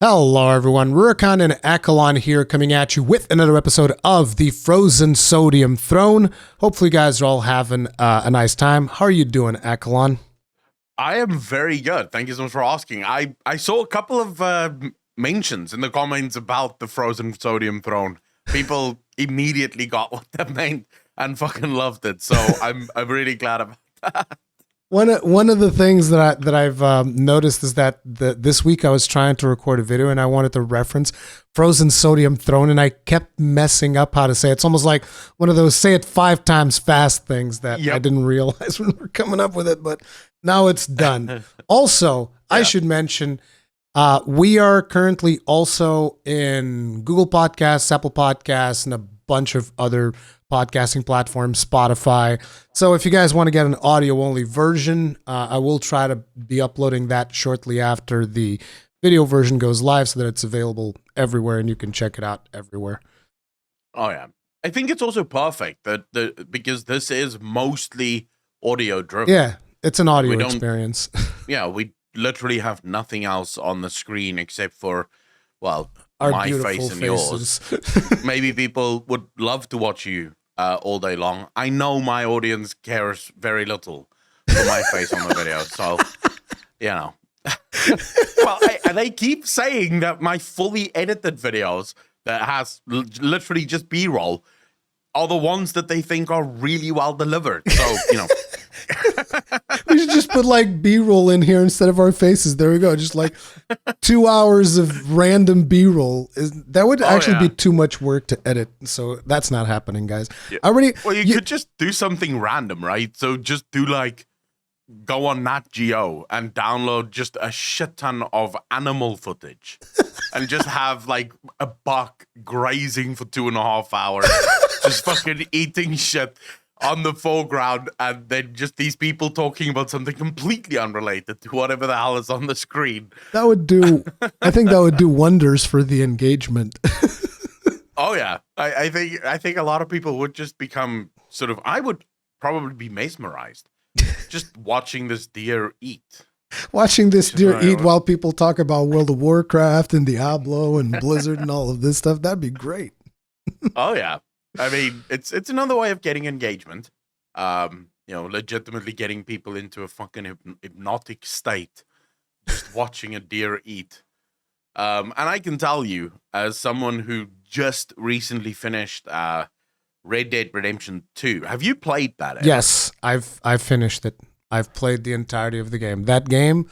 Hello, everyone. Rurikhan and Accolonn here, coming at you with another episode of the Frozen Sodium Throne. Hopefully, you guys are all having a nice time. How are you doing, Accolonn? I am very good. Thank you so much for asking. I saw a couple of mentions in the comments about the Frozen Sodium Throne. People immediately got what that meant and fucking loved it. So I'm really glad about that. One of the things that I've noticed is that this week I was trying to record a video and I wanted to reference Frozen Sodium Throne and I kept messing up how to say it. It's almost like one of those say it 5 times fast things that I didn't realize when we were coming up with it, but now it's done. Also, I should mention we are currently also in Google Podcasts, Apple Podcasts, and a bunch of other podcasting platforms, Spotify. So if you guys want to get an audio-only version, I will try to be uploading that shortly after the video version goes live so that it's available everywhere and you can check it out everywhere. Oh, yeah. I think it's also perfect that because this is mostly audio-driven. Yeah, it's an audio experience. Yeah, we literally have nothing else on the screen except for, well, our my beautiful face and faces. yours. Maybe people would love to watch you all day long. I know my audience cares very little for my face on the video, so, you know. Well, they keep saying that my fully edited videos that has literally just B-roll are the ones that they think are really well delivered. So, you know. We should just put like B-roll in here instead of our faces. There we go. Just like 2 hours of random B-roll. That would actually be too much work to edit. So that's not happening, guys. Yeah. Well, you could just do something random, right? So just do like, go on Nat Geo and download just a shit ton of animal footage and just have like a buck grazing for 2.5 hours, just fucking eating shit on the foreground, and then just these people talking about something completely unrelated to whatever the hell is on the screen. That would do, I think that would do wonders for the engagement. Oh yeah. I think a lot of people would just become sort of, I would probably be mesmerized just watching this deer eat. Watching this deer eat while people talk about World of Warcraft and Diablo and Blizzard and all of this stuff, that'd be great. Oh yeah. I mean, it's another way of getting engagement. Legitimately getting people into a fucking hypnotic state, just watching a deer eat. And I can tell you, as someone who just recently finished Red Dead Redemption 2, have you played that? Ever? Yes, I've finished it. I've played the entirety of the game. That game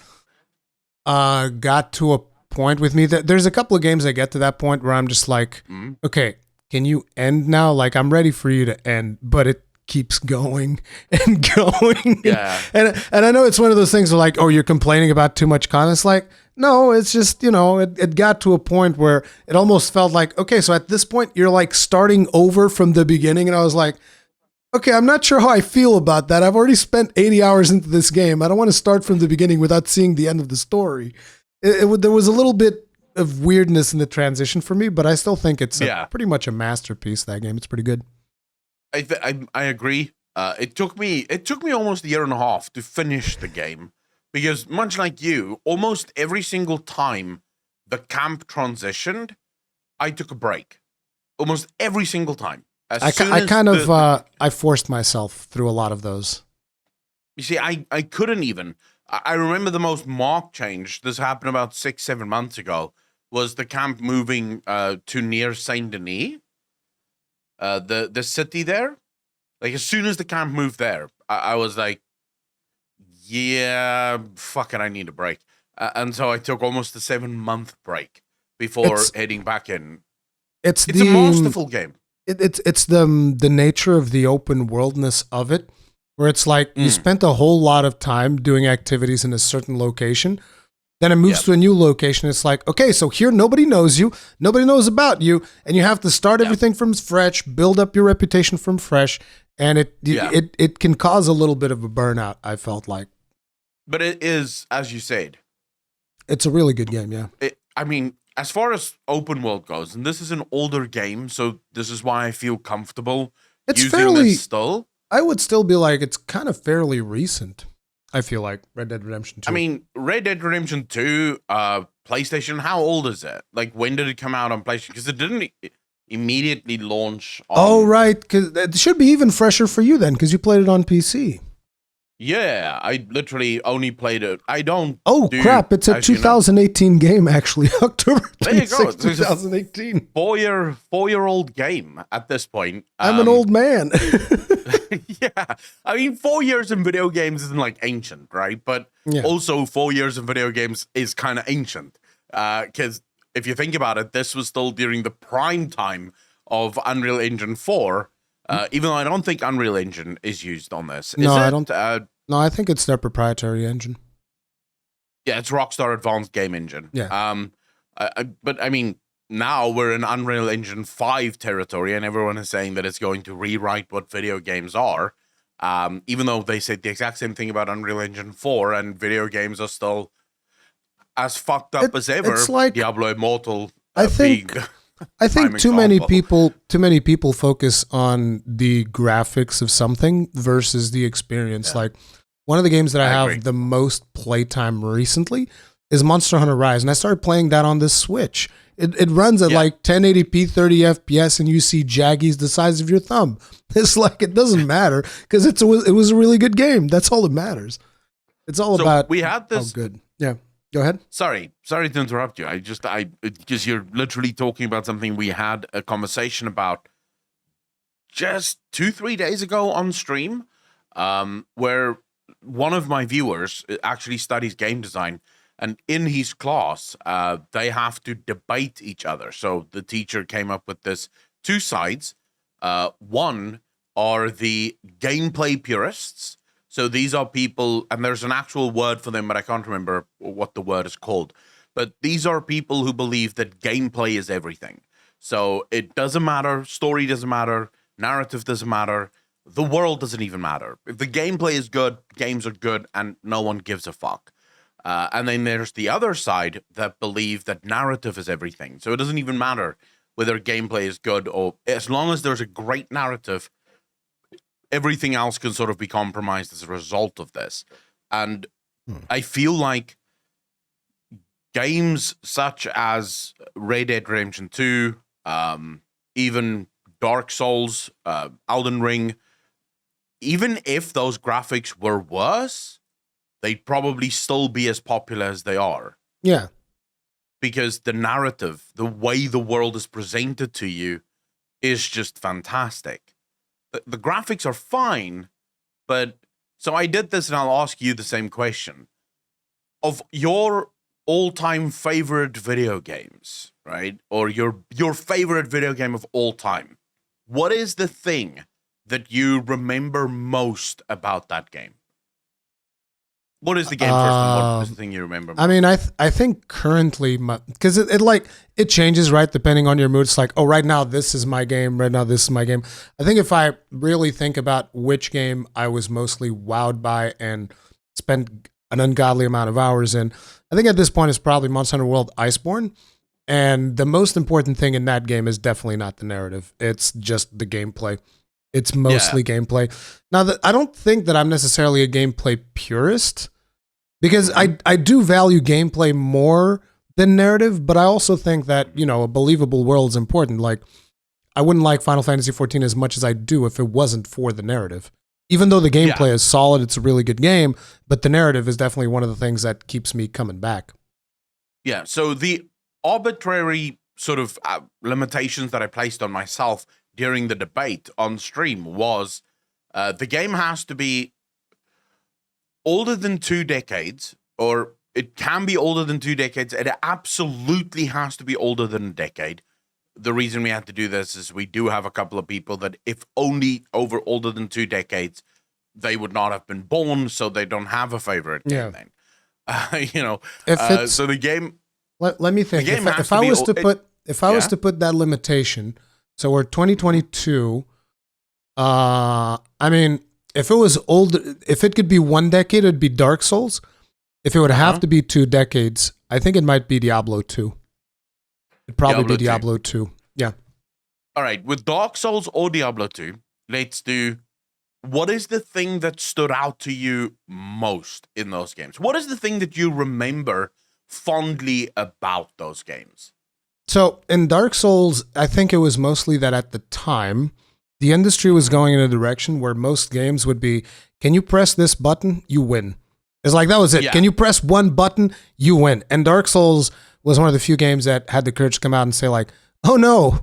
got to a point with me that there's a couple of games I get to that point where I'm just like, okay, can you end now? Like, I'm ready for you to end, but it keeps going and going. Yeah. And I know it's one of those things where like, oh, you're complaining about too much content. It's like, no, it's just, it got to a point where it almost felt like, okay, so at this point you're like starting over from the beginning. And I was like, okay, I'm not sure how I feel about that. I've already spent 80 hours into this game. I don't want to start from the beginning without seeing the end of the story. There was a little bit of weirdness in the transition for me, but I still think it's pretty much a masterpiece, that game. It's pretty good. I agree. It took me almost 1.5 years to finish the game because, much like you, almost every single time the camp transitioned, I took a break. Almost every single time. I forced myself through a lot of those. You see, I couldn't even. I remember the most marked change. This happened about 6-7 months ago. Was the camp moving to near Saint Denis, the city there? Like, as soon as the camp moved there, I was like, yeah, fuck it, I need a break. And so I took almost a 7-month break before heading back in. It's a masterful game. It's the nature of the open worldness of it, where it's like you spent a whole lot of time doing activities in a certain location. Then it moves to a new location. It's like, okay, so here nobody knows you, nobody knows about you, and you have to start everything from fresh, build up your reputation from fresh, and it can cause a little bit of a burnout, I felt like. But it is, as you said, it's a really good game, yeah. I mean, as far as open world goes, and this is an older game, so this is why I feel comfortable using this still. I would still be like, it's kind of fairly recent. I feel like Red Dead Redemption 2. I mean, Red Dead Redemption 2, PlayStation, how old is it? Like, when did it come out on PlayStation? Because it didn't immediately launch on... Oh, right, because it should be even fresher for you then, because you played it on PC. Yeah, I literally only played it. I don't. Oh crap! It's a 2018 game, actually. October 26, 2018. Four-year-old game at this point. I'm an old man. Yeah, I mean, 4 years in video games isn't like ancient, right? But also 4 years in video games is kind of ancient. Because if you think about it, this was still during the prime time of Unreal Engine 4. Even though I don't think Unreal Engine is used on this. I don't. No, I think it's their proprietary engine. Yeah, it's Rockstar Advanced Game Engine. Yeah. But I mean, now we're in Unreal Engine 5 territory, and everyone is saying that it's going to rewrite what video games are. Even though they said the exact same thing about Unreal Engine 4, and video games are still as fucked up as ever. It's like Diablo Immortal. I think too many people focus on the graphics of something versus the experience. Like one of the games that I have the most playtime recently is Monster Hunter Rise, and I started playing that on this Switch. It runs at like 1080p, 30 FPS, and you see jaggies the size of your thumb. It's like it doesn't matter because it was a really good game. That's all that matters. It's all about we had this. Oh, good. Yeah. Go ahead. Sorry to interrupt you. Because you're literally talking about something we had a conversation about just 2-3 days ago on stream, where one of my viewers actually studies game design, and in his class, they have to debate each other. So the teacher came up with this two sides. One are the gameplay purists. So these are people, and there's an actual word for them, but I can't remember what the word is called. But these are people who believe that gameplay is everything. So it doesn't matter, story doesn't matter, narrative doesn't matter, the world doesn't even matter. If the gameplay is good, games are good, and no one gives a fuck. And then there's the other side that believe that narrative is everything. So it doesn't even matter whether gameplay is good, or as long as there's a great narrative, everything else can sort of be compromised as a result of this. And I feel like games such as Red Dead Redemption 2, even Dark Souls, Elden Ring, even if those graphics were worse, they'd probably still be as popular as they are. Yeah. Because the narrative, the way the world is presented to you is just fantastic. The graphics are fine, but so I did this, and I'll ask you the same question. Of your all-time favorite video games, right? Or your favorite video game of all time, what is the thing that you remember most about that game? What is the game first, and what is the thing you remember most? I mean, I think currently, because it changes, right, depending on your mood. It's like, oh, right now this is my game, right now this is my game. I think if I really think about which game I was mostly wowed by and spent an ungodly amount of hours in, I think at this point it's probably Monster Hunter World Iceborne. And the most important thing in that game is definitely not the narrative. It's just the gameplay. It's mostly gameplay. Now, I don't think that I'm necessarily a gameplay purist, because I do value gameplay more than narrative, but I also think that, a believable world is important. Like, I wouldn't like Final Fantasy XIV as much as I do if it wasn't for the narrative. Even though the gameplay is solid, it's a really good game, but the narrative is definitely one of the things that keeps me coming back. Yeah, so the arbitrary sort of limitations that I placed on myself during the debate on stream was the game has to be older than 2 decades, or it can be older than 2 decades. It absolutely has to be older than a decade. The reason we had to do this is we do have a couple of people that if only older than 2 decades, they would not have been born, so they don't have a favorite game then. So the game... Let me think. If I was to put that limitation, so we're 2022. I mean, if it was old, if it could be 1 decade, it'd be Dark Souls. If it would have to be 2 decades, I think it might be Diablo 2. It'd probably be Diablo 2. Yeah. All right. With Dark Souls or Diablo 2, let's do what is the thing that stood out to you most in those games? What is the thing that you remember fondly about those games? So in Dark Souls, I think it was mostly that at the time, the industry was going in a direction where most games would be, can you press this button? You win. It's like, that was it. Yeah. Can you press one button? You win. And Dark Souls was one of the few games that had the courage to come out and say like, oh no,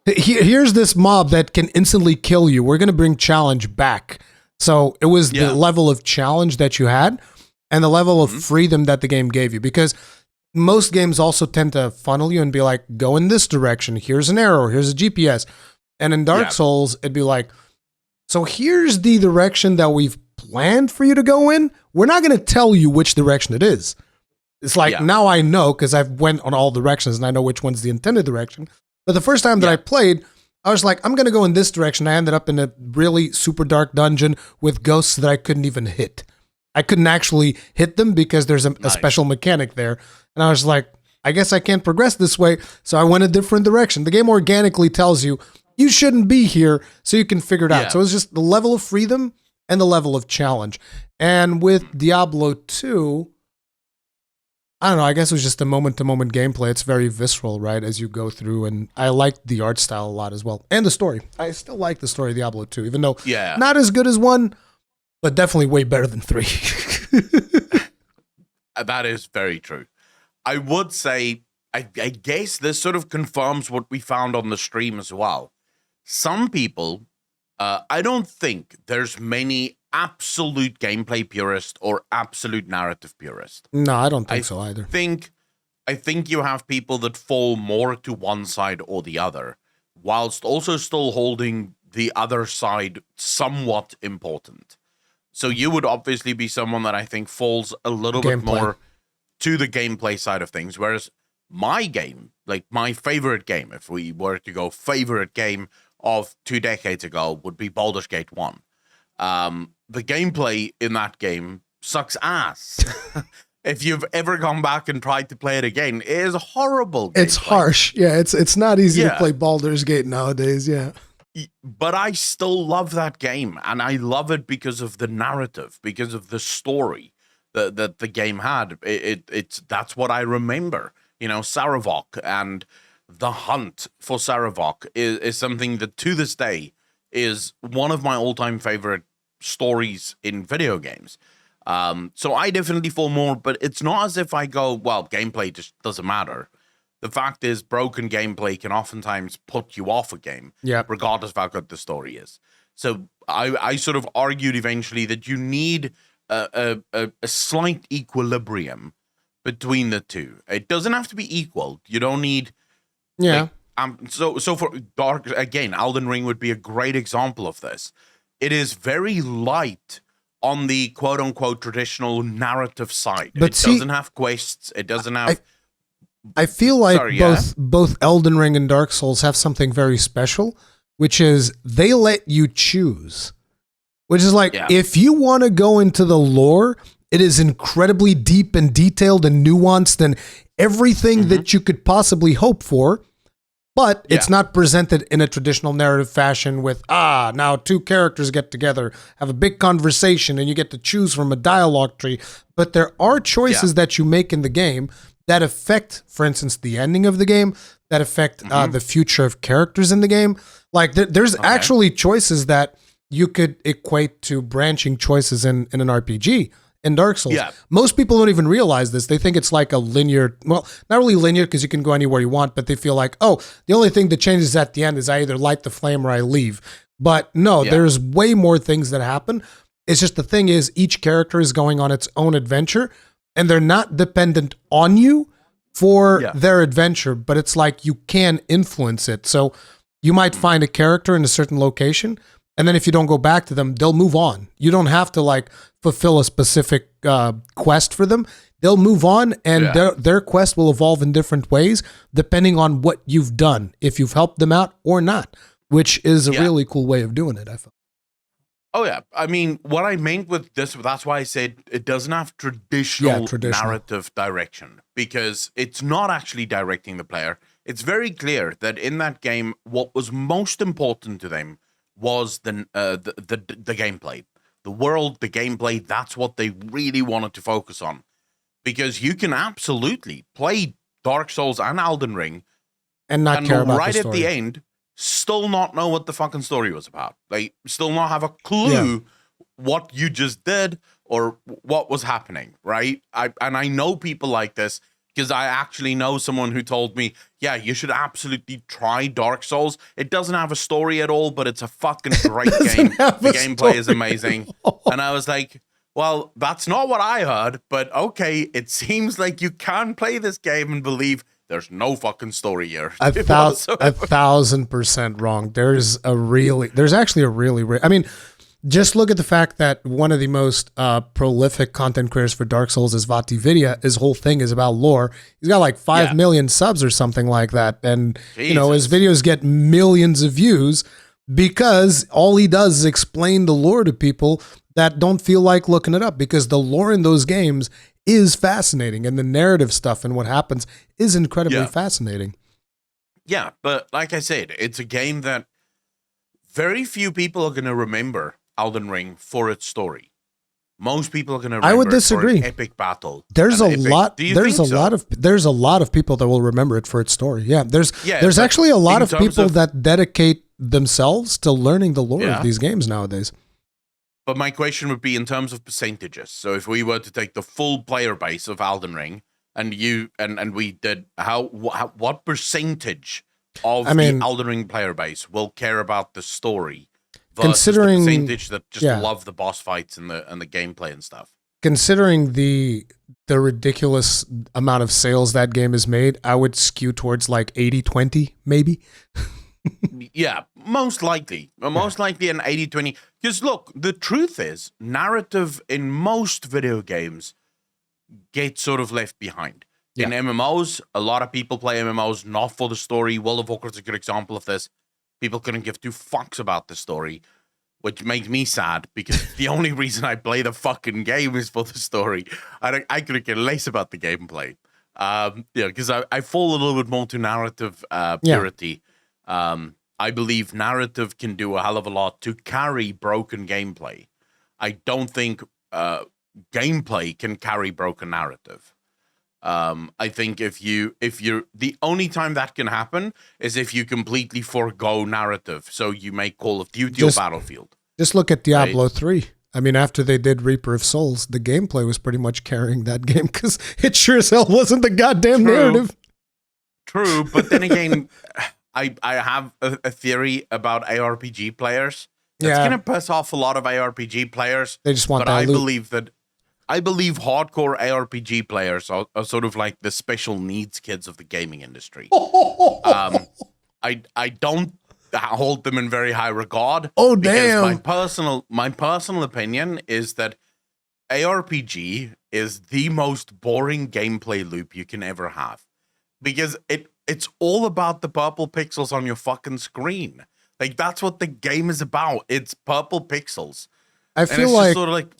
here's this mob that can instantly kill you. We're going to bring challenge back. So it was the level of challenge that you had and the level of freedom that the game gave you. Because most games also tend to funnel you and be like, go in this direction. Here's an arrow. Here's a GPS. And in Dark Souls, it'd be like, so here's the direction that we've planned for you to go in. We're not going to tell you which direction it is. It's like, now I know because I've went on all directions and I know which one's the intended direction. But the first time that I played, I was like, I'm going to go in this direction. I ended up in a really super dark dungeon with ghosts that I couldn't even hit. I couldn't actually hit them because there's a special mechanic there. And I was like, I guess I can't progress this way. So I went a different direction. The game organically tells you, you shouldn't be here, so you can figure it out. So it's just the level of freedom and the level of challenge. And with Diablo 2, I don't know, I guess it was just a moment-to-moment gameplay. It's very visceral, right, as you go through. And I liked the art style a lot as well. And the story. I still like the story of Diablo 2, even though not as good as 1, but definitely way better than 3. That is very true. I would say, I guess this sort of confirms what we found on the stream as well. Some people, I don't think there's many absolute gameplay purists or absolute narrative purists. No, I don't think so either. I think you have people that fall more to one side or the other, whilst also still holding the other side somewhat important. So you would obviously be someone that I think falls a little bit more to the gameplay side of things, whereas my game, like my favorite game, if we were to go favorite game of 2 decades ago, would be Baldur's Gate 1. The gameplay in that game sucks ass. If you've ever gone back and tried to play it again, it is horrible gameplay. It's harsh. Yeah, it's not easy to play Baldur's Gate nowadays, But I still love that game, and I love it because of the narrative, because of the story that the game had. It's that's what I remember. You know, Saravok and the hunt for Saravok is something that to this day is one of my all-time favorite stories in video games. So I definitely fall more, but it's not as if I go, well, gameplay just doesn't matter. The fact is, broken gameplay can oftentimes put you off a game, regardless of how good the story is. So I sort of argued eventually that you need a slight equilibrium between the two. It doesn't have to be equal. You don't need... So for Dark, again, Elden Ring would be a great example of this. It is very light on the quote-unquote traditional narrative side. But it doesn't have quests. It doesn't have... I feel like both Elden Ring and Dark Souls have something very special, which is they let you choose. Which is like, if you want to go into the lore, it is incredibly deep and detailed and nuanced and everything that you could possibly hope for. But it's not presented in a traditional narrative fashion with, now 2 characters get together, have a big conversation, and you get to choose from a dialogue tree. But there are choices that you make in the game that affect, for instance, the ending of the game, that affect the future of characters in the game. Like, there's actually choices that you could equate to branching choices in an RPG. In Dark Souls, most people don't even realize this. They think it's like a linear, well, not really linear because you can go anywhere you want, but they feel like, oh, the only thing that changes at the end is I either light the flame or I leave. But no, there's way more things that happen. It's just the thing is each character is going on its own adventure and they're not dependent on you for their adventure, but it's like you can influence it. So you might find a character in a certain location, and then if you don't go back to them, they'll move on. You don't have to like fulfill a specific quest for them. They'll move on, and their quest will evolve in different ways depending on what you've done, if you've helped them out or not, which is a really cool way of doing it, I feel. Oh, yeah. I mean, what I meant with this, that's why I said it doesn't have traditional narrative direction, because it's not actually directing the player. It's very clear that in that game, what was most important to them was the gameplay. The world, the gameplay, that's what they really wanted to focus on. Because you can absolutely play Dark Souls and Elden Ring and not care about right the story. At the end, still not know what the fucking story was about. Like, still not have a clue what you just did or what was happening, right? I know people like this because I actually know someone who told me, yeah, you should absolutely try Dark Souls. It doesn't have a story at all, but it's a fucking great game. The gameplay is amazing. And I was like, well, that's not what I heard, but okay, it seems like you can play this game and believe there's no fucking story here. 1,000% wrong. There's actually a really, I mean, just look at the fact that one of the most prolific content creators for Dark Souls is VaatiVidya. His whole thing is about lore. He's got like 5 million subs or something like that. And, Jesus. you know, his videos get millions of views because all he does is explain the lore to people that don't feel like looking it up, because the lore in those games is fascinating and the narrative stuff and what happens is incredibly fascinating. Yeah, but like I said, it's a game that very few people are going to remember Elden Ring for its story. Most people are going to remember I would disagree. It for an epic battle. There's a lot of people that will remember it for its story. Yeah, there's actually a lot of people that dedicate themselves to learning the lore of these games nowadays. But my question would be in terms of percentages. So if we were to take the full player base of Elden Ring and we did what percentage of the Elden Ring player base will care about the story versus considering the percentage that just love the boss fights and the gameplay and stuff? Considering the ridiculous amount of sales that game has made, I would skew towards like 80-20 maybe. Yeah, most likely an 80-20. Because look, the truth is, narrative in most video games gets sort of left behind. In MMOs, a lot of people play MMOs not for the story. World of Warcraft is a good example of this. People couldn't give 2 fucks about the story, which makes me sad because the only reason I play the fucking game is for the story. I could care less about the gameplay. Because I fall a little bit more to narrative purity. I believe narrative can do a hell of a lot to carry broken gameplay. I don't think gameplay can carry broken narrative. I think if you're the only time that can happen is if you completely forgo narrative. So you make Call of Duty or Battlefield. Just look at Diablo 3. I mean, after they did Reaper of Souls, the gameplay was pretty much carrying that game because it sure as hell wasn't the goddamn narrative. True, but then again, I have a theory about ARPG players. It's going to piss off a lot of ARPG players. They just want but that loot. I believe hardcore ARPG players are sort of like the special needs kids of the gaming industry. I don't hold them in very high regard. Oh, damn. My personal opinion is that ARPG is the most boring gameplay loop you can ever have. Because it's all about the purple pixels on your fucking screen. Like, that's what the game is about. It's purple pixels. I feel like sort of like,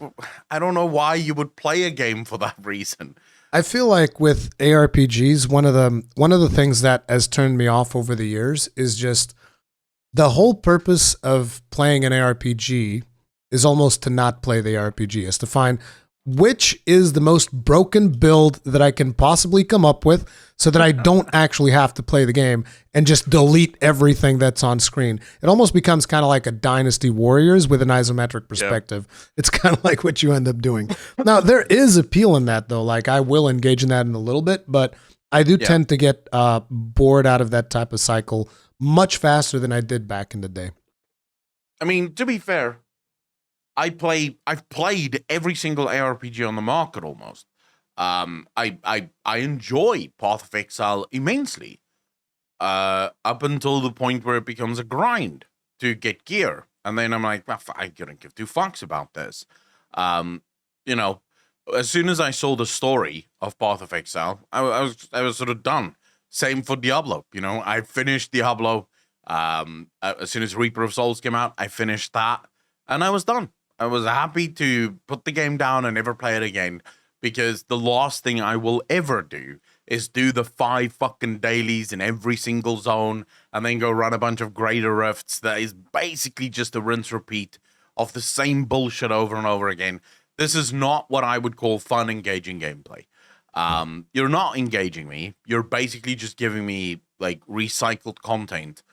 I don't know why you would play a game for that reason. I feel like with ARPGs, one of the things that has turned me off over the years is just the whole purpose of playing an ARPG is almost to not play the RPG, is to find which is the most broken build that I can possibly come up with so that I don't actually have to play the game and just delete everything that's on screen. It almost becomes kind of like a Dynasty Warriors with an isometric perspective. Yep. It's kind of like what you end up doing. Now, there is appeal in that, though. Like, I will engage in that in a little bit, but I do tend to get bored out of that type of cycle much faster than I did back in the day. I mean, to be fair, I've played every single ARPG on the market almost. I enjoy Path of Exile immensely. Up until the point where it becomes a grind to get gear. And then I'm like, well, I couldn't give 2 fucks about this. You know, as soon as I saw the story of Path of Exile, I was sort of done. Same for Diablo. You know, I finished Diablo. As soon as Reaper of Souls came out, I finished that. And I was done. I was happy to put the game down and never play it again, because the last thing I will ever do is do the 5 fucking dailies in every single zone and then go run a bunch of greater rifts that is basically just a rinse repeat of the same bullshit over and over again. This is not what I would call fun, engaging gameplay. You're not engaging me. You're basically just giving me like recycled content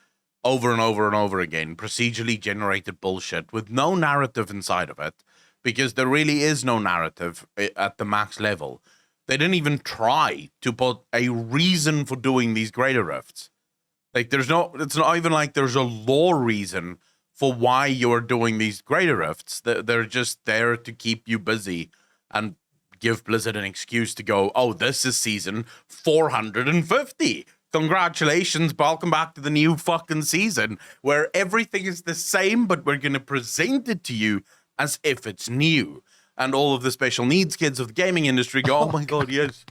over and over and over again, procedurally generated bullshit with no narrative inside of it, because there really is no narrative at the max level. They didn't even try to put a reason for doing these greater rifts. Like it's not even like there's a lore reason for why you're doing these greater rifts. They're just there to keep you busy and give Blizzard an excuse to go, oh, this is season 450. Congratulations, welcome back to the new fucking season where everything is the same, but we're going to present it to you as if it's new. And all of the special needs kids of the gaming industry go, oh my God, yes,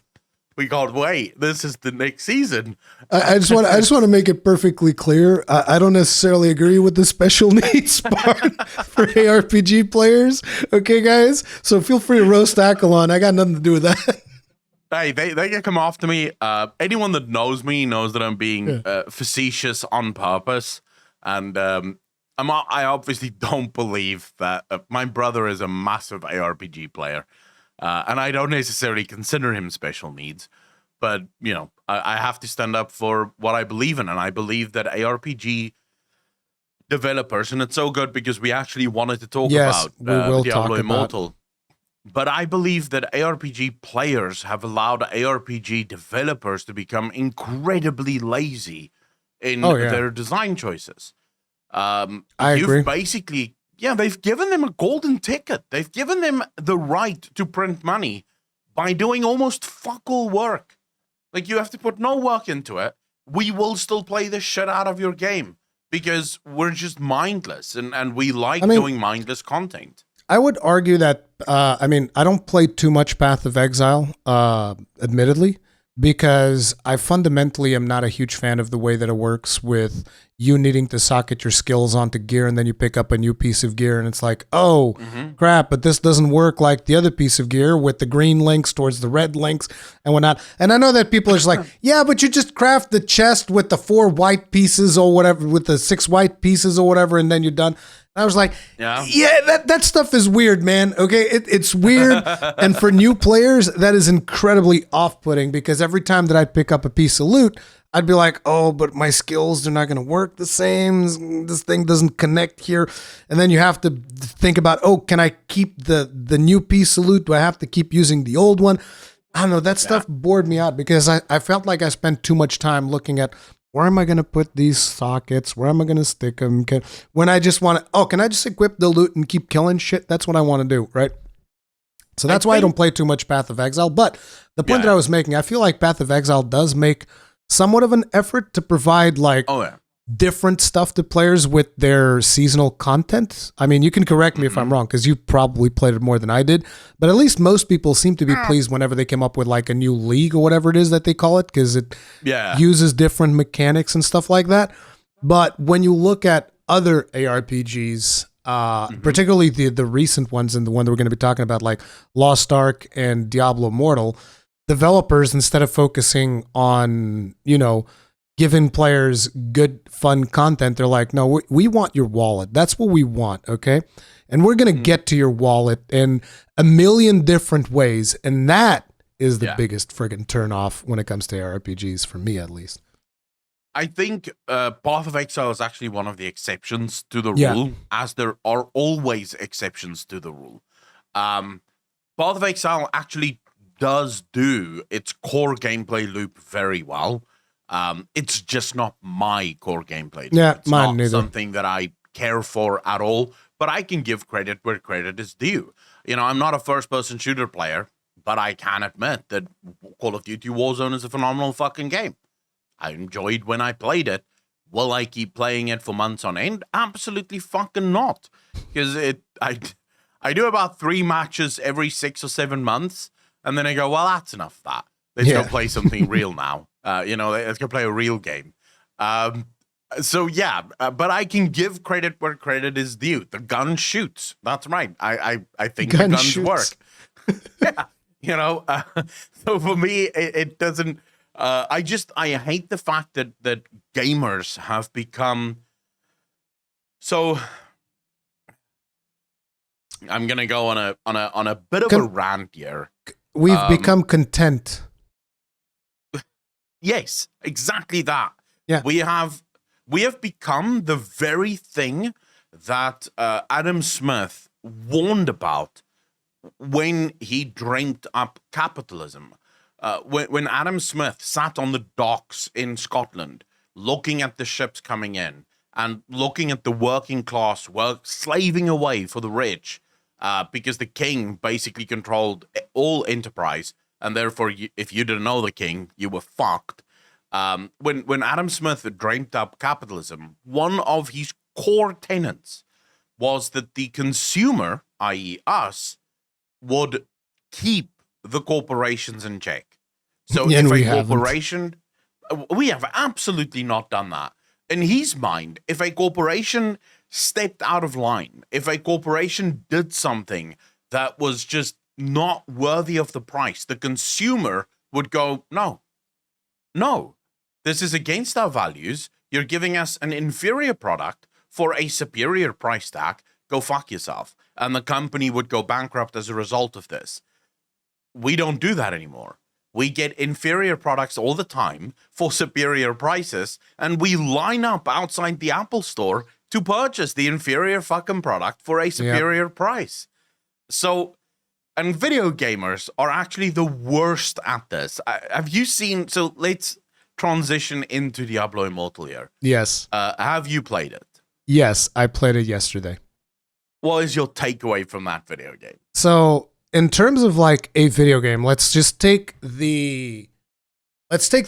we can't wait. This is the next season. I just want to make it perfectly clear. I don't necessarily agree with the special needs part for ARPG players. Okay, guys? So feel free to roast Accolonn. I got nothing to do with that. Hey, they can come after me. Anyone that knows me knows that I'm being facetious on purpose. And I obviously don't believe that my brother is a massive ARPG player. And I don't necessarily consider him special needs. But, you know, I have to stand up for what I believe in. And I believe that ARPG developers, and it's so good because we actually wanted to talk about Diablo Immortal. But I believe that ARPG players have allowed ARPG developers to become incredibly lazy in their design choices. I agree. Basically, they've given them a golden ticket. They've given them the right to print money by doing almost fuck all work. Like, you have to put no work into it. We will still play the shit out of your game because we're just mindless and we like doing mindless content. I would argue that, I don't play too much Path of Exile, admittedly, because I fundamentally am not a huge fan of the way that it works with you needing to socket your skills onto gear and then you pick up a new piece of gear and it's like, oh, crap, but this doesn't work like the other piece of gear with the green links towards the red links and whatnot. And I know that people are just like, yeah, but you just craft the chest with the 4 white pieces or whatever, with the 6 white pieces or whatever, and then you're done. I was like, that stuff is weird, man. Okay, it's weird. And for new players, that is incredibly off-putting because every time that I'd pick up a piece of loot, I'd be like, oh, but my skills, they're not going to work the same. This thing doesn't connect here. And then you have to think about, oh, can I keep the new piece of loot? Do I have to keep using the old one? I don't know. That stuff bored me out because I felt like I spent too much time looking at, where am I going to put these sockets? Where am I going to stick them? When I just want to, can I just equip the loot and keep killing shit? That's what I want to do, right? So that's why I don't play too much Path of Exile. But the point that I was making, I feel like Path of Exile does make somewhat of an effort to provide different stuff to players with their seasonal content. I mean, you can correct me if I'm wrong, because you probably played it more than I did, but at least most people seem to be pleased whenever they come up with like a new league or whatever it is that they call it, because it uses different mechanics and stuff like that. But when you look at other ARPGs, particularly the recent ones and the one that we're going to be talking about, like Lost Ark and Diablo Immortal, developers, instead of focusing on, giving players good, fun content, they're like, no, we want your wallet. That's what we want, okay? And we're going to get to your wallet in a million different ways. And that is the biggest friggin' turnoff when it comes to RPGs, for me at least. I think Path of Exile is actually one of the exceptions to the rule, as there are always exceptions to the rule. Path of Exile actually does do its core gameplay loop very well. It's just not my core gameplay. It's mine not neither. something that I care for at all, but I can give credit where credit is due. I'm not a first-person shooter player, but I can admit that Call of Duty Warzone is a phenomenal fucking game. I enjoyed when I played it. Will I keep playing it for months on end? Absolutely fucking not. Because I do about 3 matches every 6 or 7 months, and then I go, well, that's enough of that. Let's go play something real now. Let's go play a real game. But I can give credit where credit is due. The gun shoots. That's right. I think the guns work. So for me, it doesn't. I hate the fact that gamers have become so. I'm gonna go on a bit of a rant here. We've become content. Yes, exactly that. Yeah. We have become the very thing that Adam Smith warned about when he dreamt up capitalism. When Adam Smith sat on the docks in Scotland, looking at the ships coming in and looking at the working class slaving away for the rich, because the king basically controlled all enterprise, and therefore, if you didn't know the king, you were fucked. When Adam Smith dreamt up capitalism, one of his core tenets was that the consumer, i.e., us, would keep the corporations in check. So Yeah, if we a corporation, we have absolutely not done that. In his mind, if a corporation stepped out of line, if a corporation did something that was just not worthy of the price, the consumer would go, no, this is against our values. You're giving us an inferior product for a superior price tag. Go fuck yourself. And the company would go bankrupt as a result of this. We don't do that anymore. We get inferior products all the time for superior prices, and we line up outside the Apple store to purchase the inferior fucking product for a superior price. So, and video gamers are actually the worst at this. Have you seen, so let's transition into Diablo Immortal here. Yes. Have you played it? Yes, I played it yesterday. What is your takeaway from that video game? So, in terms of like a video game, let's take the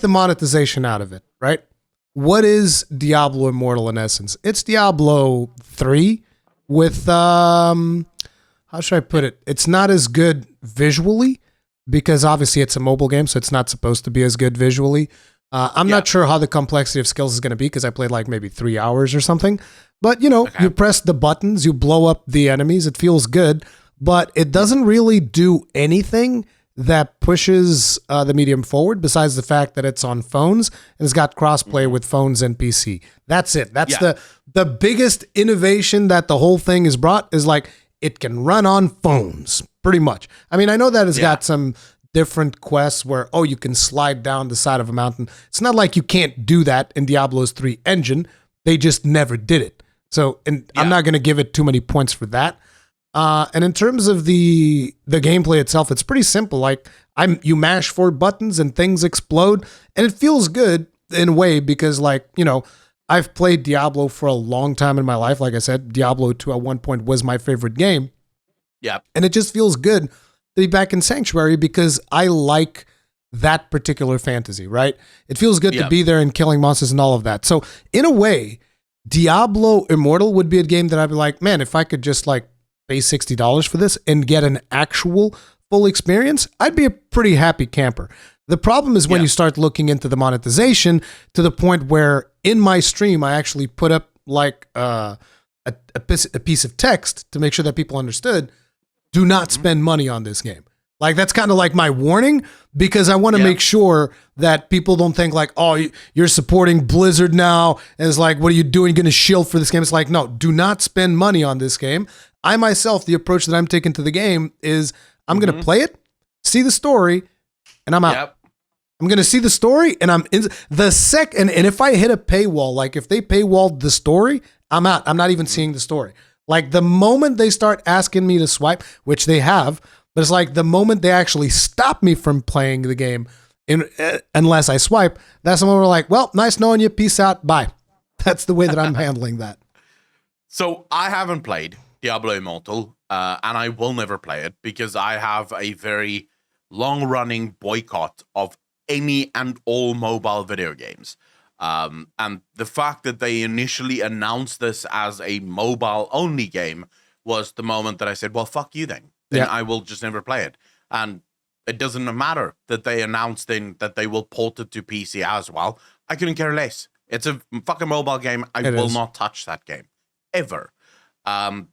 monetization out of it, right? What is Diablo Immortal in essence? It's Diablo 3 with how should I put it? It's not as good visually because obviously it's a mobile game, so it's not supposed to be as good visually. I'm not sure how the complexity of skills is going to be because I played like maybe 3 hours or something. But, you press the buttons, you blow up the enemies. It feels good, but it doesn't really do anything that pushes the medium forward besides the fact that it's on phones and it's got crossplay with phones and PC. That's it. That's the biggest innovation that the whole thing has brought is like it can run on phones pretty much. I mean, I know that it's got some different quests where, you can slide down the side of a mountain. It's not like you can't do that in Diablo's 3 engine. They just never did it. So I'm not going to give it too many points for that. And in terms of the gameplay itself, it's pretty simple. Like you mash 4 buttons and things explode, and it feels good in a way because I've played Diablo for a long time in my life. Like I said, Diablo 2 at one point was my favorite game. Yeah. And it just feels good to be back in Sanctuary because I like that particular fantasy, right? It feels good to be there and killing monsters and all of that. So in a way, Diablo Immortal would be a game that I'd be like, man, if I could just pay $60 for this and get an actual full experience, I'd be a pretty happy camper. The problem is when you start looking into the monetization to the point where in my stream, I actually put up a piece of text to make sure that people understood, do not spend money on this game. That's kind of like my warning because I want to make sure that people don't think you're supporting Blizzard now. And it's like, what are you doing? Going to shield for this game? It's like, no, do not spend money on this game. I myself, the approach that I'm taking to the game is I'm going to play it, see the story, and I'm out. Yep. I'm going to see the story and I'm in the second. And if I hit a paywall, if they paywalled the story, I'm out. I'm not even seeing the story. The moment they start asking me to swipe, which they have, but it's the moment they actually stop me from playing the game unless I swipe, that's the moment we're like, well, nice knowing you. Peace out. Bye. That's the way that I'm handling that. So I haven't played Diablo Immortal, and I will never play it because I have a very long-running boycott of any and all mobile video games. And the fact that they initially announced this as a mobile-only game was the moment that I said, well, fuck you then. Then I will just never play it. And it doesn't matter that they announced that they will port it to PC as well. I couldn't care less. It's a fucking mobile game. I will not touch that game. Ever.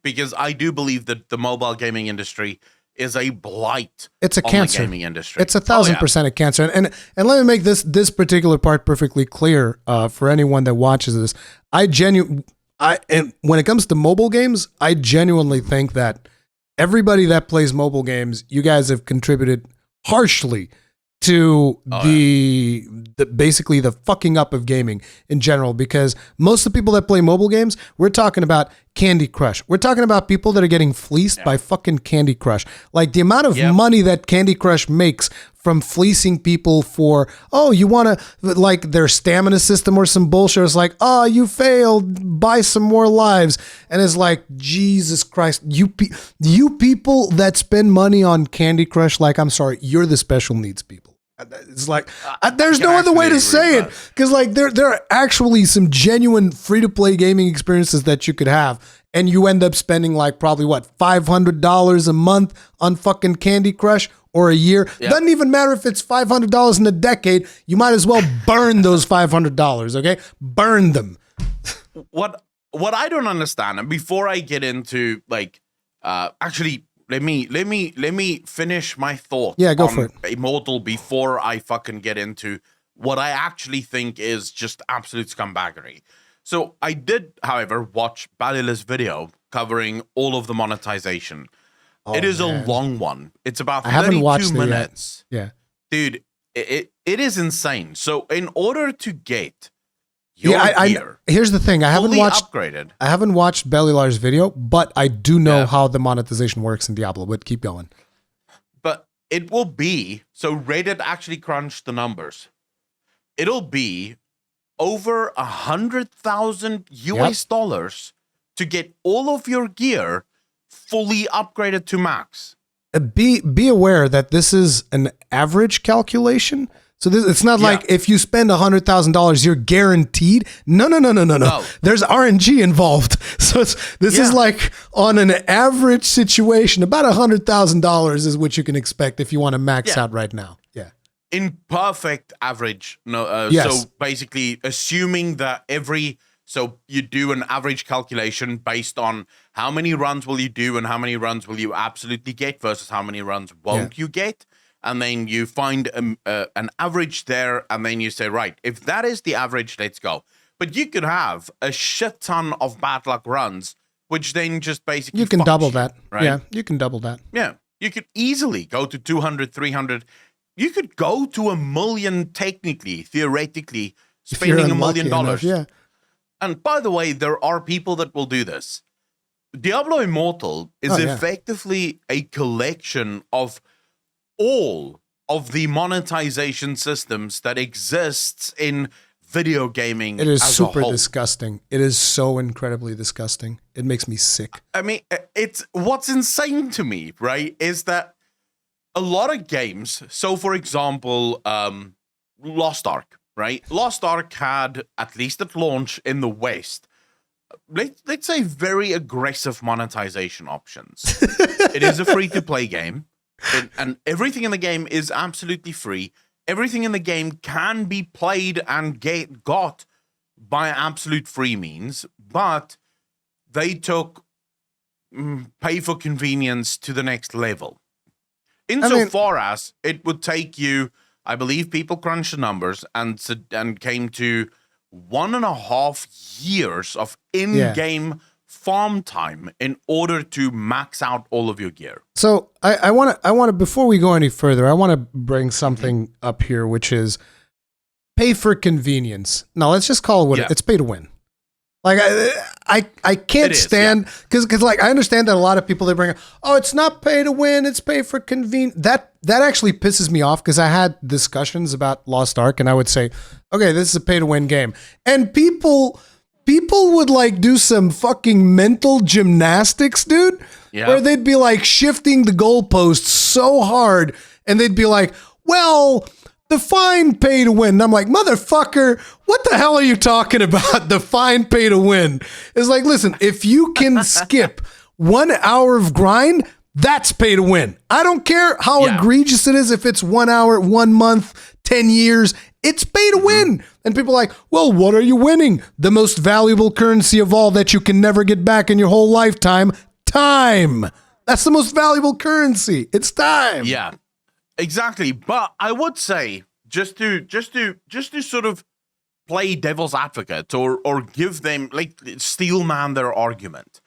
Because I do believe that the mobile gaming industry is a blight. It's a on cancer. The gaming industry. It's 1,000% a cancer. And let me make this particular part perfectly clear for anyone that watches this. And when it comes to mobile games, I genuinely think that everybody that plays mobile games, you guys have contributed harshly to basically the fucking up of gaming in general, because most of the people that play mobile games, we're talking about Candy Crush. We're talking about people that are getting fleeced by fucking Candy Crush. Like the amount of money that Candy Crush makes from fleecing people for, you want to, like their stamina system or some bullshit. It's like, you failed, buy some more lives. And it's like, Jesus Christ, you people that spend money on Candy Crush, like, I'm sorry, you're the special needs people. It's like, there's no other way to say it. Because like there are actually some genuine free-to-play gaming experiences that you could have. And you end up spending like probably $500 a month on fucking Candy Crush or a year. Yep. Doesn't even matter if it's $500 in a decade. You might as well burn those $500, okay? Burn them. What I don't understand, and before I get into like, actually, let me finish my thought. Yeah, go for it. Immortal before I fucking get into what I actually think is just absolute scumbaggery. So I did, however, watch Bellular's video covering all of the monetization. It is a long one. It's about 32 minutes. Yeah. Dude, it is insane. So in order to get your gear, here's the thing. I haven't watched Bellular's video, but I do know how the monetization works in Diablo. But keep going. But it will be, so Reddit actually crunched the numbers. It'll be over 100,000 US dollars to get all of your gear fully upgraded to max. Be aware that this is an average calculation. So it's not like if you spend $100,000, you're guaranteed. No. There's RNG involved. So this is like on an average situation, about $100,000 is what you can expect if you want to max out right now. Yeah. In perfect average. So basically assuming that so you do an average calculation based on how many runs will you do and how many runs will you absolutely get versus how many runs won't you get. And then you find an average there, and then you say, right, if that is the average, let's go. But you could have a shit ton of bad luck runs, which then just basically you can double that. Right? Yeah, you can double that. Yeah, you could easily go to 200, 300. You could go to $1 million technically, theoretically, spending $1 million. Yeah. And by the way, there are people that will do this. Diablo Immortal is effectively a collection of all of the monetization systems that exists in video gaming. It is super disgusting. It is so incredibly disgusting. It makes me sick. I mean, it's what's insane to me, right, is that a lot of games, so for example, Lost Ark, right? Lost Ark had, at least at launch in the West, let's say very aggressive monetization options. It is a free-to-play game, and everything in the game is absolutely free. Everything in the game can be played and got by absolute free means, but they took pay for convenience to the next level. Insofar as it would take you, I believe people crunched the numbers and came to 1.5 years of in-game farm time in order to max out all of your gear. So I want to before we go any further, I want to bring something up here, which is pay for convenience. Now let's just call it what it's pay to win. Like I can't stand because like I understand that a lot of people they bring up, it's not pay to win, it's pay for convenience. That actually pisses me off because I had discussions about Lost Ark and I would say, okay, this is a pay to win game, and people would like do some fucking mental gymnastics, dude, where they'd be like shifting the goalposts so hard, and they'd be like, well, define pay to win. And I'm like, motherfucker, what the hell are you talking about? Define pay to win. It's like, listen, if you can skip 1 hour of grind, that's pay to win. I don't care how egregious it is. If it's 1 hour, 1 month, 10 years, it's pay to win. And people are like, well, what are you winning? The most valuable currency of all that you can never get back in your whole lifetime, time. That's the most valuable currency. It's time. Yeah, exactly. But I would say just to sort of play devil's advocate or give them like steelman their argument.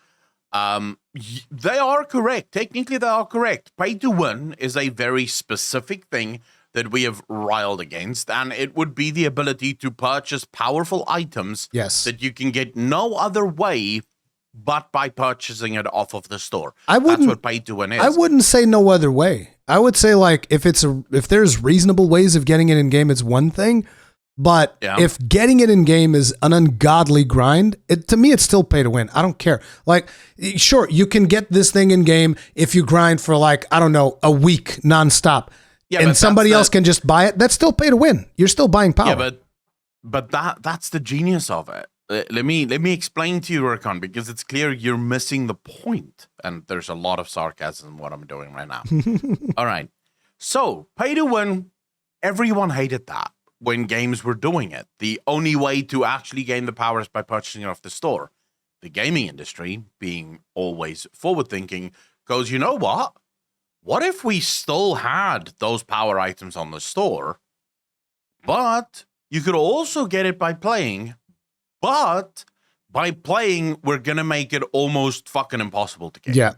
They are correct. Technically, they are correct. Pay to win is a very specific thing that we have riled against, and it would be the ability to purchase powerful items that you can get no other way but by purchasing it off of the store. That's what pay to win is. I wouldn't say no other way. I would say like if there's reasonable ways of getting it in game, it's one thing. But if getting it in game is an ungodly grind, to me, it's still pay to win. I don't care. Like, sure, you can get this thing in game if you grind for like, I don't know, a week nonstop. Yeah, and somebody else can just buy it. That's still pay to win. You're still buying power. Yeah, but that's the genius of it. Let me explain to you, Rurikhan, because it's clear you're missing the point. And there's a lot of sarcasm in what I'm doing right now. All right. So, pay to win, everyone hated that when games were doing it. The only way to actually gain the power is by purchasing it off the store. The gaming industry, being always forward-thinking, goes, you know what? What if we still had those power items on the store, but you could also get it by playing, but by playing, we're going to make it almost fucking impossible to get. Yeah.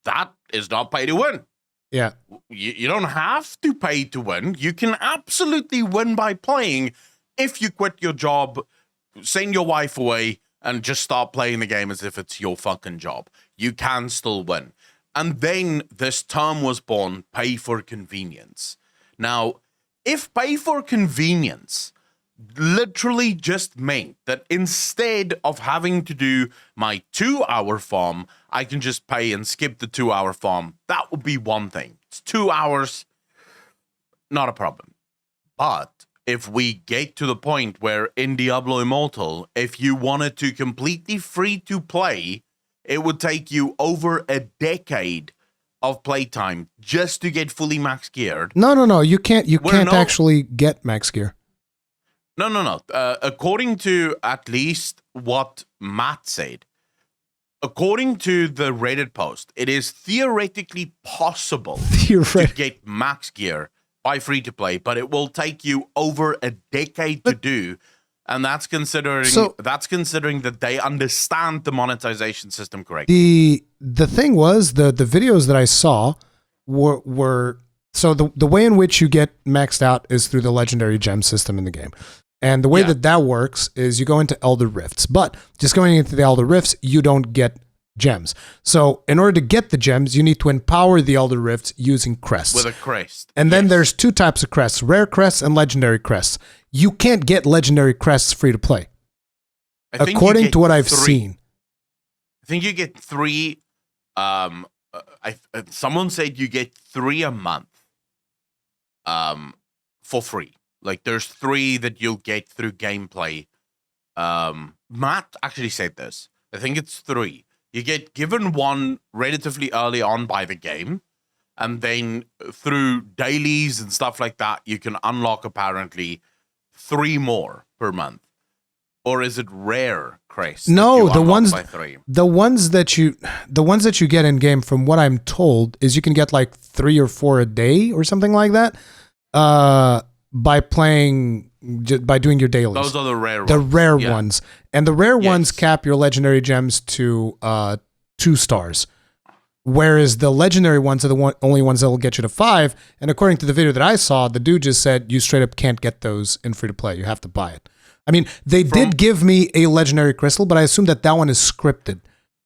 That is not pay to win. Yeah. You don't have to pay to win. You can absolutely win by playing if you quit your job, send your wife away, and just start playing the game as if it's your fucking job. You can still win. And then this term was born, pay for convenience. Now, if pay for convenience literally just meant that instead of having to do my 2-hour farm, I can just pay and skip the 2-hour farm, that would be one thing. It's 2 hours, not a problem. But if we get to the point where in Diablo Immortal, if you wanted to completely free to play, it would take you over a decade of playtime just to get fully max geared. No. You can't actually get max gear. No. According to at least what Matt said, according to the Reddit post, it is theoretically possible to get max gear by free to play, but it will take you over a decade to do. And that's considering that they understand the monetization system correctly. The thing was the videos that I saw were so the way in which you get maxed out is through the legendary gem system in the game. And the way that works is you go into Elder Rifts, but just going into the Elder Rifts, you don't get gems. So in order to get the gems, you need to empower the Elder Rifts using crests. With a crest. And then there's two types of crests, rare crests and legendary crests. You can't get legendary crests free to play. According to what I've seen. I think you get 3. Someone said you get 3 a month for free. Like there's 3 that you'll get through gameplay. Matt actually said this. I think it's 3. You get given 1 relatively early on by the game, and then through dailies and stuff like that, you can unlock apparently 3 more per month. Or is it rare crests? No, the ones that you get in game, from what I'm told, is you can get like 3 or 4 a day or something like that. By doing your dailies. Those are the rare ones. The rare ones. And the rare ones cap your legendary gems to 2 stars. Whereas the legendary ones are the only ones that will get you to 5. And according to the video that I saw, the dude just said you straight up can't get those in free to play. You have to buy it. I mean, they did give me a legendary crystal, but I assume that one is scripted.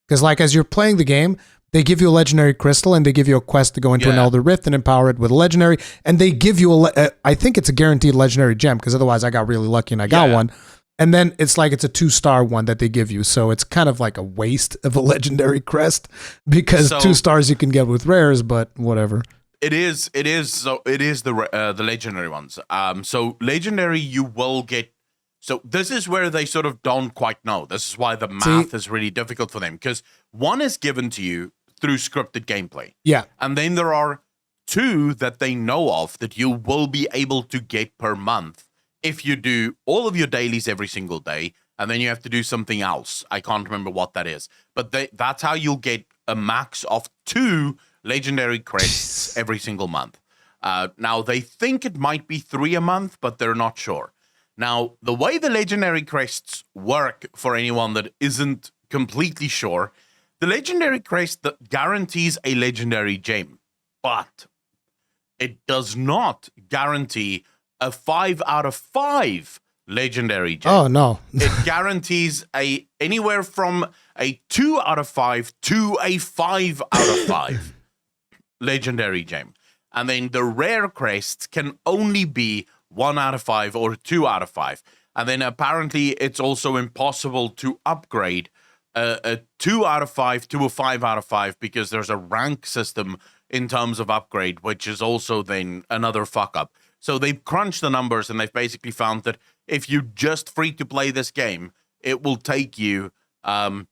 Because like as you're playing the game, they give you a legendary crystal and they give you a quest to go into an Elder Rift and empower it with a legendary. And they give you I think it's a guaranteed legendary gem, because otherwise I got really lucky and I got one. And then it's like it's a 2-star one that they give you. So it's kind of like a waste of a legendary crest, because 2 stars you can get with rares, but whatever. It is the legendary ones. So legendary you will get. So this is where they sort of don't quite know. This is why the math is really difficult for them, because 1 is given to you through scripted gameplay. Yeah. And then there are 2 that they know of that you will be able to get per month if you do all of your dailies every single day, and then you have to do something else. I can't remember what that is. But that's how you'll get a max of 2 legendary crests every single month. Now, they think it might be 3 a month, but they're not sure. Now, the way the legendary crests work, for anyone that isn't completely sure, the legendary crest that guarantees a legendary gem, but it does not guarantee a 5 out of 5 legendary gem. Oh, no. It guarantees anywhere from a 2 out of 5 to a 5 out of 5 legendary gem. And then the rare crests can only be 1 out of 5 or 2 out of 5. And then apparently it's also impossible to upgrade a 2 out of 5 to a 5 out of 5 because there's a rank system in terms of upgrade, which is also then another fuck up. So they've crunched the numbers and they've basically found that if you just free to play this game, it will take you over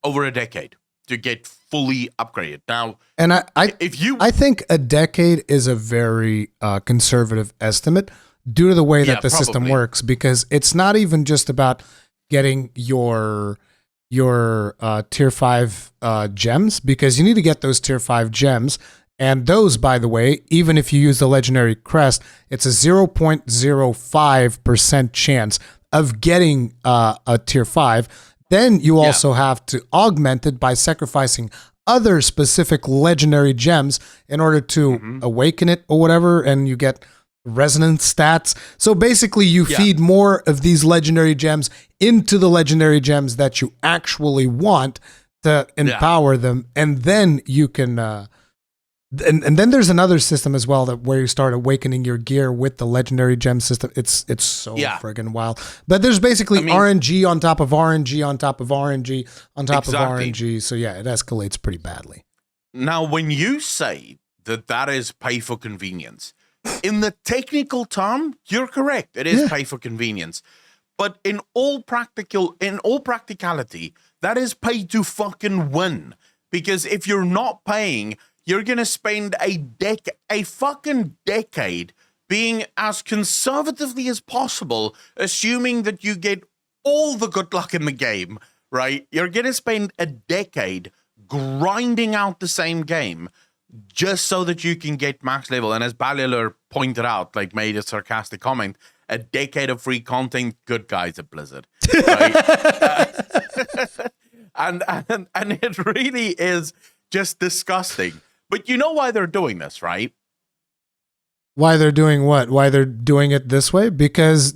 a decade to get fully upgraded. Now, and I think a decade is a very conservative estimate due to the way that the system works, because it's not even just about getting your tier 5 gems, because you need to get those tier 5 gems. And those, by the way, even if you use the legendary crest, it's a 0.05% chance of getting a tier 5. Then you also have to augment it by sacrificing other specific legendary gems in order to awaken it or whatever, and you get resonance stats. So basically you feed more of these legendary gems into the legendary gems that you actually want to empower them, and then you can and then there's another system as well, that where you start awakening your gear with the legendary gem system. It's so friggin' wild. But there's basically RNG on top of RNG on top of RNG on top of RNG. So yeah, it escalates pretty badly. Now, when you say that is pay for convenience, in the technical term, you're correct. It is pay for convenience. But in all practicality, that is pay to fucking win. Because if you're not paying, you're going to spend a fucking decade being as conservatively as possible, assuming that you get all the good luck in the game, right? You're going to spend a decade grinding out the same game just so that you can get max level. And as Bellular pointed out, like made a sarcastic comment, a decade of free content, good guys at Blizzard. Right? and it really is just disgusting. But you know why they're doing this, right? Why they're doing what? Why they're doing it this way? Because,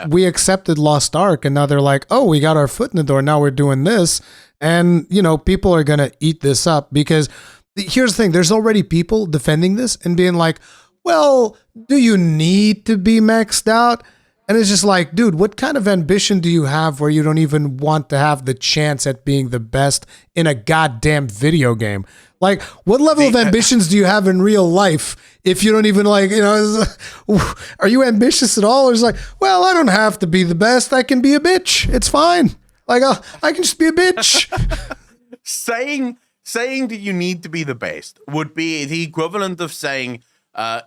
we accepted Lost Ark, and now they're like, oh, we got our foot in the door. Now we're doing this. And, people are going to eat this up, because here's the thing. There's already people defending this and being like, well, do you need to be maxed out? And it's just like, dude, what kind of ambition do you have where you don't even want to have the chance at being the best in a goddamn video game? Like, what level of ambitions do you have in real life if you don't even are you ambitious at all? Or it's like, well, I don't have to be the best. I can be a bitch. It's fine. Like, I can just be a bitch. Saying that you need to be the best would be the equivalent of saying,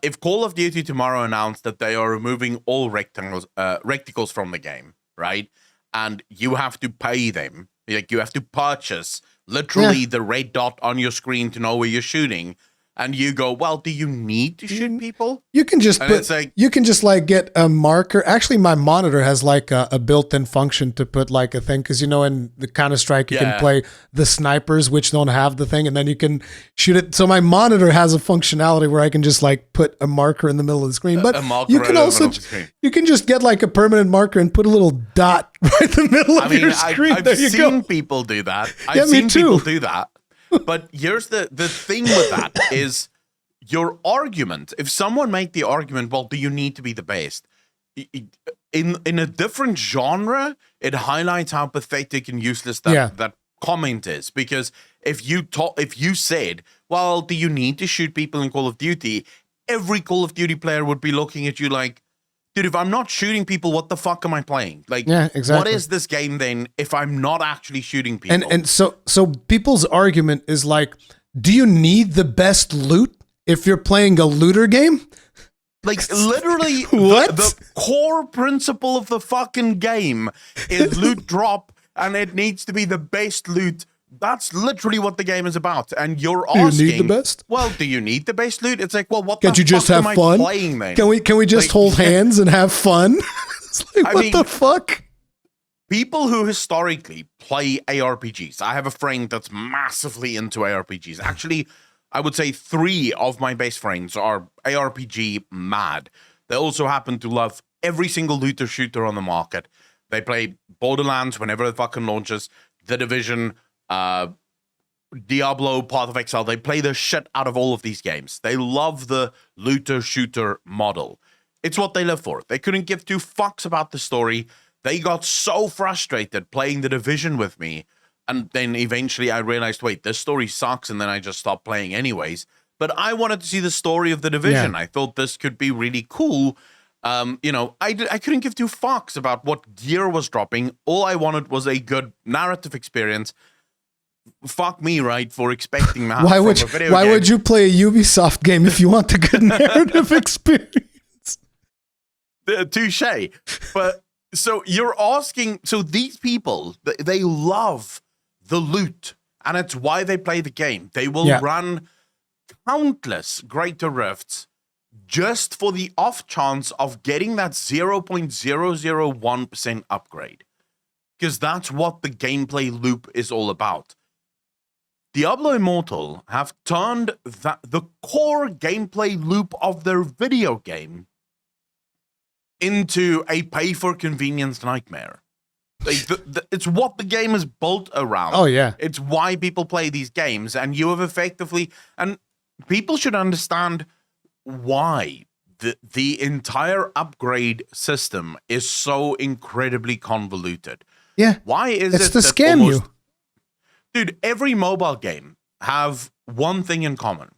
if Call of Duty tomorrow announced that they are removing all reticles from the game, right? And you have to pay them, like you have to purchase literally the red dot on your screen to know where you're shooting. And you go, well, do you need to shoot people? You can just get a marker. Actually, my monitor has like a built-in function to put like a thing, because in the Counter-Strike you can play the snipers, which don't have the thing, and then you can shoot it. So my monitor has a functionality where I can just like put a marker in the middle of the screen. But you can also just get like a permanent marker and put a little dot right in the middle of your screen. I've seen people do that. I've seen people do that. But here's the thing with that is your argument. If someone made the argument, well, do you need to be the best? In a different genre, it highlights how pathetic and useless that comment is. Because if you said, well, do you need to shoot people in Call of Duty? Every Call of Duty player would be looking at you like, dude, if I'm not shooting people, what the fuck am I playing? Like, what is this game then if I'm not actually shooting people? And so people's argument is like, do you need the best loot if you're playing a looter game? Like, literally, what? The core principle of the fucking game is loot drop, and it needs to be the best loot That's literally what the game is about. And you're Do asking, you need the best? well, do you need the best loot? It's like, well, what Can't the you just fuck have am fun? I playing then? Can we just Like, hold hands and have fun? It's like, I what mean, the fuck? people who historically play ARPGs, I have a friend that's massively into ARPGs. Actually, I would say 3 of my best friends are ARPG mad. They also happen to love every single looter shooter on the market. They play Borderlands whenever it fucking launches, The Division, Diablo, Path of Exile. They play the shit out of all of these games. They love the looter shooter model. It's what they live for. They couldn't give 2 fucks about the story. They got so frustrated playing The Division with me. And then eventually I realized, wait, this story sucks. And then I just stopped playing anyways. But I wanted to see the story of The Division. Yeah. I thought this could be really cool. I couldn't give 2 fucks about what gear was dropping. All I wanted was a good narrative experience. Fuck me, right, for expecting that Why from would a video game. would you play a Ubisoft game if you want a good narrative experience? Touche. But so you're asking, so these people, they love the loot, and it's why they play the game. They will run countless greater rifts just for the off chance of getting that 0.001% upgrade. Because that's what the gameplay loop is all about. Diablo Immortal have turned the core gameplay loop of their video game into a pay-for-convenience nightmare. It's what the game is built around. Oh, yeah. It's why people play these games, and you have effectively... And people should understand why the entire upgrade system is so incredibly convoluted. Yeah. Why is it's it to that scam almost... you. Dude, every mobile game have one thing in common.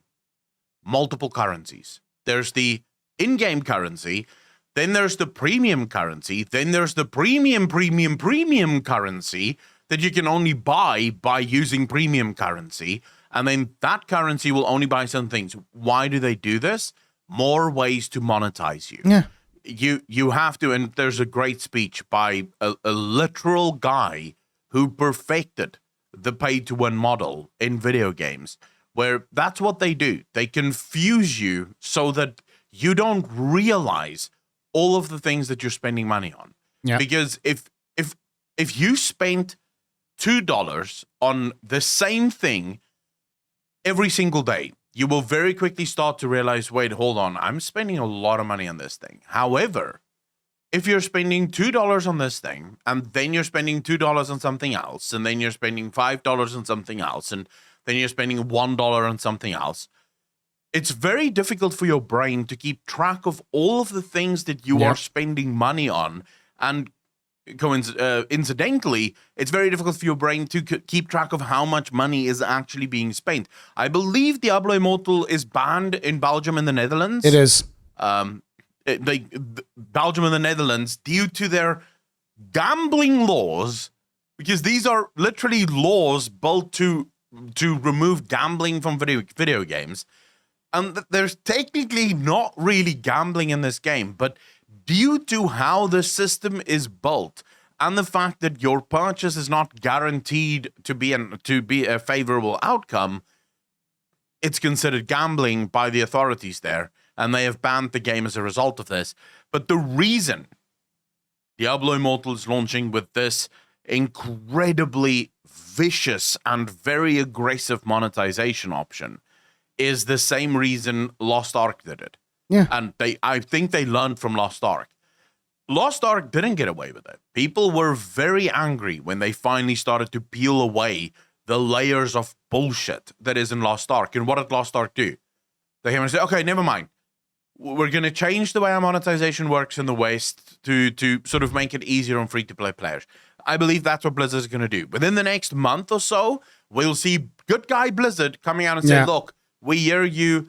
Multiple currencies. There's the in-game currency, then there's the premium currency, then there's the premium currency that you can only buy by using premium currency, and then that currency will only buy some things. Why do they do this? More ways to monetize you. Yeah. You have to, and there's a great speech by a literal guy who perfected the pay-to-win model in video games, where that's what they do. They confuse you so that you don't realize all of the things that you're spending money on. Yeah. Because if you spent $2 on the same thing every single day, you will very quickly start to realize, wait, hold on, I'm spending a lot of money on this thing. However, if you're spending $2 on this thing, and then you're spending $2 on something else, and then you're spending $5 on something else, and then you're spending $1 on something else, it's very difficult for your brain to keep track of all of the things that you are spending money on. And incidentally, it's very difficult for your brain to keep track of how much money is actually being spent. I believe Diablo Immortal is banned in Belgium and the Netherlands. It is. Belgium and the Netherlands, due to their gambling laws, because these are literally laws built to remove gambling from video games. And there's technically not really gambling in this game, but due to how the system is built and the fact that your purchase is not guaranteed to be a favorable outcome, it's considered gambling by the authorities there, and they have banned the game as a result of this. But the reason Diablo Immortal is launching with this incredibly vicious and very aggressive monetization option is the same reason Lost Ark did it. Yeah. And I think they learned from Lost Ark. Lost Ark didn't get away with it. People were very angry when they finally started to peel away the layers of bullshit that is in Lost Ark. And what did Lost Ark do? They came and said, okay, never mind. We're going to change the way our monetization works in the West to sort of make it easier on free-to-play players. I believe that's what Blizzard is going to do. Within the next month or so, we'll see good guy Blizzard coming out and say, look, we hear you.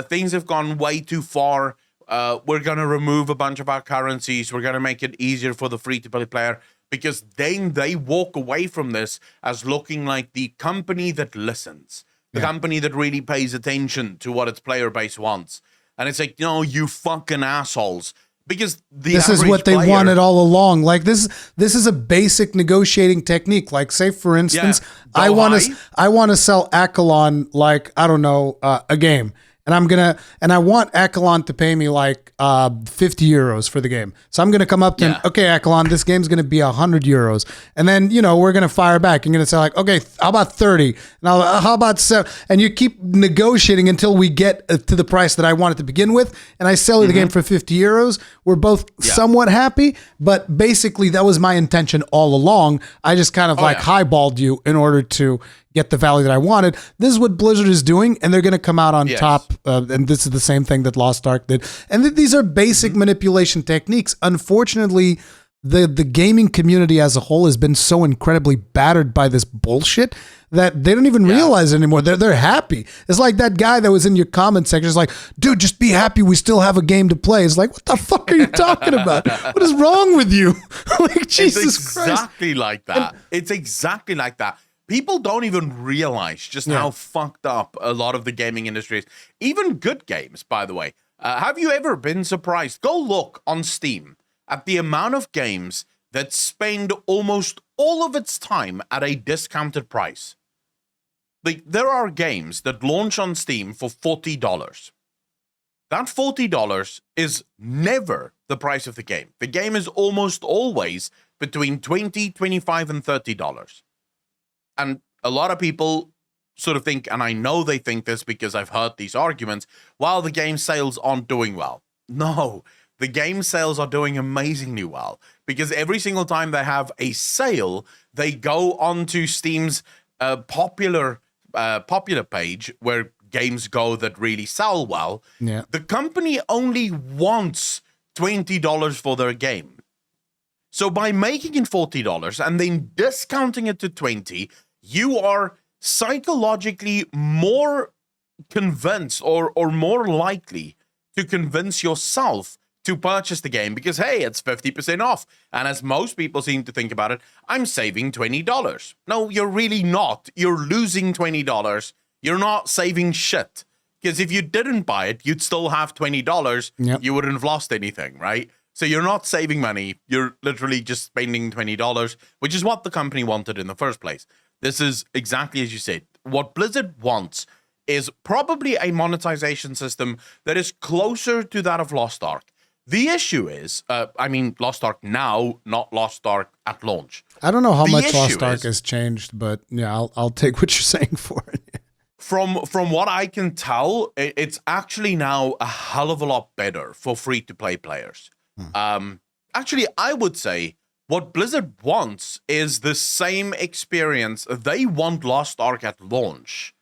Things have gone way too far. We're going to remove a bunch of our currencies. We're going to make it easier for the free-to-play player, because then they walk away from this as looking like the company that listens, the company that really pays attention to what its player base wants. And it's like, no, you fucking assholes. Because this is what they wanted all along. Like this is a basic negotiating technique. Like, say for instance, I want to sell Accolonn, like, I don't know, a game. And I want Accolonn to pay me like 50 euros for the game. So I'm gonna come up to him, okay, Accolonn, this game's gonna be 100 euros. And then, we're gonna fire back. You're gonna say like, okay, how about 30? And how about 7? And you keep negotiating until we get to the price that I wanted to begin with. And I sell you the game for 50 euros. We're both somewhat happy, but basically that was my intention all along. I just kind of highballed you in order to get the value that I wanted. This is what Blizzard is doing, and they're going to come out on top. And this is the same thing that Lost Ark did. And these are basic manipulation techniques. Unfortunately, the gaming community as a whole has been so incredibly battered by this bullshit that they don't even realize it anymore. They're happy. It's like that guy that was in your comment section. It's like, dude, just be happy. We still have a game to play. It's like, what the fuck are you talking about? What is wrong with you? Like, Jesus Christ. It's exactly like that. It's exactly like that. People don't even realize just how fucked up a lot of the gaming industry is. Even good games, by the way. Have you ever been surprised? Go look on Steam at the amount of games that spend almost all of its time at a discounted price. Like, there are games that launch on Steam for $40. That $40 is never the price of the game. The game is almost always between $20, $25, and $30. And a lot of people sort of think, and I know they think this because I've heard these arguments, while the game sales aren't doing well. No, the game sales are doing amazingly well, because every single time they have a sale, they go onto Steam's popular page where games go that really sell well. Yeah. The company only wants $20 for their game. So by making it $40 and then discounting it to $20, you are psychologically more convinced or more likely to convince yourself to purchase the game because, hey, it's 50% off. And as most people seem to think about it, I'm saving $20. No, you're really not. You're losing $20. You're not saving shit. Because if you didn't buy it, you'd still have $20. Yep. You wouldn't have lost anything, right? So you're not saving money. You're literally just spending $20, which is what the company wanted in the first place. This is exactly as you said. What Blizzard wants is probably a monetization system that is closer to that of Lost Ark. The issue is, Lost Ark now, not Lost Ark at launch. I don't know how much Lost Ark has changed, but yeah, I'll take what you're saying for it. From what I can tell, it's actually now a hell of a lot better for free-to-play players. Actually, I would say what Blizzard wants is the same experience. They want Lost Ark at launch.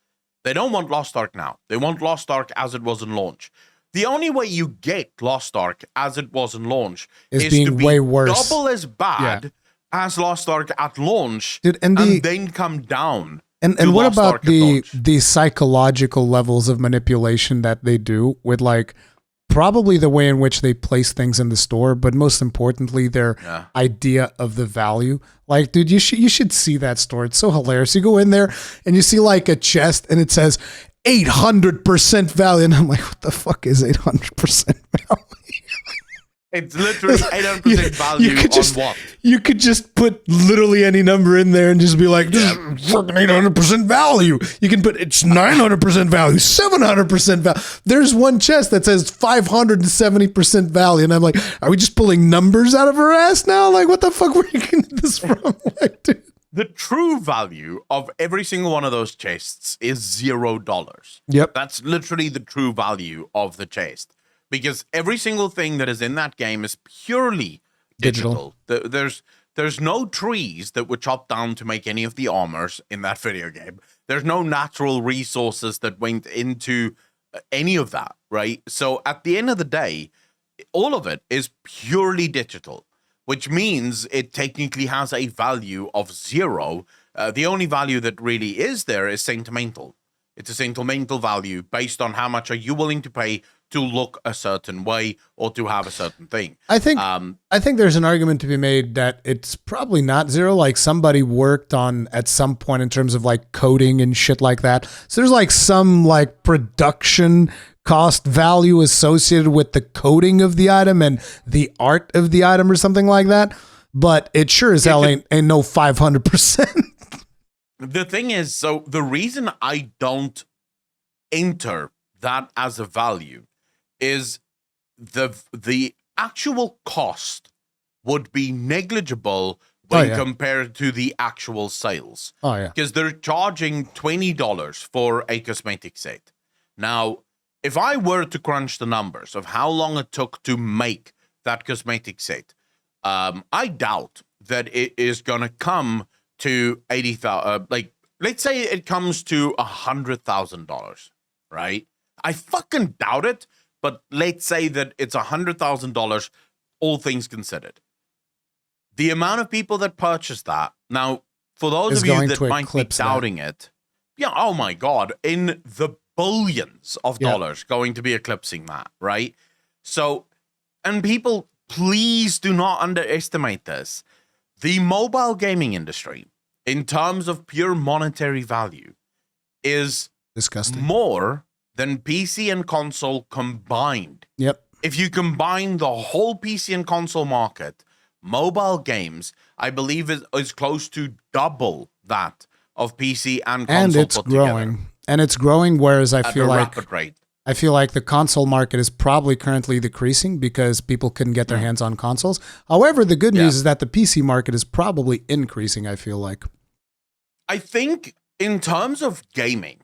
They don't want Lost Ark now. They want Lost Ark as it was in launch. The only way you get Lost Ark as it was in launch is to be way worse. Double as bad as Lost Ark at launch, dude, and then come down. And what about the psychological levels of manipulation that they do with, like, probably the way in which they place things in the store, but most importantly, their idea of the value. Like, dude, you should see that store. It's so hilarious. You go in there and you see like a chest and it says 800% value. And I'm like, what the fuck is 800% value? It's literally 800% value on what? You could just put literally any number in there and just be like, this is fucking 800% value. You can put, it's 900% value, 700% value. There's one chest that says 570% value. And I'm like, are we just pulling numbers out of our ass now? Like, what the fuck were you getting this from? Like, dude. The true value of every single one of those chests is $0. Yep. That's literally the true value of the chest. Because every single thing that is in that game is purely digital. There's no trees that were chopped down to make any of the armors in that video game. There's no natural resources that went into any of that, right? So at the end of the day, all of it is purely digital, which means it technically has a value of 0. The only value that really is there is sentimental. It's a sentimental value based on how much are you willing to pay to look a certain way or to have a certain thing. I think there's an argument to be made that it's probably not 0. Like, somebody worked on at some point in terms of like coding and shit like that. So there's like some like production cost value associated with the coding of the item and the art of the item or something like that. But it sure as hell ain't no 500%. The thing is, so the reason I don't enter that as a value is the actual cost would be negligible when compared to the actual sales. Oh, yeah. Because they're charging $20 for a cosmetic set. Now, if I were to crunch the numbers of how long it took to make that cosmetic set, I doubt that it is going to come to 80,000. Like, let's say it comes to $100,000, right? I fucking doubt it, but let's say that it's $100,000, all things considered. The amount of people that purchase that, now, for those of you that might be doubting it, yeah, oh my God, in the billions of dollars going to be eclipsing that, right? So, and people, please do not underestimate this. The mobile gaming industry, in terms of pure monetary value, is disgusting more than PC and console combined. Yep. If you combine the whole PC and console market, mobile games, I believe, is close to double that of PC and console. And it's growing. Together. And it's growing, whereas I feel like rapid rate. I feel like the console market is probably currently decreasing because people couldn't get their hands on consoles. However, the good news is that the PC market is probably increasing, I feel like. I think in terms of gaming,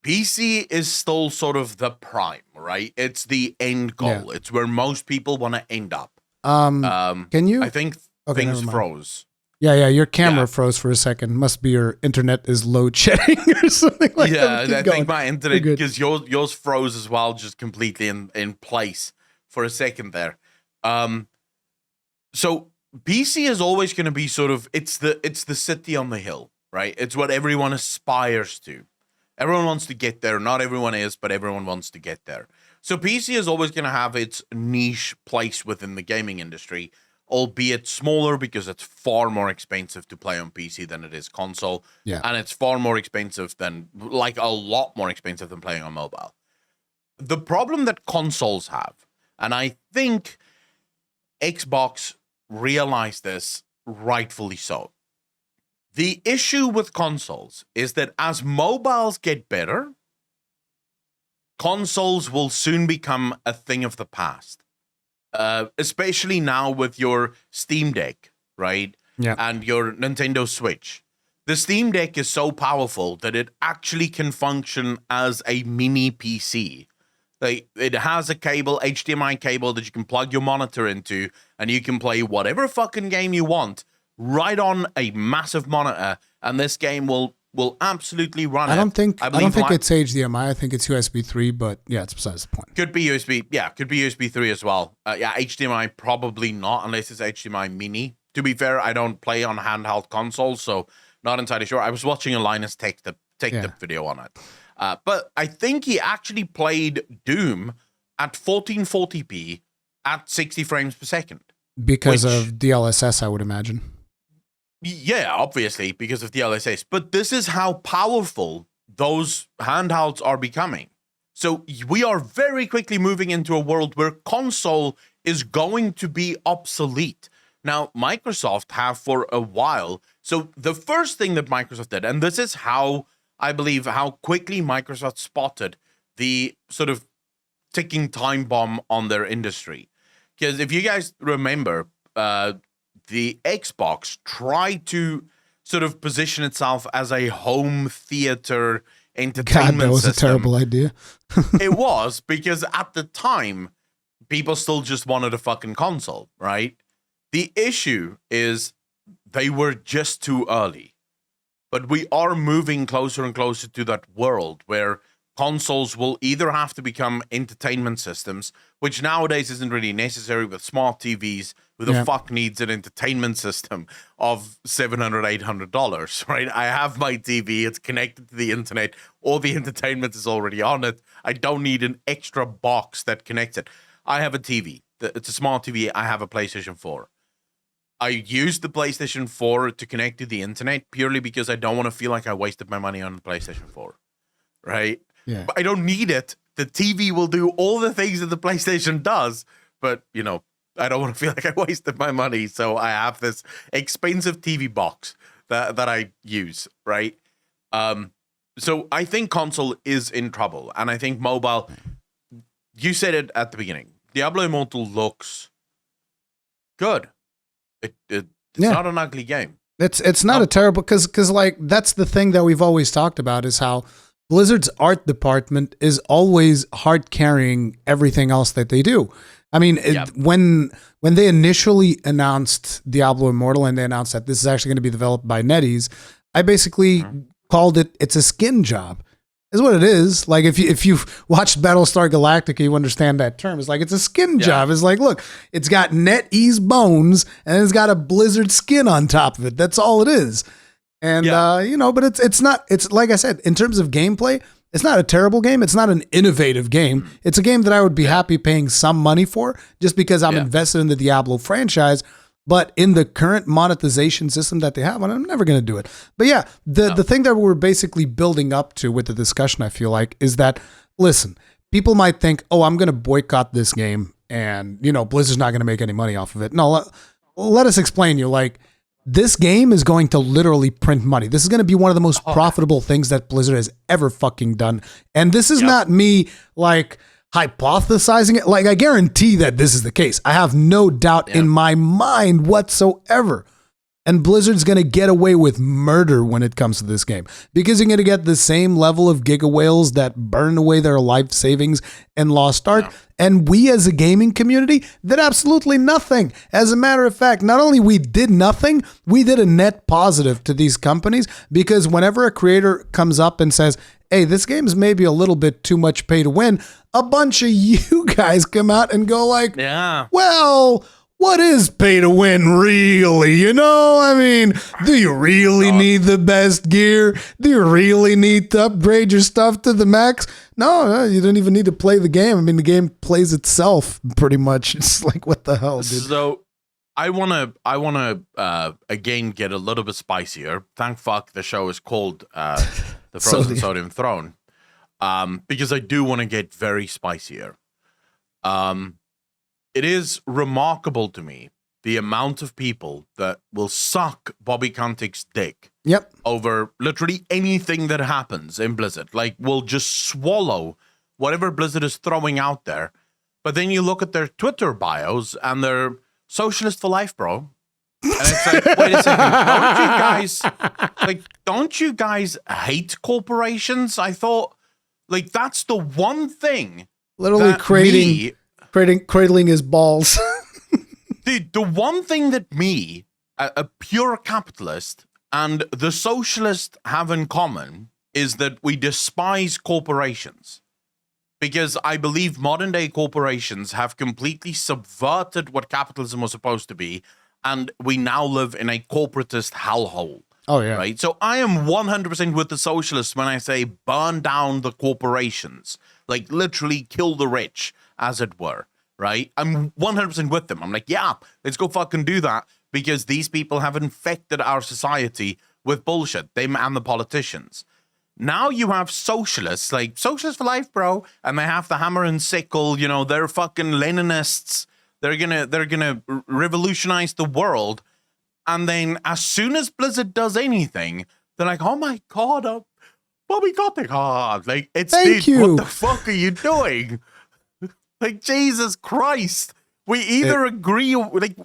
PC is still sort of the prime, right? It's the end goal. Yeah. It's where most people want to end up. Can you? I think things froze. Yeah, your camera froze for a second. Must be your internet is load shedding or something like that. Yeah, I think my internet, because yours froze as well, just completely in place for a second there. So PC is always going to be sort of, it's the city on the hill, right? It's what everyone aspires to. Everyone wants to get there. Not everyone is, but everyone wants to get there. So PC is always going to have its niche place within the gaming industry, albeit smaller because it's far more expensive to play on PC than it is console. Yeah. And it's far more expensive than, like a lot more expensive than playing on mobile. The problem that consoles have, and I think Xbox realized this rightfully so. The issue with consoles is that as mobiles get better, consoles will soon become a thing of the past. Especially now with your Steam Deck, right? Yeah. And your Nintendo Switch. The Steam Deck is so powerful that it actually can function as a mini PC. It has a HDMI cable that you can plug your monitor into, and you can play whatever fucking game you want right on a massive monitor, and this game will absolutely run. I don't think it's HDMI. I think it's USB 3, but yeah, it's besides the point. Could be USB. Yeah, could be USB 3 as well. HDMI probably not unless it's HDMI mini. To be fair, I don't play on handheld consoles, so not entirely sure. I was watching a Linus take the video on it. But I think he actually played Doom at 1440p at 60 frames per second. Because of DLSS, I would imagine. Yeah, obviously, because of DLSS. But this is how powerful those handhelds are becoming. So we are very quickly moving into a world where console is going to be obsolete. Now, Microsoft have for a while. So the first thing that Microsoft did, and this is how I believe how quickly Microsoft spotted the sort of ticking time bomb on their industry. Because if you guys remember, the Xbox tried to sort of position itself as a home theater entertainment system. God, that was a terrible idea. It was, because at the time, people still just wanted a fucking console, right? The issue is they were just too early. But we are moving closer and closer to that world where consoles will either have to become entertainment systems, which nowadays isn't really necessary with smart TVs. Who the fuck needs an entertainment system of $700, $800, right? I have my TV, it's connected to the internet, all the entertainment is already on it. I don't need an extra box that connects it. I have a TV. It's a smart TV. I have a PlayStation 4. I use the PlayStation 4 to connect to the internet purely because I don't want to feel like I wasted my money on the PlayStation 4, right? Yeah. But I don't need it. The TV will do all the things that the PlayStation does, but I don't want to feel like I wasted my money, so I have this expensive TV box that I use, right? So I think console is in trouble, and I think mobile. You said it at the beginning. Diablo Immortal looks good. It's not an ugly game. It's not a terrible, because like that's the thing that we've always talked about, is how Blizzard's art department is always hard carrying everything else that they do. I mean, when they initially announced Diablo Immortal and they announced that this is actually going to be developed by NetEase, I basically called it's a skin job. Is what it is. Like if you've watched Battlestar Galactica, you understand that term. It's like it's a skin job. It's like, look, it's got NetEase bones and it's got a Blizzard skin on top of it. That's all it is. And but it's not. It's like I said, in terms of gameplay, it's not a terrible game. It's not an innovative game. It's a game that I would be happy paying some money for, just because I'm invested in the Diablo franchise. But in the current monetization system that they have, I'm never going to do it. But yeah, the thing that we're basically building up to with the discussion, I feel like, is that, listen, people might think, oh, I'm going to boycott this game and, Blizzard's not going to make any money off of it. No, let us explain you. Like, this game is going to literally print money. This is going to be one of the most profitable things that Blizzard has ever fucking done. And this is not me, like, hypothesizing it. Like, I guarantee that this is the case. I have no doubt in my mind whatsoever. And Blizzard's going to get away with murder when it comes to this game, because you're going to get the same level of giga whales that burn away their life savings in Lost Ark. And we as a gaming community did absolutely nothing. As a matter of fact, not only we did nothing, we did a net positive to these companies, because whenever a creator comes up and says, hey, this game is maybe a little bit too much pay to win, a bunch of you guys come out and go like, well, what is pay to win really? I mean, do you really need the best gear? Do you really need to upgrade your stuff to the max? No, you don't even need to play the game. I mean, the game plays itself pretty much. It's like, what the hell, dude? So I wanna again get a little bit spicier. Thank fuck the show is called The Frozen Sodium Throne. Because I do want to get very spicier. It is remarkable to me the amount of people that will suck Bobby Kotick's dick over literally anything that happens in Blizzard. Like, will just swallow whatever Blizzard is throwing out there. But then you look at their Twitter bios and they're socialist for life, bro. And it's like, wait a second, don't you guys hate corporations? I thought, like, that's the one thing. Literally cradling his balls. Dude, the one thing that me, a pure capitalist, and the socialist have in common is that we despise corporations. Because I believe modern day corporations have completely subverted what capitalism was supposed to be, and we now live in a corporatist hellhole. Oh, yeah. Right? So I am 100% with the socialists when I say burn down the corporations. Like, literally kill the rich, as it were. Right? I'm 100% with them. I'm like, yeah, let's go fucking do that, because these people have infected our society with bullshit. Them and the politicians. Now you have socialists, like socialists for life, bro, and they have the hammer and sickle. They're fucking Leninists. They're gonna revolutionize the world. And then as soon as Blizzard does anything, they're like, oh my god, Bobby Kotick, like, it's Thank you. What the fuck are you doing? Like, Jesus Christ. We either agree, like,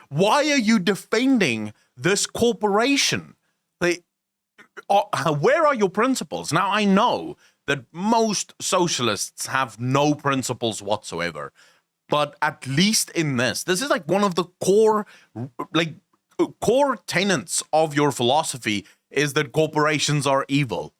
why are you defending this corporation? Like, where are your principles? Now, I know that most socialists have no principles whatsoever, but at least in this is like one of the core tenets of your philosophy is that corporations are evil.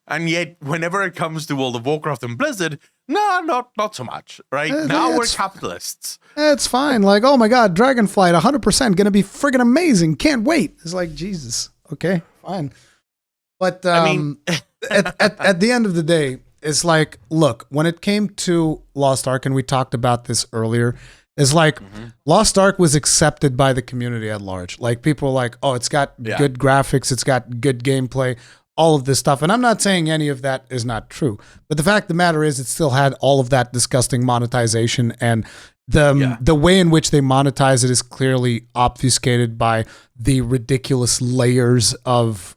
And yet, whenever it comes to World of Warcraft and Blizzard, no, not so much, right? Now we're capitalists. It's fine. Like, oh my God, Dragonflight, 100% going to be friggin' amazing. Can't wait. It's like, Jesus. Okay, fine. But I mean, at the end of the day, it's like, look, when it came to Lost Ark, and we talked about this earlier, it's like Lost Ark was accepted by the community at large. Like, people were like, oh, it's got good graphics, it's got good gameplay. all of this stuff. And I'm not saying any of that is not true, but the fact of the matter is it still had all of that disgusting monetization, and the way in which they monetize it is clearly obfuscated by the ridiculous layers of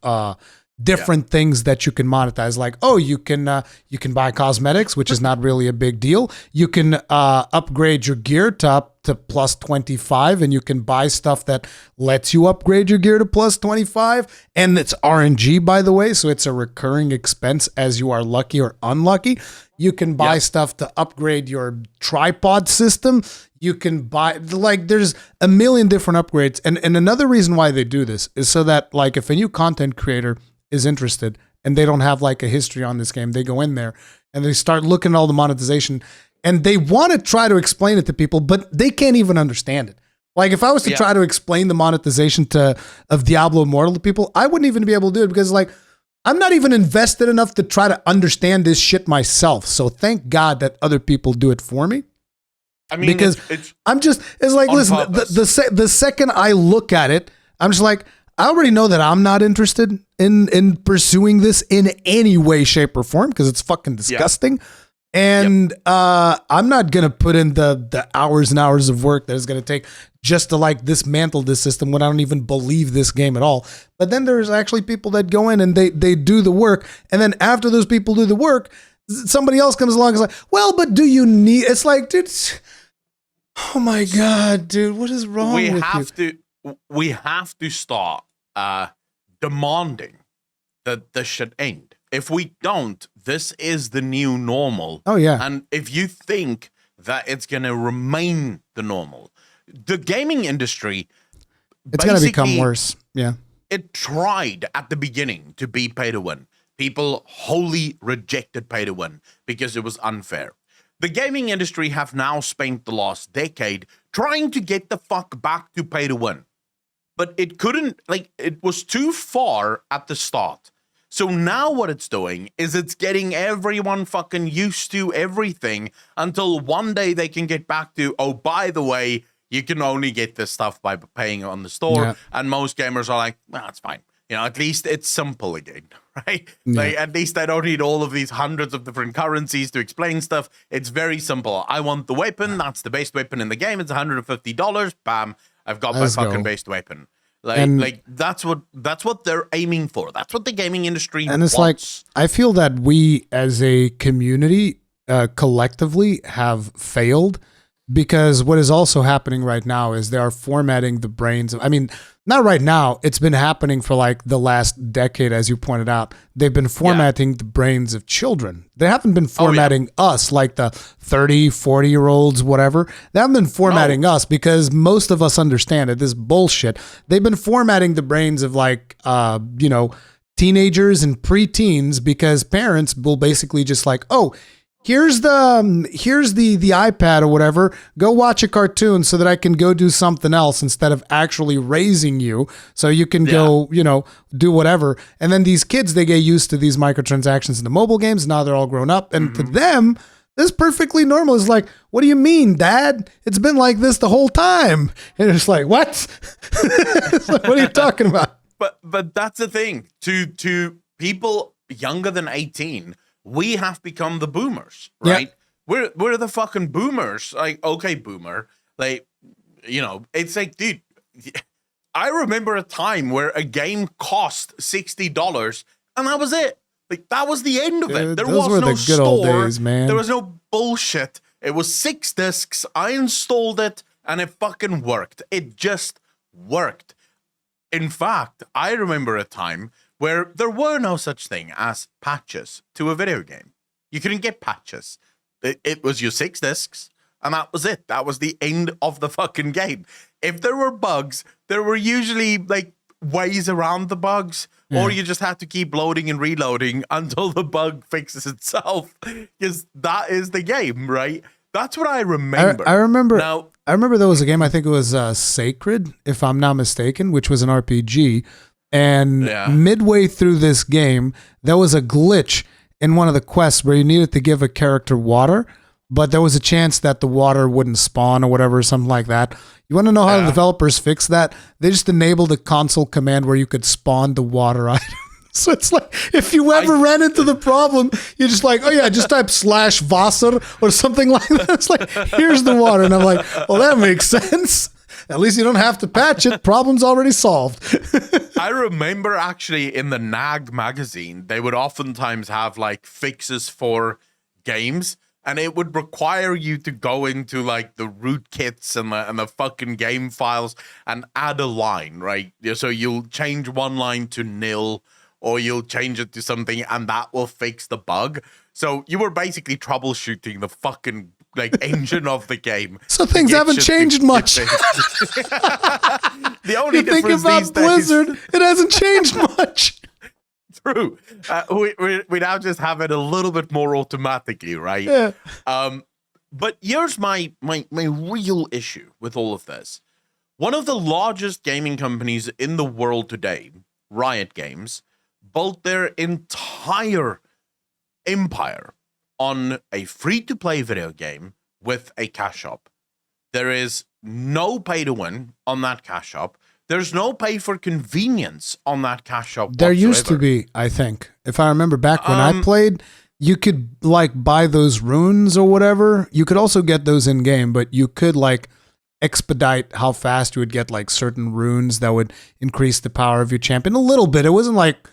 different things that you can monetize. Like, oh, you can buy cosmetics, which is not really a big deal. You can upgrade your gear to up to plus 25, and you can buy stuff that lets you upgrade your gear to plus 25. And it's RNG, by the way, so it's a recurring expense as you are lucky or unlucky. You can buy stuff to upgrade your tripod system. You can buy, like, there's a million different upgrades. And another reason why they do this is so that, like, if a new content creator is interested and they don't have like a history on this game, they go in there and they start looking at all the monetization, and they want to try to explain it to people, but they can't even understand it. Like, if I was to try to explain the monetization of Diablo Immortal to people, I wouldn't even be able to do it, because like, I'm not even invested enough to try to understand this shit myself. So thank God that other people do it for me. I mean, because it's like, listen, the second I look at it, I'm just like, I already know that I'm not interested in pursuing this in any way, shape, or form, because it's fucking disgusting. Yeah. And I'm not going to put in the hours and hours of work that it's going to take just to like dismantle this system when I don't even believe this game at all. But then there's actually people that go in and they do the work. And then after those people do the work, somebody else comes along and is like, well, but do you need, it's like, dude, oh my God, dude, what is wrong with you? We have to start demanding that this should end. If we don't, this is the new normal. Oh, yeah. And if you think that it's going to remain the normal, the gaming industry, it's going to become worse. Yeah. It tried at the beginning to be pay to win. People wholly rejected pay to win because it was unfair. The gaming industry have now spent the last decade trying to get the fuck back to pay to win. But it couldn't, like, it was too far at the start. So now what it's doing is it's getting everyone fucking used to everything until one day they can get back to, oh, by the way, you can only get this stuff by paying on the store. Yeah. And most gamers are like, well, that's fine. You know, at least it's simple again, right? Yeah. Like, at least I don't need all of these hundreds of different currencies to explain stuff. It's very simple. I want the weapon. That's the best weapon in the game. It's $150. Bam. I've got my fucking best weapon. Like that's what they're aiming for. That's what the gaming industry wants. And it's like, I feel that we as a community collectively have failed, because what is also happening right now is they are formatting the brains of, I mean, not right now, it's been happening for like the last decade, as you pointed out. They've been formatting the brains of children. They haven't been formatting us, like the 30, 40-year-olds, whatever. They haven't been formatting us, because most of us understand it. This bullshit. They've been formatting the brains of like, teenagers and preteens, because parents will basically just like, oh, here's the iPad or whatever. Go watch a cartoon so that I can go do something else instead of actually raising you so you can go, do whatever. And then these kids, they get used to these microtransactions in the mobile games. Now they're all grown up. And to them, this is perfectly normal. It's like, what do you mean, Dad? It's been like this the whole time. And it's like, what? It's like, what are you talking about? But that's the thing. To people younger than 18, we have become the boomers, right? Yeah. We're the fucking boomers. Like, okay, boomer. Like, it's like, dude, I remember a time where a game cost $60 and that was it. Like, that was the end of it. There was no the good store. Old days, man. There was no bullshit. It was 6 discs. I installed it and it fucking worked. It just worked. In fact, I remember a time where there were no such thing as patches to a video game. You couldn't get patches. It was your 6 discs, and that was it. That was the end of the fucking game. If there were bugs, there were usually like ways around the bugs, or you just had to keep loading and reloading until the bug fixes itself, because that is the game, right? That's what I remember. I remember there was a game, I think it was Sacred, if I'm not mistaken, which was an RPG. And midway through this game, there was a glitch in one of the quests where you needed to give a character water, but there was a chance that the water wouldn't spawn or whatever, something like that. You want to know how the developers fixed that? They just enabled a console command where you could spawn the water item. So it's like, if you ever ran into the problem, you're just like, oh yeah, just type /Wasser or something like that. It's like, here's the water. And I'm like, well, that makes sense. At least you don't have to patch it. Problem's already solved. I remember actually in the NAG magazine, they would oftentimes have like fixes for games, and it would require you to go into like the rootkits and the fucking game files and add a line, right? So you'll change one line to nil, or you'll change it to something, and that will fix the bug. So you were basically troubleshooting the fucking like engine of the game. So things haven't changed much. The only you think difference about these Blizzard, days, it hasn't changed much. True. We now just have it a little bit more automatically, right? Yeah. But here's my real issue with all of this. One of the largest gaming companies in the world today, Riot Games, built their entire empire on a free-to-play video game with a cash shop. There is no pay-to-win on that cash shop. There's no pay for convenience on that cash shop There whatsoever. used to be, I think. If I remember back when I played, you could like buy those runes or whatever. You could also get those in-game, but you could like expedite how fast you would get like certain runes that would increase the power of your champion a little bit. It wasn't like,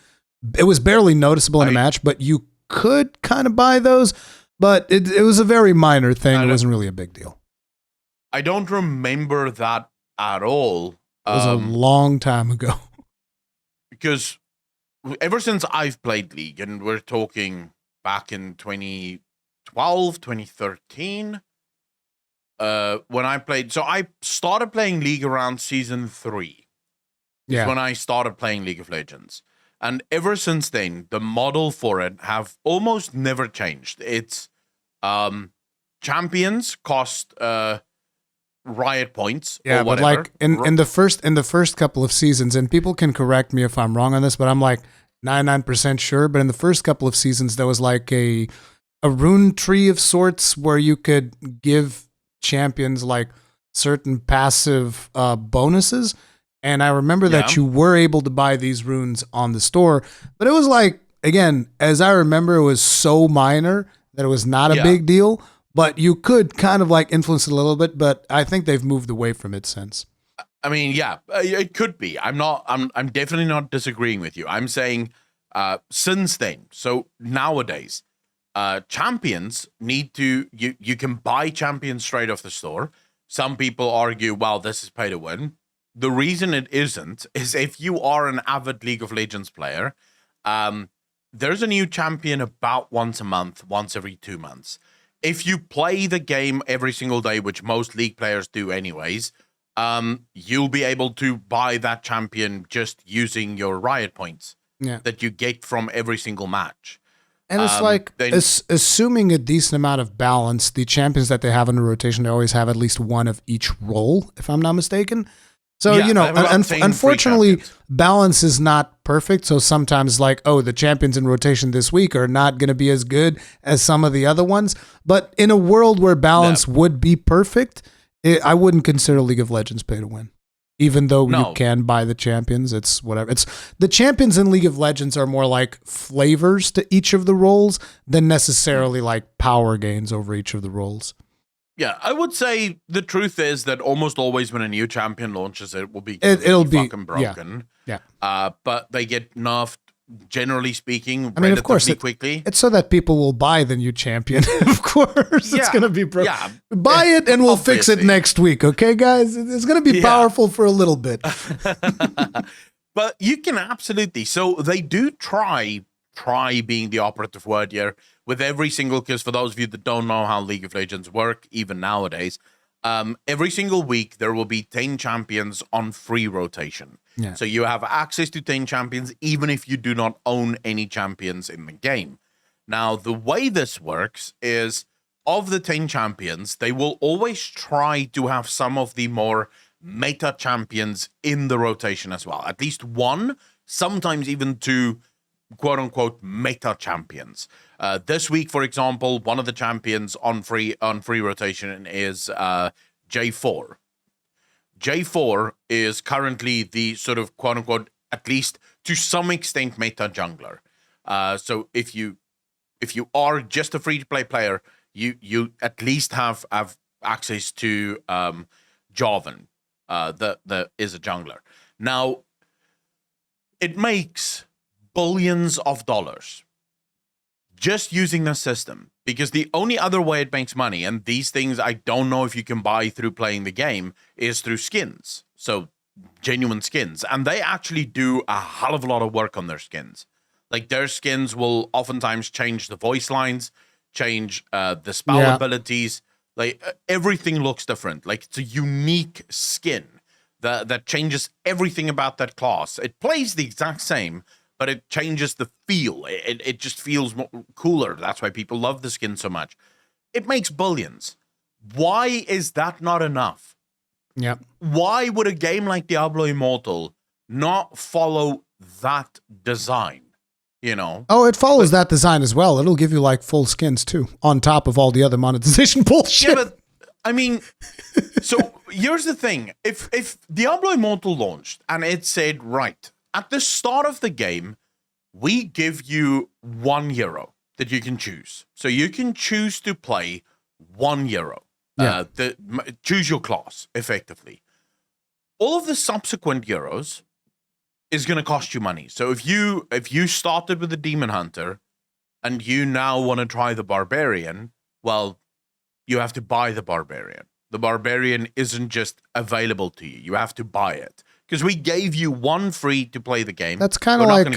it was barely noticeable in a match, but you could kind of buy those, but it was a very minor thing. It wasn't really a big deal. I don't remember that at all. It was a long time ago. Because ever since I've played League, and we're talking back in 2012, 2013, when I played, so I started playing League around season 3. Yeah. When I started playing League of Legends. And ever since then, the model for it have almost never changed. It's champions cost Riot points. Yeah, or but whatever. like in the first couple of seasons, and people can correct me if I'm wrong on this, but I'm like 99% sure. But in the first couple of seasons, there was like a rune tree of sorts where you could give champions like certain passive bonuses. And I remember that you were able to buy these runes on the store, but it was like, again, as I remember, it was so minor that it was not a big deal, but you could kind of like influence it a little bit, but I think they've moved away from it since. I mean, yeah, it could be. I'm definitely not disagreeing with you. I'm saying since then, so nowadays, champions need to, you can buy champions straight off the store. Some people argue, well, this is pay to win. The reason it isn't is if you are an avid League of Legends player, there's a new champion about once a month, once every 2 months. If you play the game every single day, which most League players do anyways, you'll be able to buy that champion just using your Riot points that you get from every single match. And it's like, assuming a decent amount of balance, the champions that they have in the rotation, they always have at least one of each role, if I'm not mistaken. So, you know, unfortunately, balance is not perfect. So sometimes like, oh, the champions in rotation this week are not going to be as good as some of the other ones. But in a world where balance would be perfect, I wouldn't consider League of Legends pay to win. Even though you can buy the champions, it's whatever. It's the champions in League of Legends are more like flavors to each of the roles than necessarily like power gains over each of the roles. Yeah, I would say the truth is that almost always when a new champion launches, it will be it'll be fucking broken. Yeah. But they get nerfed, generally speaking, I mean, of course, quickly. It's so that people will buy the new champion. Of course, it's going to be broken. Yeah, buy it and we'll fix it next week. Okay, guys? It's going to be powerful for a little bit. But you can absolutely. So they do try being the operative word here with every single, because for those of you that don't know how League of Legends work, even nowadays, every single week there will be 10 champions on free rotation. Yeah. So you have access to 10 champions, even if you do not own any champions in the game. Now, the way this works is, of the 10 champions, they will always try to have some of the more meta champions in the rotation as well. At least one, sometimes even two, quote-unquote meta champions. This week, for example, one of the champions on free rotation is J4. J4 is currently the sort of quote-unquote at least to some extent meta jungler. So if you are just a free-to-play player, you at least have access to Jarvan, that is a jungler. Now, it makes billions of dollars just using the system, because the only other way it makes money, and these things I don't know if you can buy through playing the game, is through skins. So genuine skins. And they actually do a hell of a lot of work on their skins. Like, their skins will oftentimes change the voice lines, change the spell abilities. Like, everything looks different. Like, it's a unique skin that changes everything about that class. It plays the exact same, but it changes the feel. It just feels more cooler. That's why people love the skin so much. It makes billions. Why is that not enough? Yeah. Why would a game like Diablo Immortal not follow that design? You know? Oh, it follows that design as well. It'll give you like full skins too, on top of all the other monetization bullshit. Yeah, but I mean, so here's the thing. If Diablo Immortal launched and it said, right, at the start of the game, we give you €1 that you can choose. So you can choose to play €1. Yeah. Choose your class, effectively. All of the subsequent euros is going to cost you money. So if you started with the Demon Hunter and you now want to try the Barbarian, well, you have to buy the Barbarian. The Barbarian isn't just available to you. You have to buy it. Because we gave you one free to play the game. That's kind of like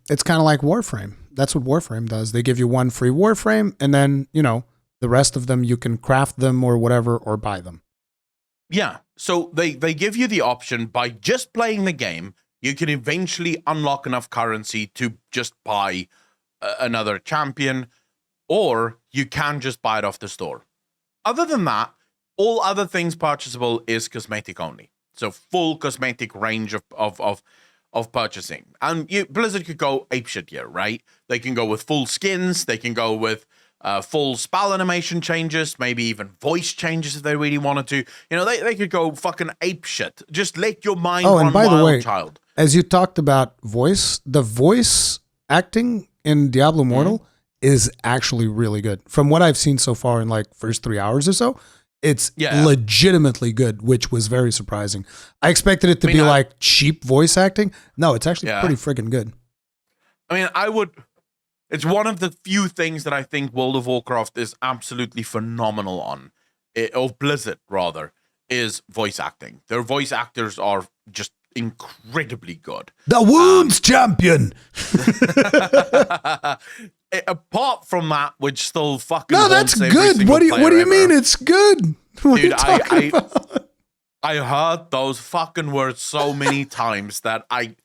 it's kind of like Warframe. That's what Warframe does. They give you one free Warframe, and then, you know, the rest of them you can craft them or whatever, or buy them. Yeah. So they give you the option, by just playing the game, you can eventually unlock enough currency to just buy another champion, or you can just buy it off the store. Other than that, all other things purchasable is cosmetic only. So full cosmetic range of purchasing. And Blizzard could go apeshit here, right? They can go with full skins. They can go with full spell animation changes, maybe even voice changes if they really wanted to. You know, they could go fucking apeshit. Just let your mind run and by wild, the way, child. As you talked about voice, the voice acting in Diablo Immortal is actually really good. From what I've seen so far in like first 3 hours or so, it's legitimately good, which was very surprising. I expected it to be like cheap voice acting. No, it's actually pretty friggin' good. I mean, it's one of the few things that I think World of Warcraft is absolutely phenomenal on, or Blizzard rather, is voice acting. Their voice actors are just incredibly good. The Wounds champion. Apart from that, which still fucking that's good. What do you mean it's good? Dude, I heard those fucking words so many times that I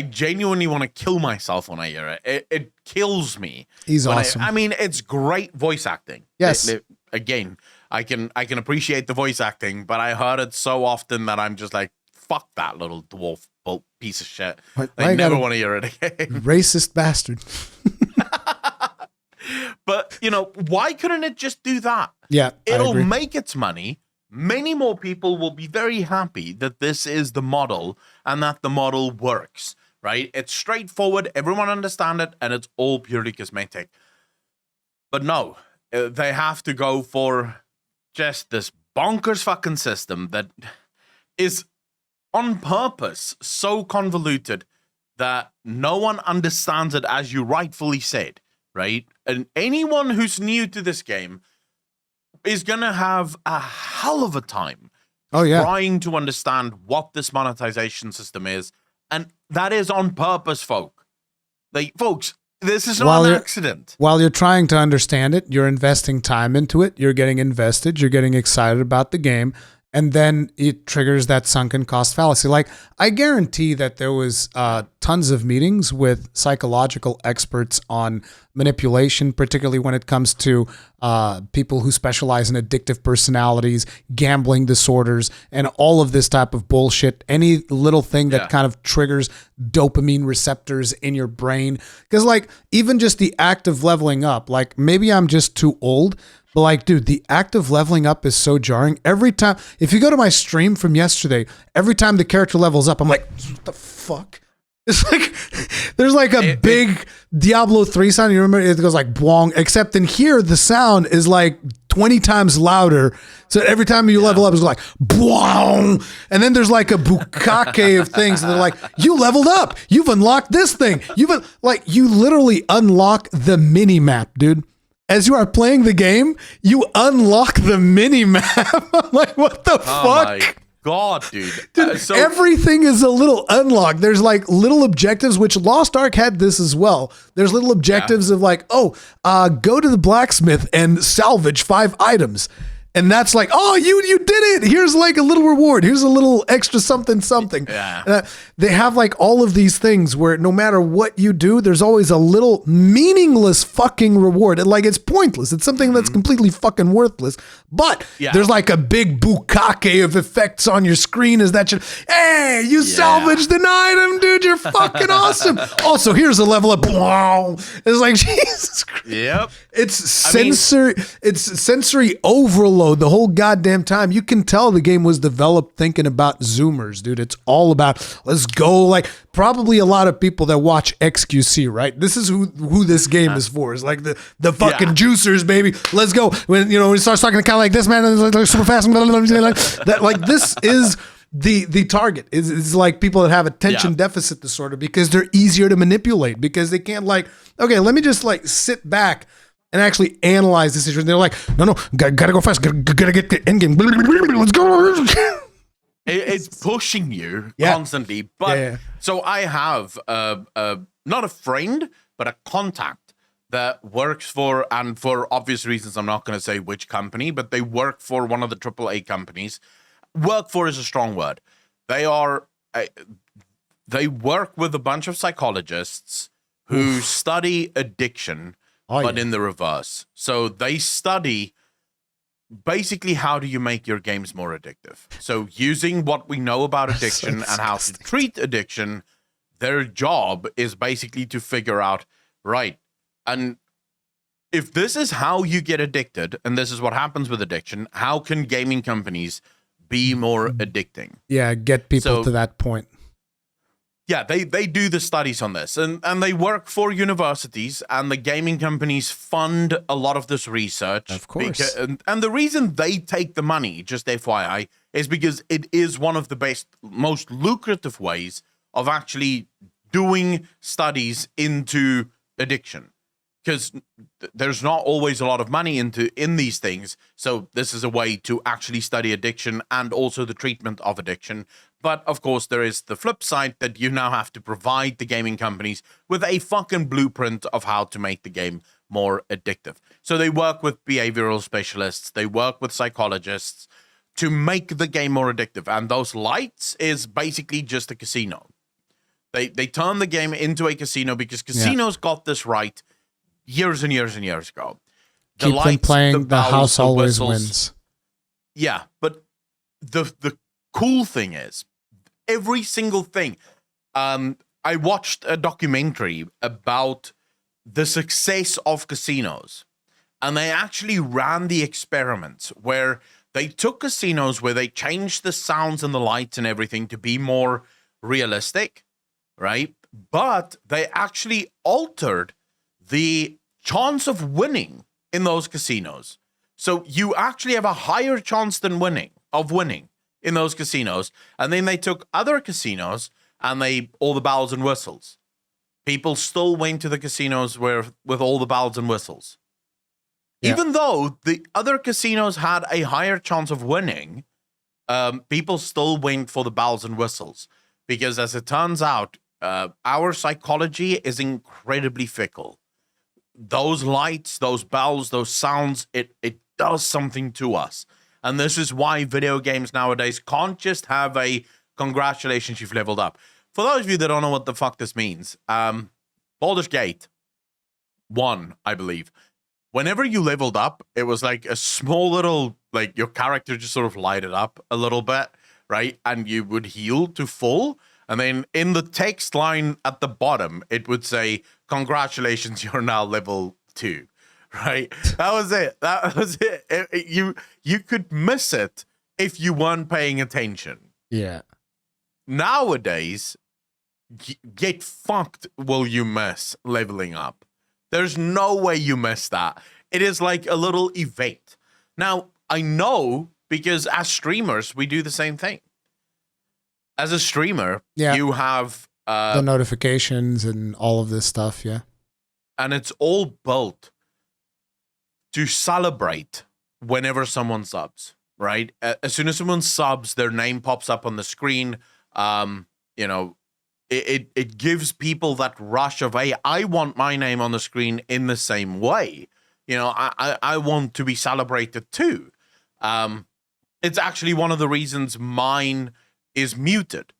genuinely want to kill myself when I hear it. It kills me. He's awesome. I mean, it's great voice acting. Yes. Again, I can appreciate the voice acting, but I heard it so often that I'm just like, fuck that little dwarf piece of shit. I never want to hear it again. Racist bastard. But, you know, why couldn't it just do that? Yeah, it'll make its money. Many more people will be very happy that this is the model and that the model works, right? It's straightforward. Everyone understands it, and it's all purely cosmetic. But no, they have to go for just this bonkers fucking system that is on purpose so convoluted that no one understands it, as you rightfully said, right? And anyone who's new to this game is going to have a hell of a time trying to understand what this monetization system is. And that is on purpose, folks, this is not an accident. While you're trying to understand it, you're investing time into it. You're getting invested. You're getting excited about the game. And then it triggers that sunken cost fallacy. Like, I guarantee that there was tons of meetings with psychological experts on manipulation, particularly when it comes to people who specialize in addictive personalities, gambling disorders, and all of this type of bullshit. Any little thing that kind of triggers dopamine receptors in your brain. Because, like, even just the act of leveling up, like, maybe I'm just too old, but like, dude, the act of leveling up is so jarring. Every time, if you go to my stream from yesterday, every time the character levels up, I'm like, what the fuck? It's like there's like a big Diablo 3 sound. You remember it goes like bwong, except in here the sound is like 20 times louder. So every time you level up, it's like bwong. And then there's like a bukkake of things. And they're like, you leveled up. You've unlocked this thing. You literally unlock the mini map, dude. As you are playing the game, you unlock the mini map. I'm like, what the fuck? My God, dude. Dude, everything is a little unlocked. There's like little objectives, which Lost Ark had this as well. There's little objectives of like, go to the blacksmith and salvage 5 items. And that's like, oh, you did it. Here's like a little reward. Here's a little extra something. Yeah. They have like all of these things where no matter what you do, there's always a little meaningless fucking reward. Like it's pointless. It's something that's completely fucking worthless. But there's like a big bukkake of effects on your screen. Is that hey, you salvaged an item, dude. You're fucking awesome. Also, here's a level up. Wow. It's like, Jesus Christ. Yep. It's sensory overload the whole goddamn time. You can tell the game was developed thinking about Zoomers, dude. It's all about let's go. Like probably a lot of people that watch XQC, right? This is who this game is for. It's like the fucking juicers, baby. Let's go. When he starts talking kind of like this, man, like super fast, that like this is the target. Is like people that have attention deficit disorder because they're easier to manipulate because they can't like, okay, let me just like sit back and actually analyze this situation. They're like, no, gotta go fast. Gotta get the end game. Let's go. It's pushing you constantly. But so I have not a friend, but a contact that works for, and for obvious reasons, I'm not going to say which company, but they work for one of the AAA companies. Work for is a strong word. They work with a bunch of psychologists who study addiction. But in the reverse. So they study basically how do you make your games more addictive. So using what we know about addiction and how to treat addiction, their job is basically to figure out, right, and if this is how you get addicted, and this is what happens with addiction, how can gaming companies be more addicting? Yeah, get people to that point. Yeah, they do the studies on this, and they work for universities, and the gaming companies fund a lot of this research. Of course. And the reason they take the money, just FYI, is because it is one of the most lucrative ways of actually doing studies into addiction. Because there's not always a lot of money in these things, so this is a way to actually study addiction and also the treatment of addiction. But of course, there is the flip side that you now have to provide the gaming companies with a fucking blueprint of how to make the game more addictive. So they work with behavioral specialists, they work with psychologists to make the game more addictive. And those lights is basically just a casino. They turn the game into a casino because casinos got this right years and years and years ago. Keep them playing, the house always wins. Yeah, but the cool thing is, every single thing. I watched a documentary about the success of casinos, and they actually ran the experiments where they took casinos where they changed the sounds and the lights and everything to be more realistic, right? But they actually altered the chance of winning in those casinos. So you actually have a higher chance than winning in those casinos. And then they took other casinos and all the bells and whistles. People still went to the casinos with all the bells and whistles. Yeah. Even though the other casinos had a higher chance of winning, people still went for the bells and whistles. Because as it turns out, our psychology is incredibly fickle. Those lights, those bells, those sounds, it does something to us. And this is why video games nowadays can't just have a congratulations, you've leveled up. For those of you that don't know what the fuck this means, Baldur's Gate 1, I believe. Whenever you leveled up, it was like a small little, like your character just sort of lighted up a little bit, right? And you would heal to full. And then in the text line at the bottom, it would say, congratulations, you're now level 2, right? That was it. You could miss it if you weren't paying attention. Yeah. Nowadays, get fucked will you miss leveling up. There's no way you miss that. It is like a little event. Now, I know because as streamers, we do the same thing. As a streamer, you have the notifications and all of this stuff, and it's all built to celebrate whenever someone subs, right? As soon as someone subs, their name pops up on the screen. You know, it gives people that rush of, hey, I want my name on the screen in the same way. You know, I want to be celebrated too. It's actually one of the reasons mine is muted.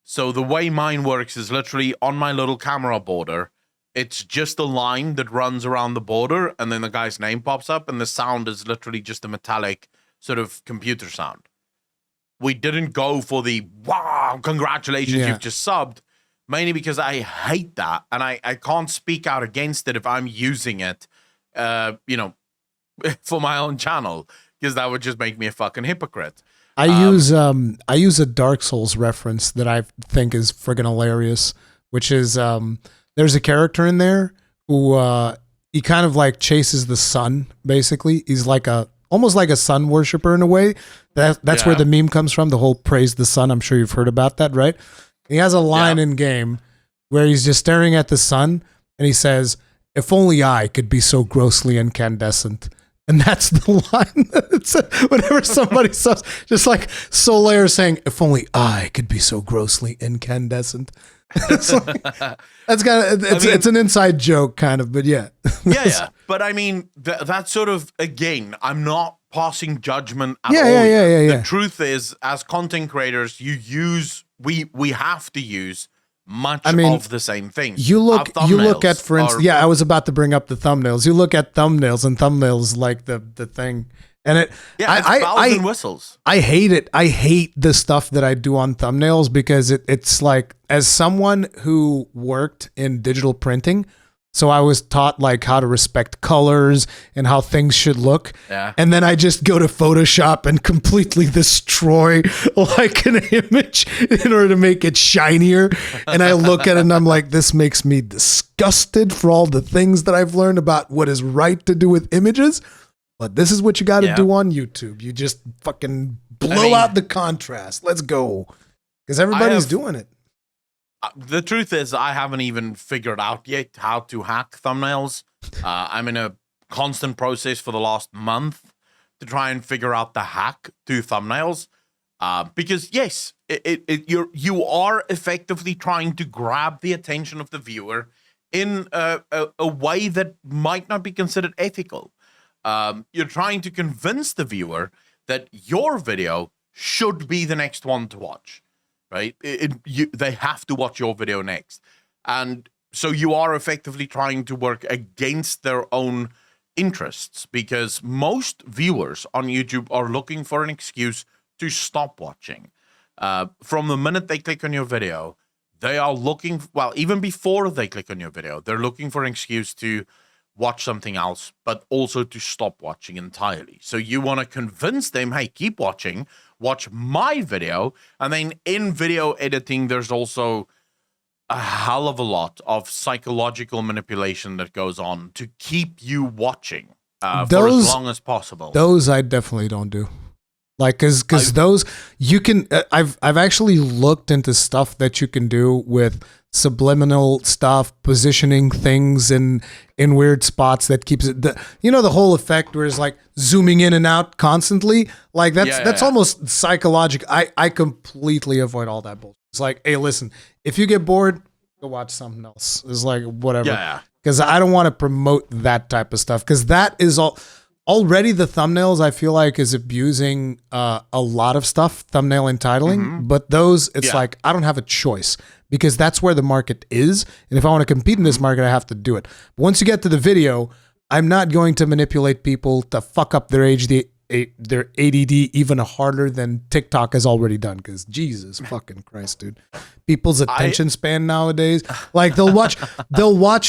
So the way mine works is literally on my little camera border. It's just a line that runs around the border, and then the guy's name pops up, and the sound is literally just a metallic sort of computer sound. We didn't go for the, wow, congratulations, you've just subbed, mainly because I hate that, and I can't speak out against it if I'm using it, you know, for my own channel, because that would just make me a fucking hypocrite. I use a Dark Souls reference that I think is friggin' hilarious, which is there's a character in there who he kind of like chases the sun. Basically, he's like almost like a sun worshiper in a way. That's where the meme comes from. The whole praise the sun. I'm sure you've heard about that, right? He has a line in game where he's just staring at the sun and he says, "If only I could be so grossly incandescent." And that's the line. Whenever somebody says, just like Solaire saying, "If only I could be so grossly incandescent." It's like, it's an inside joke, kind of, but yeah. Yeah. But I mean, that's sort of, again, I'm not passing judgment at all. Yeah. The truth is, as content creators, we have to use much of the same things. You look at, for instance, I was about to bring up the thumbnails. You look at thumbnails, and thumbnails like the thing. And it's bells and whistles. I hate it. I hate the stuff that I do on thumbnails because it's like, as someone who worked in digital printing, so I was taught like how to respect colors and how things should look. Yeah. And then I just go to Photoshop and completely destroy like an image in order to make it shinier. And I look at it and I'm like, this makes me disgusted for all the things that I've learned about what is right to do with images. But this is what you got to do on YouTube. You just fucking blow out the contrast. Let's go. Because everybody's doing it. The truth is, I haven't even figured out yet how to hack thumbnails. I'm in a constant process for the last month to try and figure out the hack to thumbnails. Because yes, you are effectively trying to grab the attention of the viewer in a way that might not be considered ethical. You're trying to convince the viewer that your video should be the next one to watch, right? They have to watch your video next. And so you are effectively trying to work against their own interests, because most viewers on YouTube are looking for an excuse to stop watching. From the minute they click on your video, they are looking, well, even before they click on your video, they're looking for an excuse to watch something else, but also to stop watching entirely. So you want to convince them, hey, keep watching, watch my video. And then in video editing, there's also a hell of a lot of psychological manipulation that goes on to keep you watching for as long as possible. Those I definitely don't do. Like, cause those you can, I've actually looked into stuff that you can do with subliminal stuff, positioning things in weird spots that keeps it, the whole effect where it's like zooming in and out constantly. Like that's almost psychological. I completely avoid all that bullshit. It's like, hey, listen, if you get bored, go watch something else. It's like, whatever. Yeah. Cause I don't want to promote that type of stuff. Cause that is already the thumbnails, I feel like, is abusing a lot of stuff, thumbnail entitling. But those, it's like, I don't have a choice because that's where the market is. And if I want to compete in this market, I have to do it. But once you get to the video, I'm not going to manipulate people to fuck up their ADD even harder than TikTok has already done. Because Jesus fucking Christ, dude. People's attention span nowadays, like they'll watch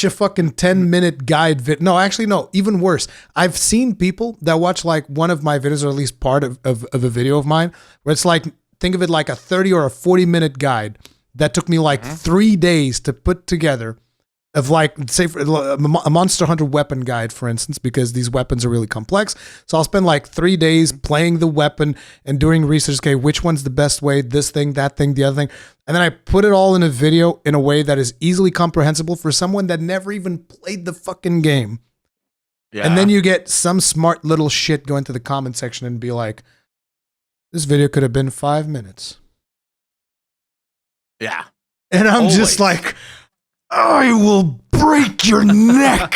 a fucking 10-minute guide video. No, actually, no, even worse. I've seen people that watch like one of my videos, or at least part of a video of mine, where it's like, think of it like a 30 or a 40-minute guide. that took me like 3 days to put together of like, say, for a Monster Hunter weapon guide, for instance, because these weapons are really complex. So I'll spend like 3 days playing the weapon and doing research. Okay, which one's the best way? This thing, that thing, the other thing. And then I put it all in a video in a way that is easily comprehensible for someone that never even played the fucking game. Yeah. And then you get some smart little shit go into the comment section and be like, this video could have been 5 minutes. Yeah. And I'm just like, I will break your neck.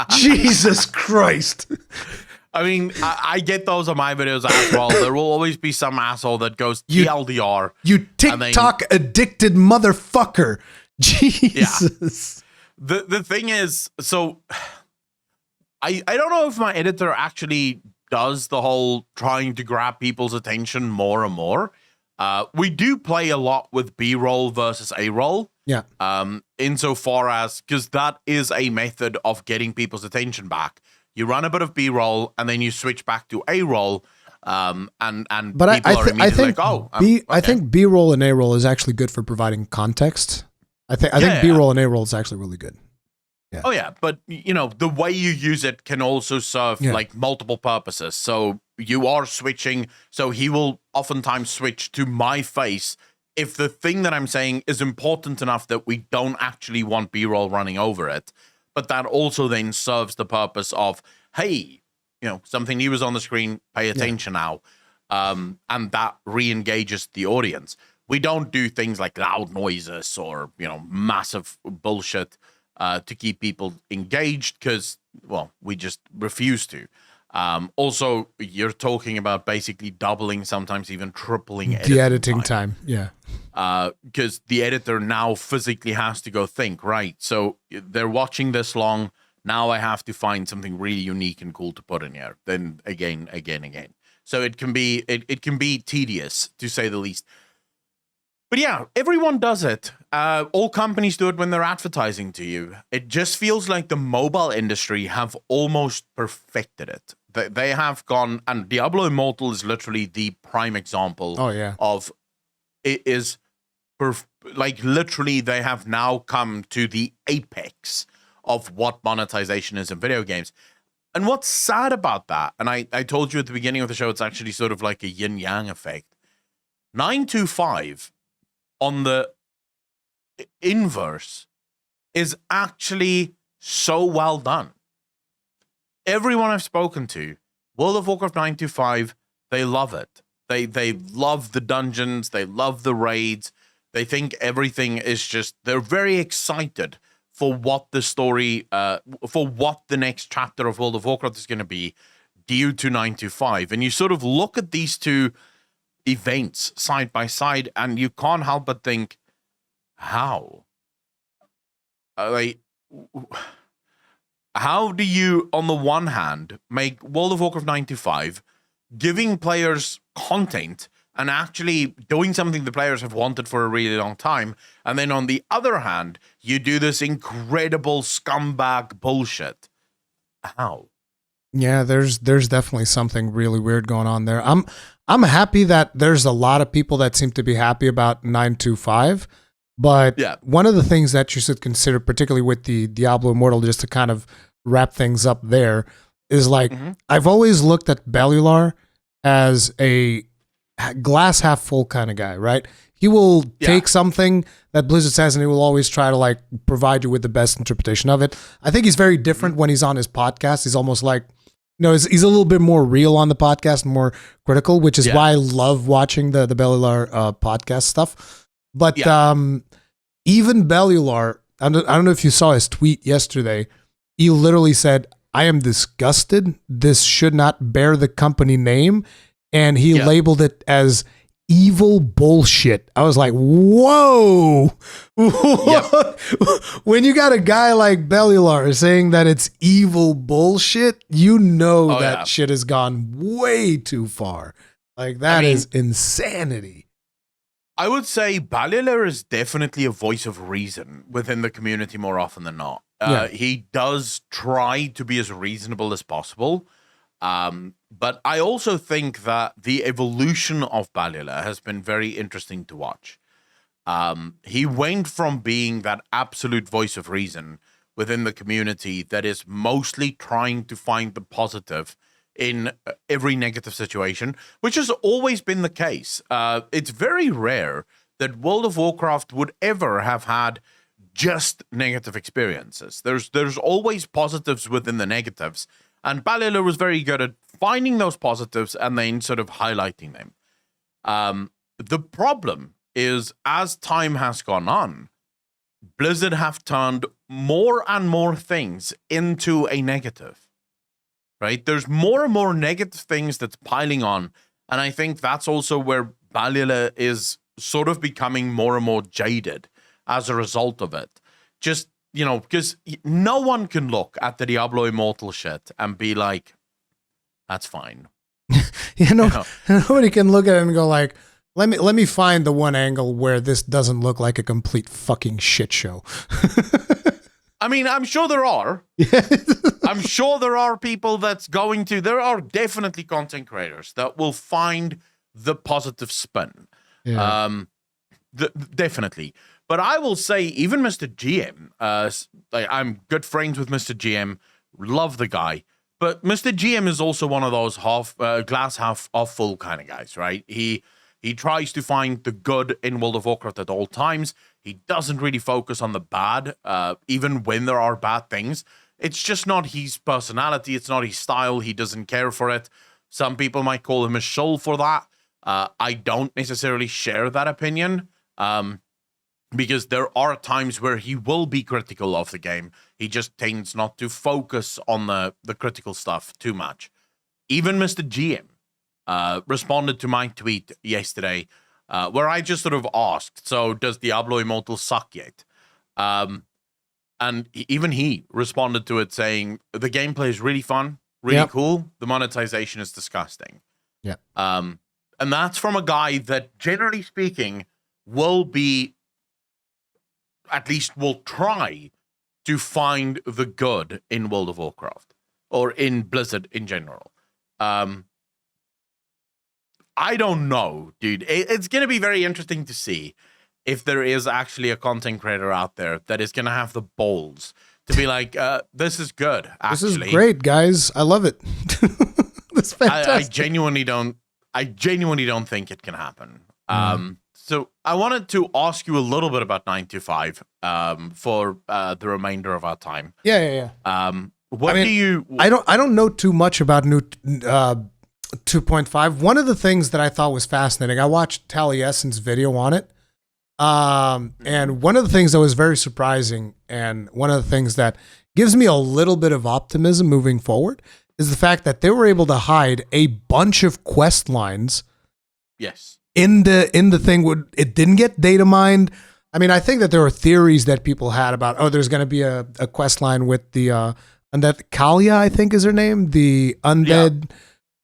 Jesus Christ. I mean, I get those on my videos as well. There will always be some asshole that goes TLDR. You TikTok addicted motherfucker. Jesus. Yeah. The thing is, so I don't know if my editor actually does the whole trying to grab people's attention more and more. We do play a lot with B-roll versus A-roll. Yeah. Insofar as, because that is a method of getting people's attention back. You run a bit of B-roll and then you switch back to A-roll. And but people are immediately like, oh, okay. I think B-roll and A-roll is actually good for providing context. I think B-roll and A-roll is actually really good. Yeah. Oh yeah, but you know, the way you use it can also serve like multiple purposes. So you are switching, so he will oftentimes switch to my face if the thing that I'm saying is important enough that we don't actually want B-roll running over it. But that also then serves the purpose of, hey, you know, something new is on the screen, pay attention now. And that re-engages the audience. We don't do things like loud noises or, you know, massive bullshit to keep people engaged because, well, we just refuse to. Also, you're talking about basically doubling, sometimes even tripling the editing time. Yeah. Because the editor now physically has to go think, right? So they're watching this long. Now I have to find something really unique and cool to put in here. Then again. So it can be tedious, to say the least. But yeah, everyone does it. All companies do it when they're advertising to you. It just feels like the mobile industry have almost perfected it. They have gone, and Diablo Immortal is literally the prime example of it is like literally they have now come to the apex of what monetization is in video games. And what's sad about that, and I told you at the beginning of the show, it's actually sort of like a yin-yang effect. 925 on the inverse is actually so well done. Everyone I've spoken to, World of Warcraft 925, they love it. They love the dungeons, they love the raids. They think everything is just, they're very excited for what the story, for what the next chapter of World of Warcraft is going to be due to 925. And you sort of look at these two events side by side and you can't help but think, how? How do you, on the one hand, make World of Warcraft 925 giving players content and actually doing something the players have wanted for a really long time, and then on the other hand, you do this incredible scumbag bullshit? How? Yeah, there's definitely something really weird going on there. I'm happy that there's a lot of people that seem to be happy about 925, but one of the things that you should consider, particularly with the Diablo Immortal, just to kind of wrap things up there, is like, I've always looked at Bellular as a glass half full kind of guy, right? He will take something that Blizzard says and he will always try to like provide you with the best interpretation of it. I think he's very different when he's on his podcast. He's almost like, he's a little bit more real on the podcast, more critical, which is why I love watching the Bellular podcast stuff. But even Bellular, I don't know if you saw his tweet yesterday. He literally said, "I am disgusted. This should not bear the company name." And he labeled it as evil bullshit. I was like, whoa. When you got a guy like Bellular saying that it's evil bullshit, you know that shit has gone way too far. Like, that is insanity. I would say Bellular is definitely a voice of reason within the community more often than not. He does try to be as reasonable as possible. But I also think that the evolution of Bellular has been very interesting to watch. He went from being that absolute voice of reason within the community that is mostly trying to find the positive in every negative situation, which has always been the case. It's very rare that World of Warcraft would ever have had just negative experiences. There's always positives within the negatives, and Bellular was very good at finding those positives and then sort of highlighting them. The problem is, as time has gone on, Blizzard have turned more and more things into a negative, right? There's more and more negative things that's piling on, and I think that's also where Bellular is sort of becoming more and more jaded as a result of it. Just, because no one can look at the Diablo Immortal shit and be like, that's fine. Nobody can look at it and go like, let me find the one angle where this doesn't look like a complete fucking shit show. I mean, I'm sure there are. I'm sure there are people there are definitely content creators that will find the positive spin. Yeah. Definitely. But I will say, even Mr. GM, I'm good friends with Mr. GM, love the guy. But Mr. GM is also one of those glass half full kind of guys, right? He tries to find the good in World of Warcraft at all times. He doesn't really focus on the bad, even when there are bad things. It's just not his personality. It's not his style. He doesn't care for it. Some people might call him a shill for that. I don't necessarily share that opinion, because there are times where he will be critical of the game. He just tends not to focus on the critical stuff too much. Even Mr. GM responded to my tweet yesterday, where I just sort of asked, so does Diablo Immortal suck yet? And even he responded to it saying, the gameplay is really fun, really cool. The monetization is disgusting. Yeah. And that's from a guy that, generally speaking, will try to find the good in World of Warcraft or in Blizzard in general. I don't know, dude. It's going to be very interesting to see if there is actually a content creator out there that is going to have the balls to be like, this is good, actually. This is great, guys. I love it. That's fantastic. I genuinely don't think it can happen. So I wanted to ask you a little bit about 925 for the remainder of our time. Yeah. I don't know too much about new 2.5. One of the things that I thought was fascinating, I watched Taliesin's video on it. And one of the things that was very surprising, and one of the things that gives me a little bit of optimism moving forward, is the fact that they were able to hide a bunch of quest lines. Yes. In the thing, it didn't get data mined. I mean, I think that there were theories that people had about, there's going to be a quest line with the undead Kalia, I think is her name, the undead.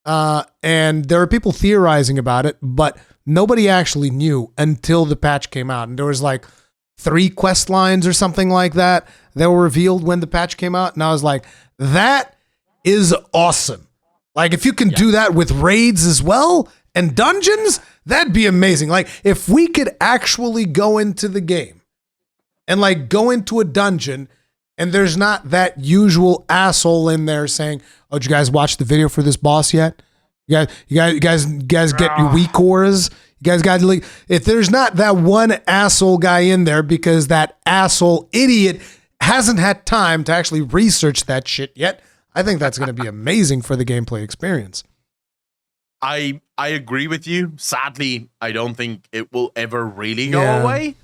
Yeah. And there were people theorizing about it, but nobody actually knew until the patch came out. And there was like 3 quest lines or something like that were revealed when the patch came out. And I was like, that is awesome. Like, if you can do that with raids as well and dungeons, that'd be amazing. Like, if we could actually go into the game and like go into a dungeon and there's not that usual asshole in there saying, "Oh, did you guys watch the video for this boss yet? You guys get your weak auras. You guys got to leave." If there's not that one asshole guy in there because that asshole idiot hasn't had time to actually research that shit yet, I think that's going to be amazing for the gameplay experience. I agree with you. Sadly, I don't think it will ever really go away.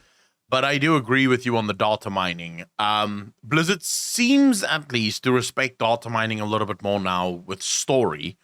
But I do agree with you on the data mining. Blizzard seems at least to respect data mining a little bit more now with story.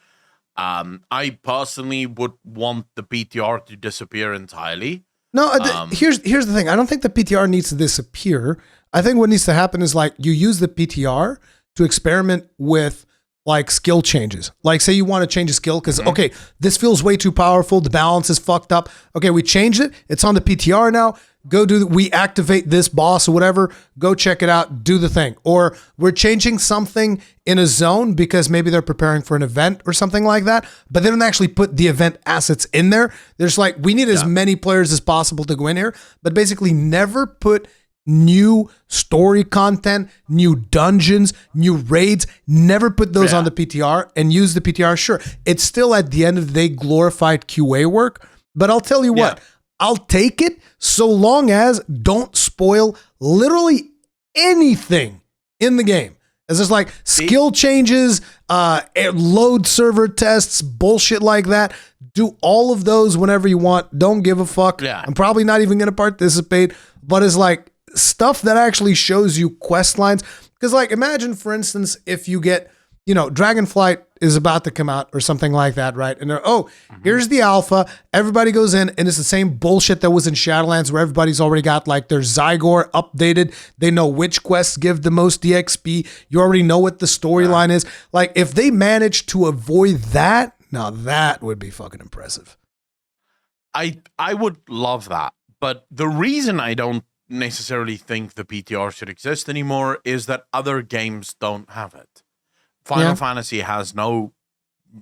I personally would want the PTR to disappear entirely. No, here's the thing. I don't think the PTR needs to disappear. I think what needs to happen is like you use the PTR to experiment with like skill changes. Like say you want to change a skill because, okay, this feels way too powerful. The balance is fucked up. Okay, we changed it. It's on the PTR now. we activate this boss or whatever, go check it out, do the thing. Or we're changing something in a zone because maybe they're preparing for an event or something like that, but they don't actually put the event assets in there. There's like, we need as many players as possible to go in here, but basically never put new story content, new dungeons, new raids, never put those on the PTR and use the PTR. Sure, it's still at the end of the day glorified QA work, but I'll tell you what, I'll take it so long as don't spoil literally anything in the game. It's just like skill changes, load server tests, bullshit like that. Do all of those whenever you want. Don't give a fuck. Yeah. I'm probably not even going to participate, but it's like stuff that actually shows you quest lines. Because like, imagine for instance, if you get, Dragonflight is about to come out or something like that, right? And here's the alpha. Everybody goes in and it's the same bullshit that was in Shadowlands where everybody's already got like their Zygor updated. They know which quests give the most DXP. You already know what the storyline is. Like if they manage to avoid that, now that would be fucking impressive. I would love that. But the reason I don't necessarily think the PTR should exist anymore is that other games don't have it. Final Fantasy has no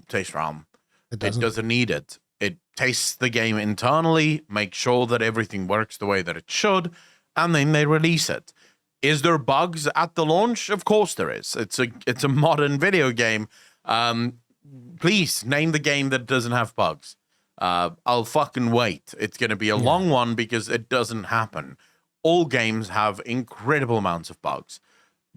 taste realm. It doesn't need it. It tastes the game internally, makes sure that everything works the way that it should, and then they release it. Is there bugs at the launch? Of course there is. It's a modern video game. Please name the game that doesn't have bugs. I'll fucking wait. It's going to be a long one because it doesn't happen. All games have incredible amounts of bugs.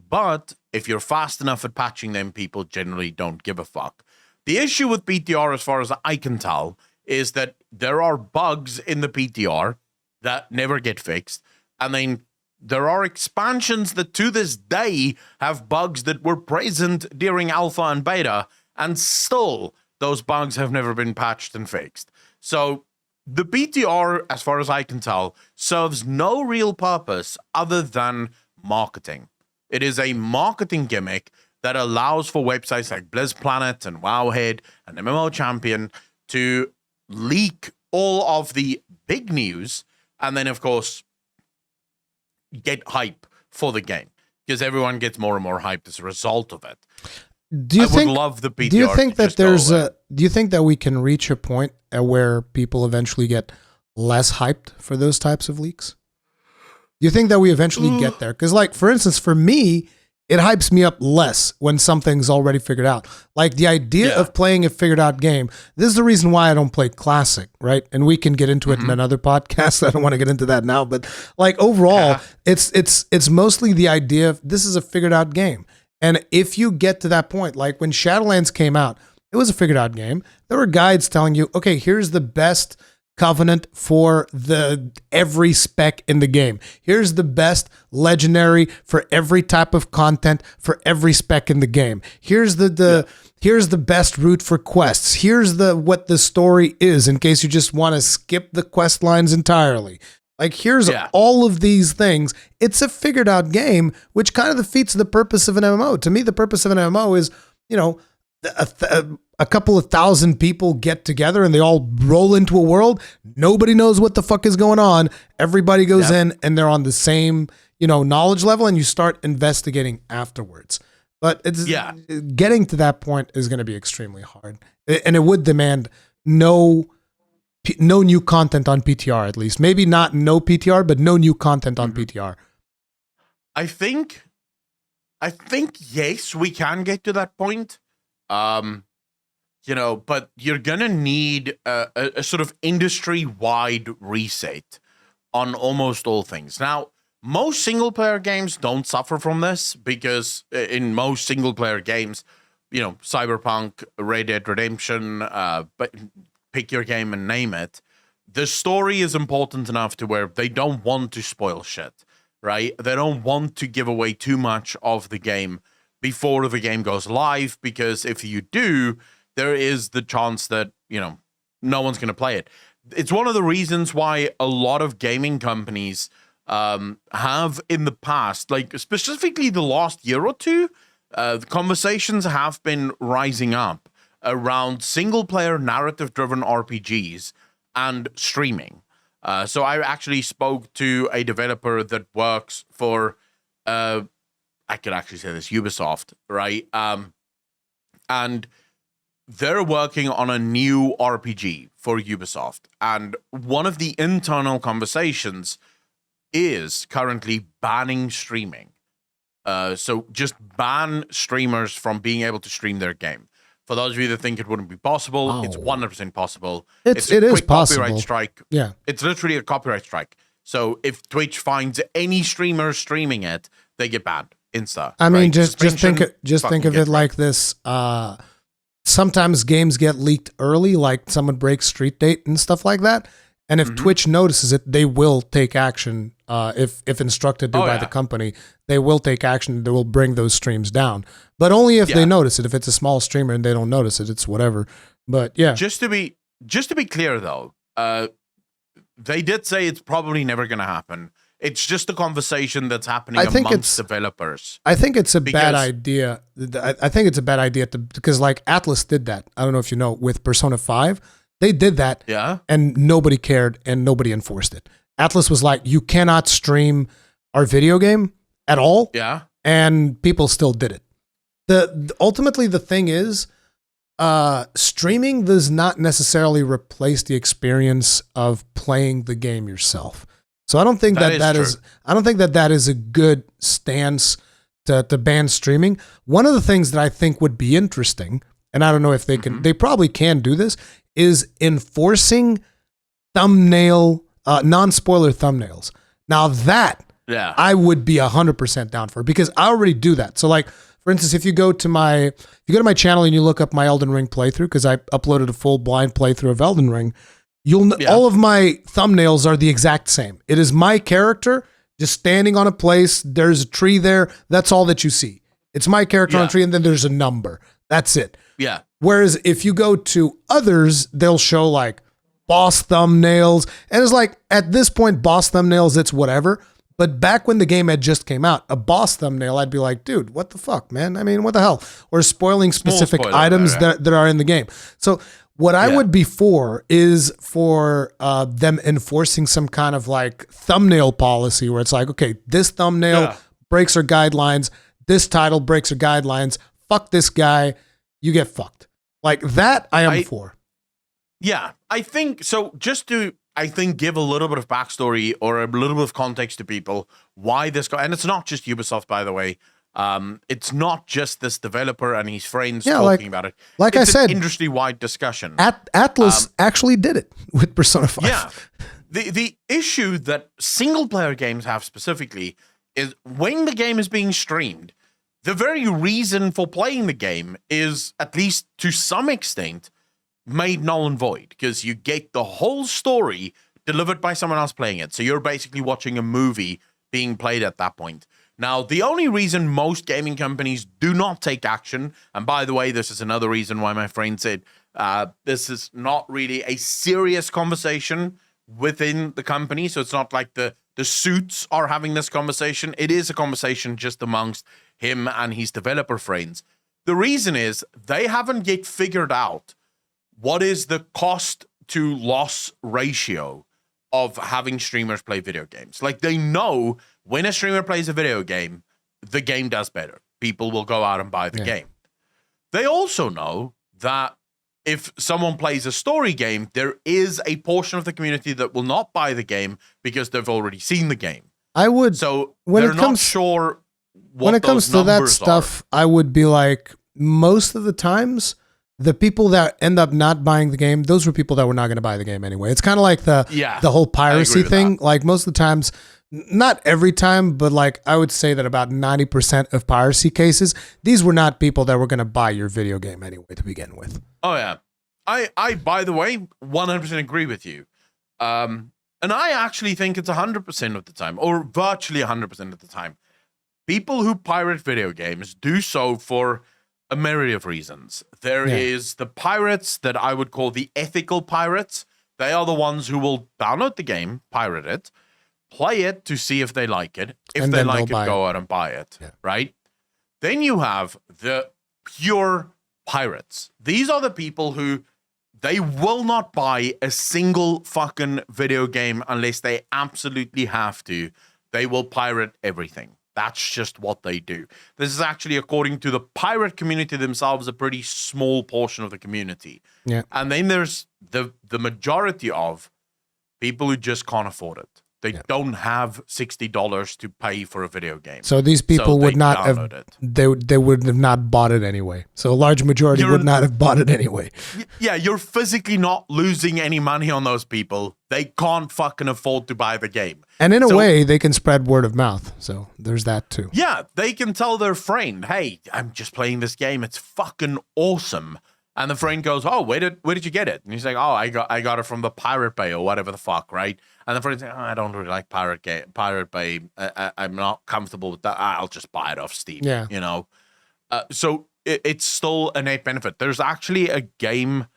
But if you're fast enough at patching them, people generally don't give a fuck. The issue with PTR, as far as I can tell, is that there are bugs in the PTR that never get fixed. And then there are expansions that to this day have bugs that were present during alpha and beta, and still those bugs have never been patched and fixed. So the PTR, as far as I can tell, serves no real purpose other than marketing. It is a marketing gimmick that allows for websites like BlizzPlanet and Wowhead and MMO Champion to leak all of the big news and then, of course, get hype for the game because everyone gets more and more hyped as a result of it. Would love the PTR. Do you think that do you think that we can reach a point where people eventually get less hyped for those types of leaks? Do you think that we eventually get there? Because, like, for instance, for me, it hypes me up less when something's already figured out. Like, the idea of playing a figured out game, this is the reason why I don't play Classic, right? And we can get into it in another podcast. I don't want to get into that now. But, like, overall, it's mostly the idea of this is a figured out game. And if you get to that point, like when Shadowlands came out, it was a figured out game. There were guides telling you, okay, here's the best covenant for every spec in the game. Here's the best legendary for every type of content for every spec in the game. Here's here's the best route for quests. Here's what the story is in case you just want to skip the quest lines entirely. Like, here's all of these things. It's a figured out game, which kind of defeats the purpose of an MMO. To me, the purpose of an MMO is, a couple of thousand people get together and they all roll into a world. Nobody knows what the fuck is going on. Everybody goes in and they're on the same, knowledge level, and you start investigating afterwards. But it's getting to that point is going to be extremely hard. And it would demand no new content on PTR, at least. Maybe not no PTR, but no new content on PTR. I think yes, we can get to that point. But you're gonna need a sort of industry-wide reset on almost all things. Now, most single-player games don't suffer from this because in most single-player games, Cyberpunk, Red Dead Redemption, but pick your game and name it, the story is important enough to where they don't want to spoil shit, right? They don't want to give away too much of the game before the game goes live, because if you do, there is the chance that, no one's going to play it. It's one of the reasons why a lot of gaming companies have in the past, like specifically the last year or two, the conversations have been rising up around single-player narrative-driven RPGs and streaming. So I actually spoke to a developer that works for, I could actually say this, Ubisoft, right? And they're working on a new RPG for Ubisoft. And one of the internal conversations is currently banning streaming. So just ban streamers from being able to stream their game. For those of you that think it wouldn't be possible, it's 100% possible. It is possible. Copyright strike. Yeah. It's literally a copyright strike. So if Twitch finds any streamer streaming it, they get banned insta. I mean, right? just think of it like this. Sometimes games get leaked early, like someone breaks street date and stuff like that. And if Twitch notices it, they will take action. If instructed to by the company, they will take action. They will bring those streams down, but only if they notice it. If it's a small streamer and they don't notice it, it's whatever. But yeah, just to be clear though, they did say it's probably never going to happen. It's just a conversation that's happening amongst developers. I think it's a bad idea. I think it's a bad idea because like Atlas did that. I don't know if you know with Persona 5. They did that, and nobody cared, and nobody enforced it. Atlas was like, you cannot stream our video game at all, and people still did it. Ultimately, the thing is, streaming does not necessarily replace the experience of playing the game yourself. So I don't think that is a good stance to ban streaming. One of the things that I think would be interesting, and I don't know if they can, they probably can do this, is enforcing non-spoiler thumbnails. Now that I would be 100% down for, because I already do that. So like, for instance, if you go to my channel and you look up my Elden Ring playthrough, because I uploaded a full blind playthrough of Elden Ring, all of my thumbnails are the exact same. It is my character just standing on a place. There's a tree there. That's all that you see. It's my character on a tree, and then there's a number. That's it. Yeah. Whereas if you go to others, they'll show like boss thumbnails. And it's like, at this point, boss thumbnails, it's whatever. But back when the game had just came out, a boss thumbnail, I'd be like, dude, what the fuck, man? I mean, what the hell? Or spoiling specific items that are in the game. So what I would be for is for them enforcing some kind of like thumbnail policy where it's like, okay, this thumbnail breaks our guidelines. This title breaks our guidelines. Fuck this guy. You get fucked. Like that, I am for. Yeah, I think so. Just to, give a little bit of backstory or a little bit of context to people why this guy, and it's not just Ubisoft, by the way. It's not just this developer and his friends talking about it. Like I said, industry-wide discussion. Atlas actually did it with Persona 5. Yeah, the issue that single-player games have specifically is when the game is being streamed, the very reason for playing the game is, at least to some extent, made null and void, because you get the whole story delivered by someone else playing it. So you're basically watching a movie being played at that point. Now, the only reason most gaming companies do not take action, and by the way, this is another reason why my friend said this is not really a serious conversation within the company. So it's not like the suits are having this conversation. It is a conversation just amongst him and his developer friends. The reason is they haven't yet figured out what is the cost to loss ratio of having streamers play video games. Like, they know when a streamer plays a video game, the game does better. People will go out and buy the game. They also know that if someone plays a story game, there is a portion of the community that will not buy the game because they've already seen the game. So they're not sure what when it comes to that stuff, I would be like, most of the times, the people that end up not buying the game, those were people that were not going to buy the game anyway. It's kind of like the whole piracy thing. Like, most of the times, not every time, but like I would say that about 90% of piracy cases, these were not people that were going to buy your video game anyway to begin with. Oh yeah. I by the way, 100% agree with you. And I actually think it's 100% of the time, or virtually 100% of the time. People who pirate video games do so for a myriad of reasons. There is the pirates that I would call the ethical pirates. They are the ones who will download the game, pirate it, play it to see if they like it. If they like it, go out and buy it, right? Then you have the pure pirates. These are the people who They will not buy a single fucking video game unless they absolutely have to. They will pirate everything. That's just what they do. This is actually, according to the pirate community themselves, a pretty small portion of the community. Yeah. And then there's the majority of people who just can't afford it. They don't have $60 to pay for a video game. So these people would not have, they would have not bought it anyway. So a large majority would not have bought it anyway. Yeah, you're physically not losing any money on those people. They can't fucking afford to buy the game. And in a way, they can spread word of mouth. So there's that too. Yeah, they can tell their friend, hey, I'm just playing this game. It's fucking awesome. And the friend goes, oh, where did you get it? And he's like, oh, I got it from the Pirate Bay or whatever the fuck, right? And the friend's like, oh, I don't really like Pirate Bay. I'm not comfortable with that. I'll just buy it off Steam. Yeah. You know? So it's still a net benefit. There's actually a game,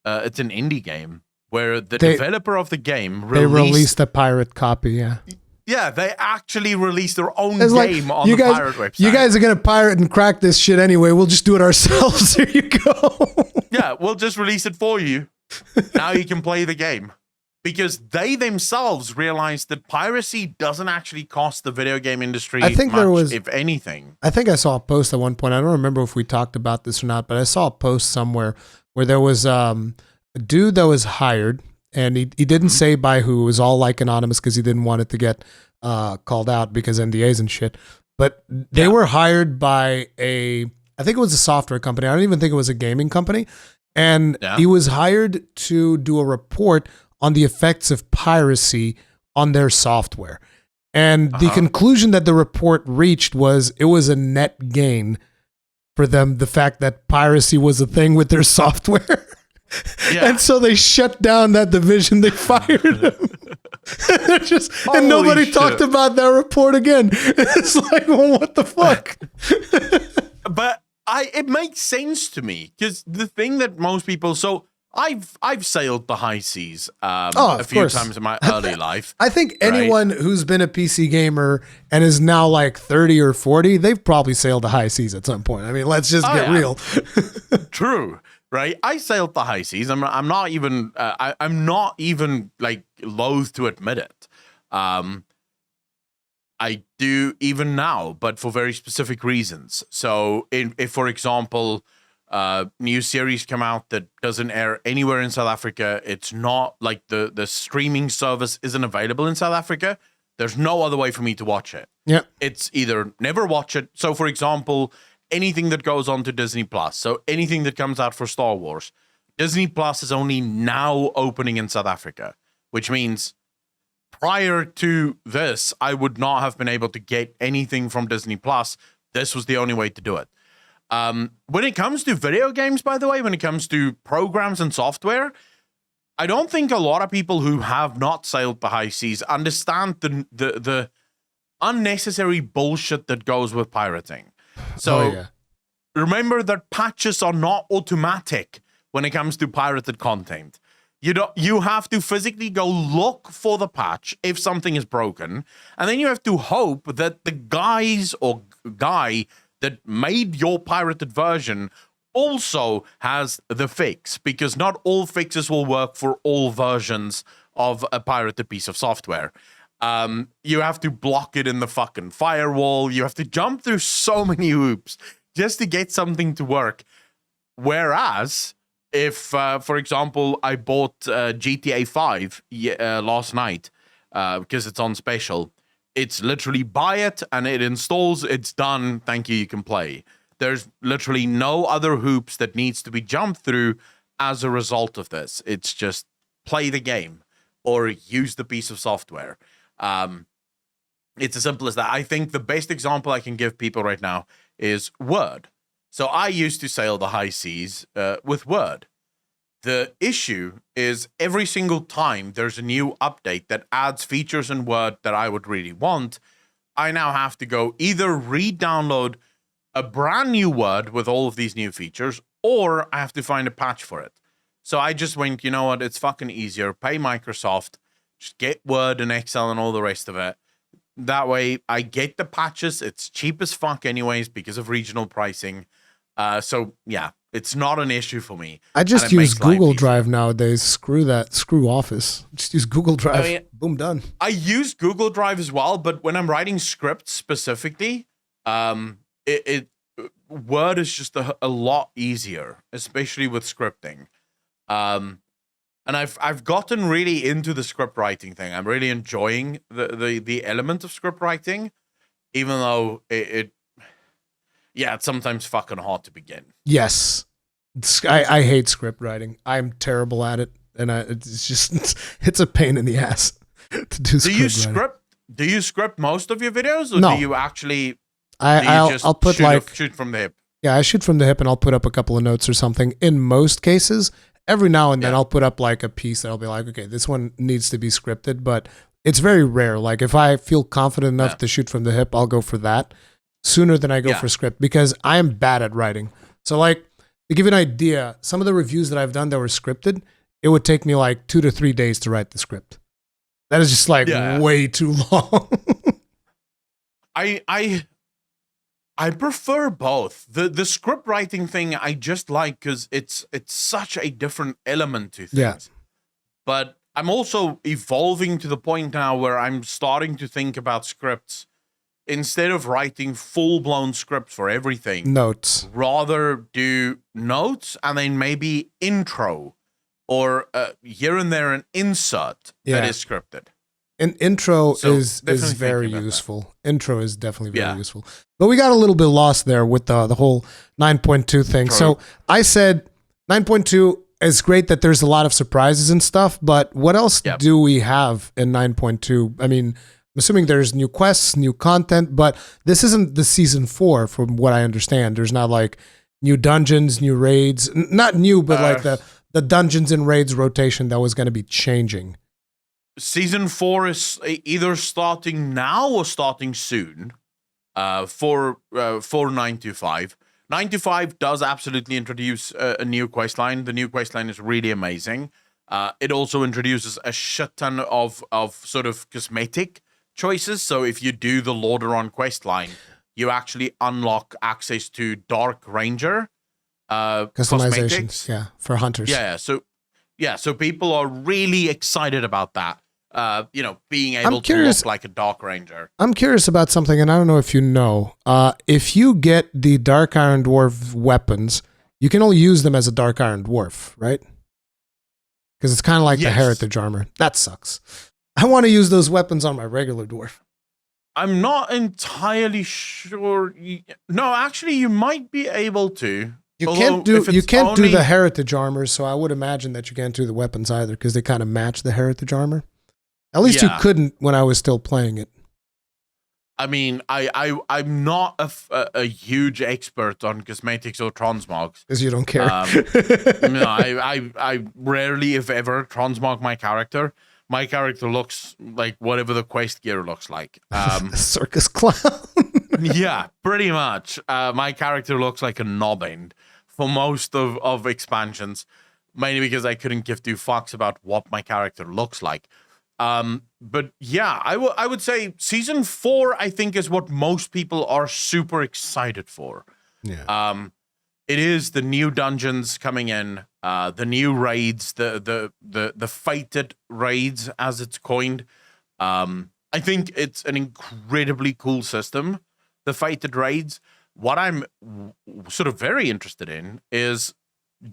it's an indie game, where the developer of the game released a pirate copy, yeah. Yeah, they actually released their own game on the pirate website. You guys are going to pirate and crack this shit anyway. We'll just do it ourselves. Here you go. Yeah, we'll just release it for you. Now you can play the game. Because they themselves realized that piracy doesn't actually cost the video game industry much, if anything. I think I saw a post at one point. I don't remember if we talked about this or not, but I saw a post somewhere where there was a dude that was hired. And he didn't say by who. It was all like anonymous because he didn't want it to get called out because NDAs and shit. But they were hired by I think it was a software company. I don't even think it was a gaming company. And he was hired to do a report on the effects of piracy on their software. And the conclusion that the report reached was it was a net gain for them, the fact that piracy was a thing with their software. Yeah. And so they shut down that division. They fired him. And nobody talked about that report again. It's like, well, what the fuck? But it makes sense to me because the thing that most people. So I've sailed the high seas a few times in my early life. I think anyone who's been a PC gamer and is now like 30 or 40, they've probably sailed the high seas at some point. I mean, let's just get real. True. Right, I sailed the high seas. I'm not even like loath to admit it. I do even now, but for very specific reasons. So, if for example, new series come out that doesn't air anywhere in South Africa, it's not like the streaming service isn't available in South Africa. There's no other way for me to watch it. Yeah, it's either never watch it. So, for example, anything that goes on to Disney Plus, so anything that comes out for Star Wars, Disney Plus is only now opening in South Africa, which means prior to this, I would not have been able to get anything from Disney Plus. This was the only way to do it. When it comes to video games, by the way, when it comes to programs and software, I don't think a lot of people who have not sailed the high seas understand the unnecessary bullshit that goes with pirating. So remember that patches are not automatic when it comes to pirated content. You have to physically go look for the patch if something is broken, and then you have to hope that the guy that made your pirated version also has the fix, because not all fixes will work for all versions of a pirated piece of software. You have to block it in the fucking firewall. You have to jump through so many hoops just to get something to work. Whereas, if, for example, I bought GTA 5 last night because it's on special, it's literally buy it and it installs, it's done, thank you, you can play. There's literally no other hoops that needs to be jumped through as a result of this. It's just play the game or use the piece of software. It's as simple as that. I think the best example I can give people right now is Word. So I used to sail the high seas with Word. The issue is every single time there's a new update that adds features in Word that I would really want, I now have to go either re-download a brand new Word with all of these new features, or I have to find a patch for it. So I just went, you know what, it's fucking easier. Pay Microsoft, just get Word and Excel and all the rest of it. That way I get the patches. It's cheap as fuck anyways because of regional pricing. So yeah, it's not an issue for me. I just and it use makes life Google easier. Drive nowadays. Screw that. Screw Office. Just use Google Drive. I mean, Boom, done. I use Google Drive as well, but when I'm writing scripts specifically, Word is just a lot easier, especially with scripting. And I've gotten really into the script writing thing. I'm really enjoying the element of script writing, even though it's sometimes fucking hard to begin. Yes. I hate script writing. I'm terrible at it. And it's just, it's a pain in the ass to do script writing. Do you script most of your videos, or No. do you actually I'll put shoot from the hip? Yeah, I shoot from the hip and I'll put up a couple of notes or something. In most cases, every now and then I'll put up like a piece that I'll be like, okay, this one needs to be scripted, but it's very rare. Like if I feel confident enough to shoot from the hip, I'll go for that sooner than I go for script, because I am bad at writing. So like, to give you an idea, some of the reviews that I've done that were scripted, it would take me like 2 to 3 days to write the script. That is just like way too long. I prefer both. The script writing thing I just like because it's such a different element to things. Yeah. But I'm also evolving to the point now where I'm starting to think about scripts instead of writing full-blown scripts for everything. Notes. Rather do notes and then maybe intro or here and there an insert that is scripted. An intro is very useful. Intro is definitely very useful. But we got a little bit lost there with the whole 9.2 thing. True. So I said 9.2 is great that there's a lot of surprises and stuff, but what else do we have in 9.2? I mean, I'm assuming there's new quests, new content, but this isn't the season 4 from what I understand. There's not like new dungeons, new raids. Not new, but like the dungeons and raids rotation that was going to be changing. Season 4 is either starting now or starting soon for 925. 925 does absolutely introduce a new questline. The new questline is really amazing. It also introduces a shit ton of sort of cosmetic choices. So if you do the Lordaeron questline, you actually unlock access to Dark Ranger customizations, for hunters. So people are really excited about that. Being able to look like a Dark Ranger. I'm curious about something, and I don't know if you know. If you get the Dark Iron Dwarf weapons, you can only use them as a Dark Iron Dwarf, right? Because it's kind of like the Heritage armor. That sucks. I want to use those weapons on my regular dwarf. I'm not entirely sure. No, actually, you might be able to. You can't do the Heritage armor, so I would imagine that you can't do the weapons either, because they kind of match the Heritage armor. At least you couldn't when I was still playing it. I mean, I'm not a huge expert on cosmetics or transmogs. Because you don't care. No, I rarely, if ever, transmog my character. My character looks like whatever the quest gear looks like. Circus clown. Yeah, pretty much. My character looks like a knob end for most of expansions, mainly because I couldn't give 2 fucks about what my character looks like. But yeah, I would say season 4, I think, is what most people are super excited for. Yeah. It is the new dungeons coming in, the new raids, the fated raids, as it's coined. I think it's an incredibly cool system, the fated raids. What I'm sort of very interested in is,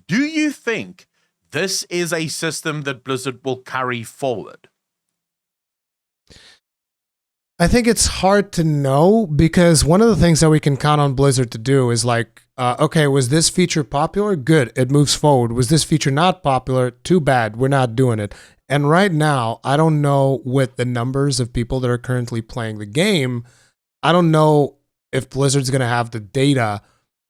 do you think this is a system that Blizzard will carry forward? I think it's hard to know, because one of the things that we can count on Blizzard to do is like, okay, was this feature popular? Good, it moves forward. Was this feature not popular? Too bad, we're not doing it. And right now, I don't know, with the numbers of people that are currently playing the game, I don't know if Blizzard's going to have the data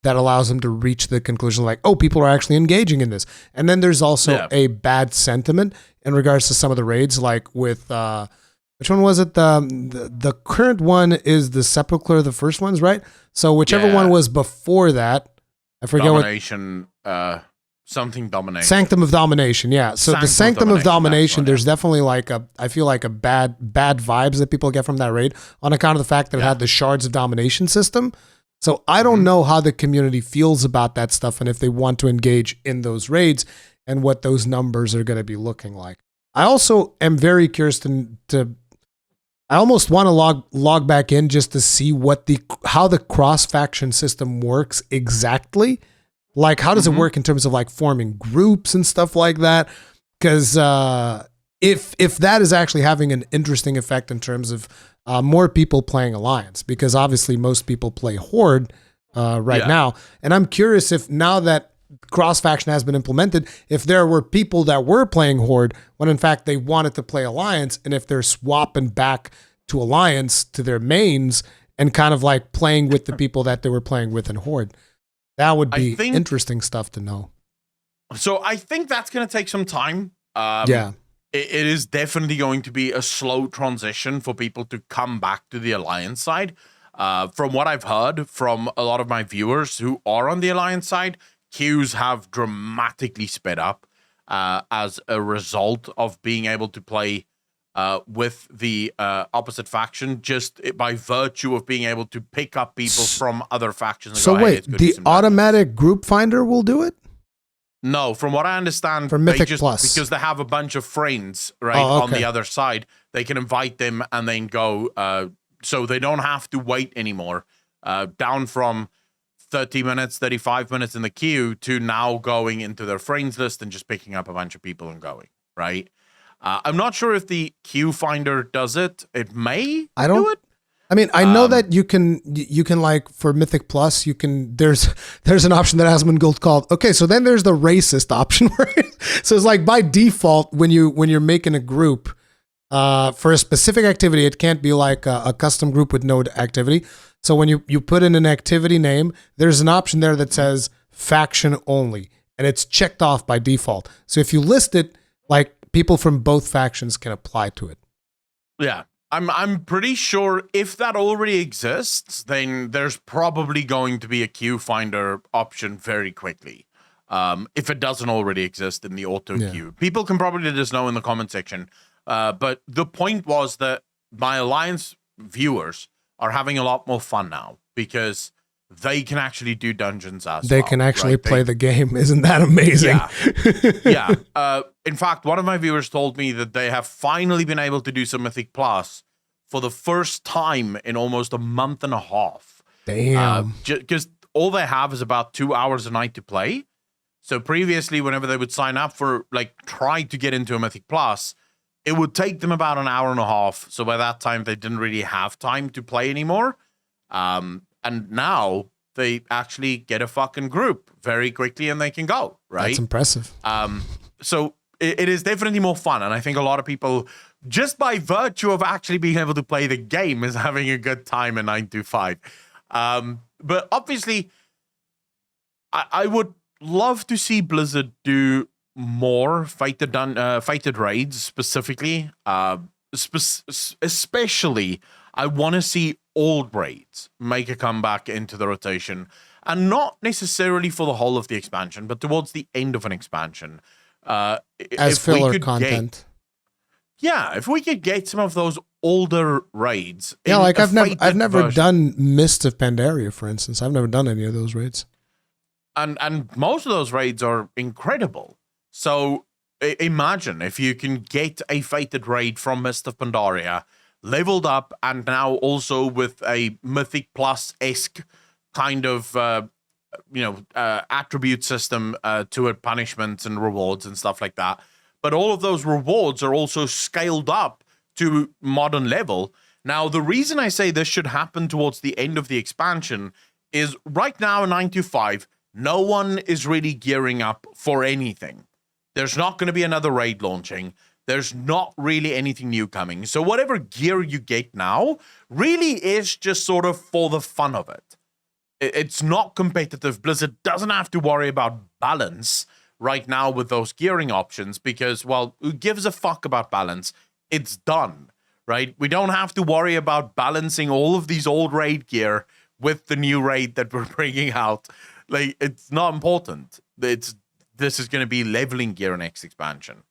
that allows them to reach the conclusion like, oh, people are actually engaging in this. And then there's also a bad sentiment in regards to some of the raids, like with... which one was it? The current one is the Sepulchre, the first ones, right? So whichever one was before that, I forget Domination, something Domination. Sanctum of Domination, yeah. So the Sanctum of Domination, there's definitely like I feel like a bad vibes that people get from that raid on account of the fact that it had the Shards of Domination system. So I don't know how the community feels about that stuff and if they want to engage in those raids and what those numbers are going to be looking like. I also am very curious to I almost want to log back in just to see how the cross faction system works exactly. Like, how does it work in terms of like forming groups and stuff like that? Because if that is actually having an interesting effect in terms of more people playing Alliance, because obviously most people play Horde right now, and I'm curious if now that cross faction has been implemented, if there were people that were playing Horde when in fact they wanted to play Alliance, and if they're swapping back to Alliance to their mains and kind of like playing with the people that they were playing with in Horde. That would be interesting stuff to know. So I think that's going to take some time. Yeah. It is definitely going to be a slow transition for people to come back to the Alliance side. From what I've heard from a lot of my viewers who are on the Alliance side, queues have dramatically sped up as a result of being able to play with the opposite faction, just by virtue of being able to pick up people from other factions. So wait, the automatic group finder will do it? No, from what I understand, for Mythic Plus, because they have a bunch of friends on the other side, they can invite them and then go. So they don't have to wait anymore. Down from 30 minutes, 35 minutes in the queue to now going into their friends list and just picking up a bunch of people and going, right? I'm not sure if the queue finder does it. It may do it. I mean, I know that you can like for Mythic Plus, there's an option that has been called. Okay, so then there's the racist option, right? So it's like by default when you're making a group for a specific activity, it can't be like a custom group with no activity. So when you put in an activity name, there's an option there that says faction only, and it's checked off by default. So if you list it, like people from both factions can apply to it. Yeah. I'm pretty sure if that already exists, then there's probably going to be a queue finder option very quickly. If it doesn't already exist in the auto queue. People can probably let us know in the comment section. But the point was that my Alliance viewers are having a lot more fun now because they can actually do dungeons They can actually play the game. Isn't that amazing? Yeah. In fact, one of my viewers told me that they have finally been able to do some Mythic Plus for the first time in almost a month and a half. Damn. Because all they have is about 2 hours a night to play. So previously, whenever they would sign up for, like, try to get into a Mythic Plus, it would take them about an hour and a half. So by that time, they didn't really have time to play anymore. And now they actually get a fucking group very quickly and they can go, right? That's impressive. So it is definitely more fun. And I think a lot of people, just by virtue of actually being able to play the game, is having a good time in 925. But obviously, I would love to see Blizzard do more fated raids specifically. Especially, I want to see old raids make a comeback into the rotation, and not necessarily for the whole of the expansion, but towards the end of an expansion. As filler content. If we could get some of those older raids. Yeah, like I've never done Mist of Pandaria, for instance. I've never done any of those raids. And most of those raids are incredible. So imagine if you can get a fated raid from Mist of Pandaria, leveled up, and now also with a Mythic Plus-esque kind of attribute system to it, punishments and rewards and stuff like that. But all of those rewards are also scaled up to modern level. Now, the reason I say this should happen towards the end of the expansion is right now in 925, no one is really gearing up for anything. There's not going to be another raid launching. There's not really anything new coming. So whatever gear you get now really is just sort of for the fun of it. It's not competitive. Blizzard doesn't have to worry about balance right now with those gearing options because, well, who gives a fuck about balance? It's done, right? We don't have to worry about balancing all of these old raid gear with the new raid that we're bringing out. Like, it's not important. This is going to be leveling gear next expansion.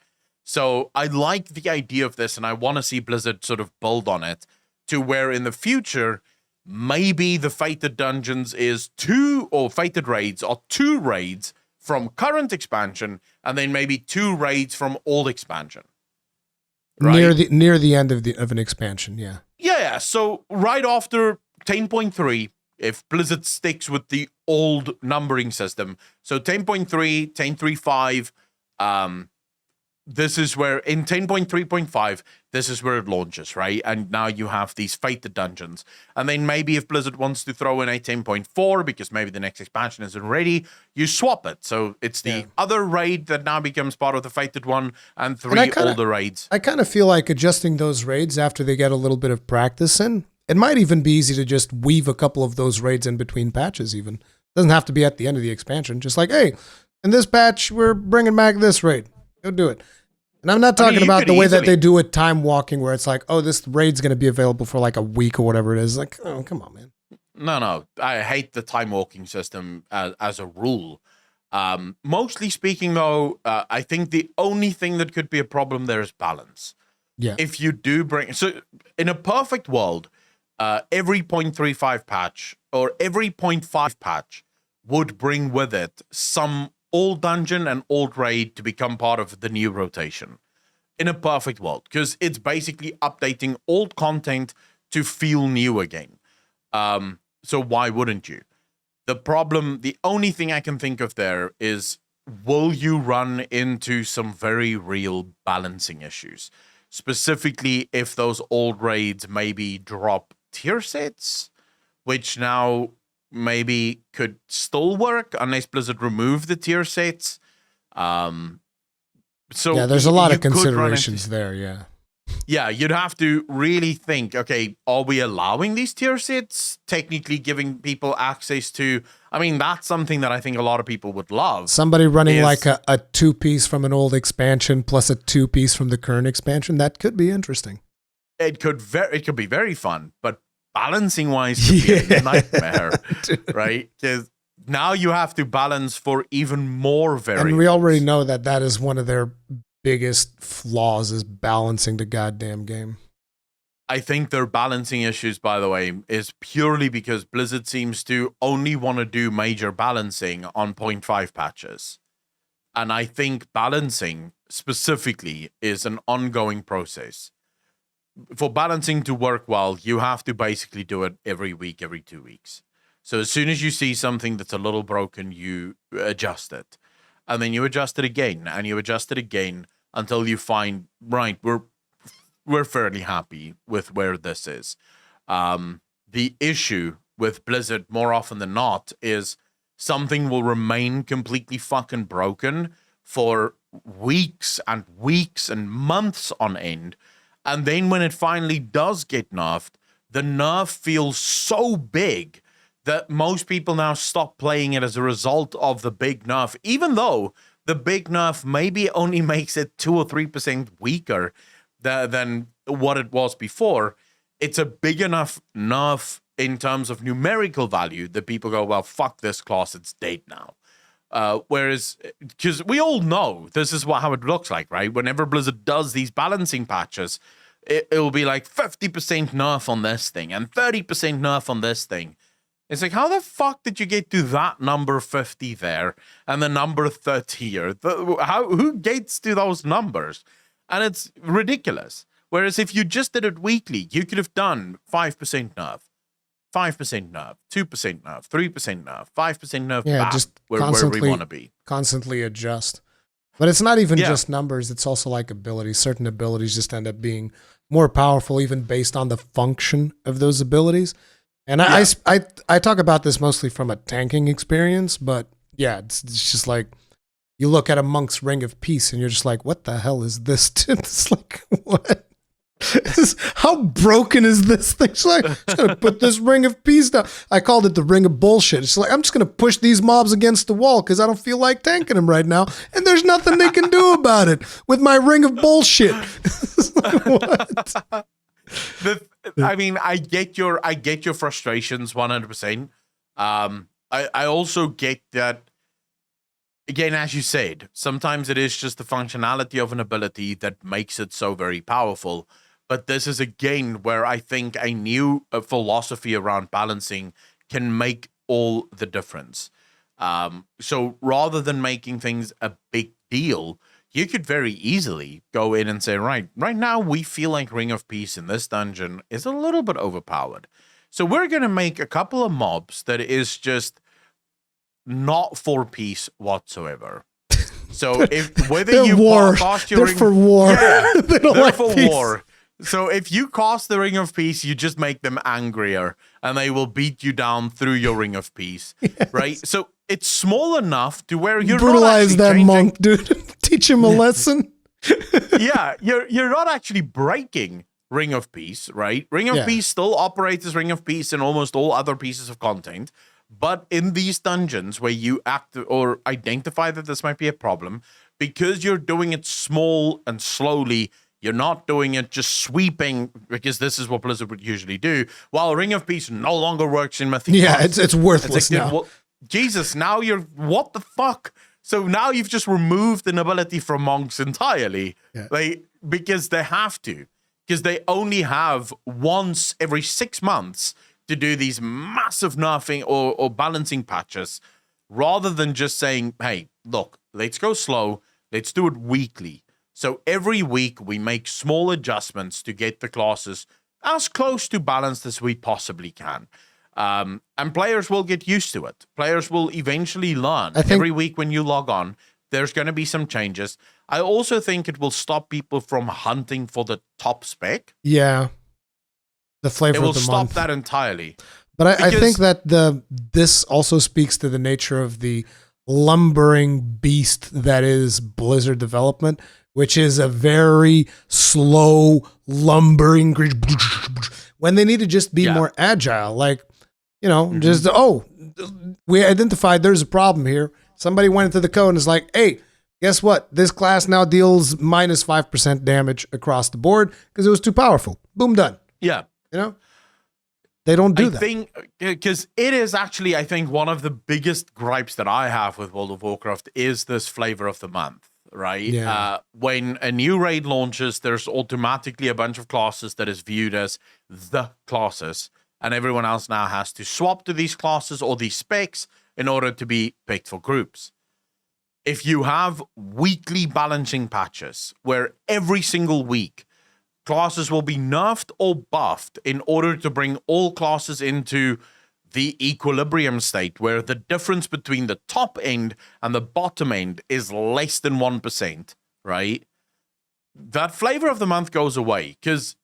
So I like the idea of this, and I want to see Blizzard sort of build on it to where in the future maybe the fated dungeons is 2, or fated raids are 2 raids from current expansion, and then maybe 2 raids from old expansion. Right? Near the end of an expansion, yeah. Yeah. So right after 10.3, if Blizzard sticks with the old numbering system, so 10.3, 10.3.5, this is where, in 10.3.5, this is where it launches, right? And now you have these fated dungeons. And then maybe if Blizzard wants to throw in a 10.4, because maybe the next expansion isn't ready, you swap it. So it's the other raid that now becomes part of the fated one, and 3 older raids. I kind of feel like adjusting those raids after they get a little bit of practice in. It might even be easy to just weave a couple of those raids in between patches even. Doesn't have to be at the end of the expansion. Just like, hey, in this patch, we're bringing back this raid. Go do it. And I'm not talking about the way that they do it time walking, where it's like, oh, this raid's going to be available for like a week or whatever it is. Like, oh, come on, man. No. I hate the time walking system as a rule. Mostly speaking, though, I think the only thing that could be a problem there is balance. Yeah. If you do bring... So, in a perfect world, every 0.35 patch or every 0.5 patch would bring with it some old dungeon and old raid to become part of the new rotation. In a perfect world, because it's basically updating old content to feel new again. So why wouldn't you? The only thing I can think of there is, will you run into some very real balancing issues? Specifically, if those old raids maybe drop tier sets, which now maybe could still work unless Blizzard remove the tier sets. So yeah, there's a lot of considerations there. Yeah. Yeah, you'd have to really think, okay, are we allowing these tier sets? Technically giving people access to, I mean, that's something that I think a lot of people would love. Somebody running like a 2-piece from an old expansion plus a 2-piece from the current expansion. That could be interesting. It could be very fun, but balancing wise could be a nightmare, right? Because now you have to balance for even more variables. And we already know that is one of their biggest flaws, is balancing the goddamn game. I think their balancing issues, by the way, is purely because Blizzard seems to only want to do major balancing on 0.5 patches. And I think balancing specifically is an ongoing process. For balancing to work well, you have to basically do it every week, every 2 weeks. So as soon as you see something that's a little broken, you adjust it. And then you adjust it again, and you adjust it again until you find, right, we're fairly happy with where this is. The issue with Blizzard, more often than not, is something will remain completely fucking broken for weeks and weeks and months on end. And then when it finally does get nerfed, the nerf feels so big that most people now stop playing it as a result of the big nerf, even though the big nerf maybe only makes it 2 or 3% weaker than what it was before. It's a big enough nerf in terms of numerical value that people go, well, fuck this class, it's dead now. Whereas, because we all know this is how it looks like, right? Whenever Blizzard does these balancing patches, it'll be like 50% nerf on this thing and 30% nerf on this thing. It's like, how the fuck did you get to that number 50 there and the number 30 here? Who gets to those numbers? And it's ridiculous. Whereas if you just did it weekly, you could have done 5% nerf, 5% nerf, 2% nerf, 3% nerf, 5% nerf. Yeah, just where we want to be. Constantly adjust. But it's not even just numbers. It's also like abilities. Certain abilities just end up being more powerful, even based on the function of those abilities. And I talk about this mostly from a tanking experience, but yeah, it's just like you look at a Monk's Ring of Peace and you're just like, what the hell is this? It's like, what? How broken is this thing? She's like, I'm just going to put this Ring of Peace down. I called it the Ring of Bullshit. It's like, I'm just going to push these mobs against the wall because I don't feel like tanking them right now. And there's nothing they can do about it with my Ring of Bullshit. It's like, what? I mean, I get your frustrations 100%. I also get that, again, as you said, sometimes it is just the functionality of an ability that makes it so very powerful. But this is again where I think a new philosophy around balancing can make all the difference. So rather than making things a big deal, you could very easily go in and say, right now we feel like Ring of Peace in this dungeon is a little bit overpowered. So we're going to make a couple of mobs that is just not for peace whatsoever. So if whether you cast your they're for war. Yeah, they don't they're like for peace. war. So if you cast the Ring of Peace, you just make them angrier and they will beat you down through your Ring of Peace. Yes. Right? So it's small enough to where you're brutalize not that changing. monk, dude. Teach him a lesson. Yeah, you're not actually breaking Ring of Peace, right? Ring of Peace still operates as Ring of Peace in almost all other pieces of content. But in these dungeons where you act or identify that this might be a problem, because you're doing it small and slowly, you're not doing it just sweeping, because this is what Blizzard would usually do. While Ring of Peace no longer works in Mythic. Yeah, it's worthless now. Well, Jesus, now you're, what the fuck? So now you've just removed an ability from monks entirely. Yeah. Because they have to. Because they only have once every 6 months to do these massive nerfing or balancing patches, rather than just saying, hey, look, let's go slow. Let's do it weekly. So every week we make small adjustments to get the classes as close to balanced as we possibly can. And players will get used to it. Players will eventually learn. Every week when you log on, there's going to be some changes. I also think it will stop people from hunting for the top spec. Yeah. The flavor of the month. It will stop that entirely. But I think that this also speaks to the nature of the lumbering beast that is Blizzard development, which is a very slow, lumbering, when they need to just be more agile. Like, you know, just, we identified there's a problem here. Somebody went into the code and is like, hey, guess what? This class now deals minus 5% damage across the board because it was too powerful. Boom, done. Yeah. You know? They don't do that. I think, because it is actually, I think, one of the biggest gripes that I have with World of Warcraft is this flavor of the month, right? Yeah. When a new raid launches, there's automatically a bunch of classes that is viewed as the classes, and everyone else now has to swap to these classes or these specs in order to be picked for groups. If you have weekly balancing patches where every single week classes will be nerfed or buffed in order to bring all classes into the equilibrium state where the difference between the top end and the bottom end is less than 1%, right? That flavor of the month goes away because,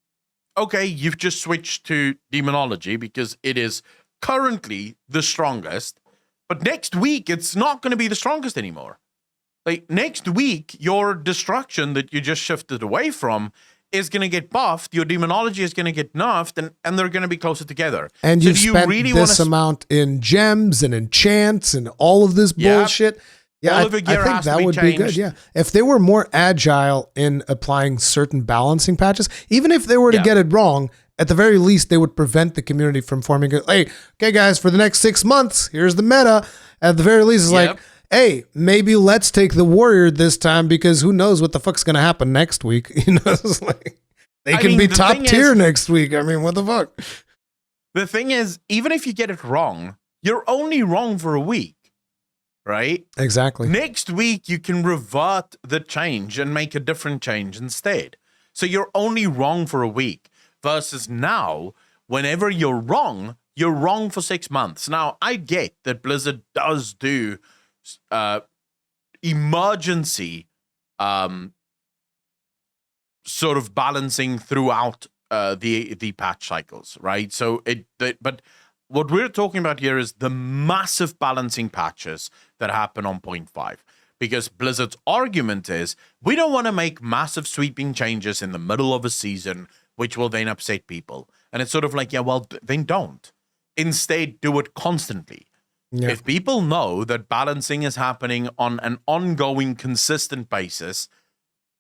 okay, you've just switched to demonology because it is currently the strongest, but next week it's not going to be the strongest anymore. Like next week, your destruction that you just shifted away from is going to get buffed, your demonology is going to get nerfed, and they're going to be closer together. And so you've spent this amount in gems and enchants and all of this bullshit. Yeah, I think that would be good. Yeah, if they were more agile in applying certain balancing patches, even if they were to get it wrong, at the very least, they would prevent the community from forming, hey, okay, guys, for the next 6 months, here's the meta. At the very least, it's like, hey, maybe let's take the warrior this time because who knows what the fuck's going to happen next week. You know, it's like they can be top tier next week. I mean, what the fuck? The thing is, even if you get it wrong, you're only wrong for a week, right? Exactly. Next week, you can revert the change and make a different change instead. So you're only wrong for a week versus now, whenever you're wrong for 6 months. Now, I get that Blizzard does do emergency sort of balancing throughout the patch cycles, right? So but what we're talking about here is the massive balancing patches that happen on 0.5, because Blizzard's argument is we don't want to make massive sweeping changes in the middle of a season, which will then upset people. And it's sort of like, yeah, well, then don't. Instead, do it constantly. Yeah. If people know that balancing is happening on an ongoing, consistent basis,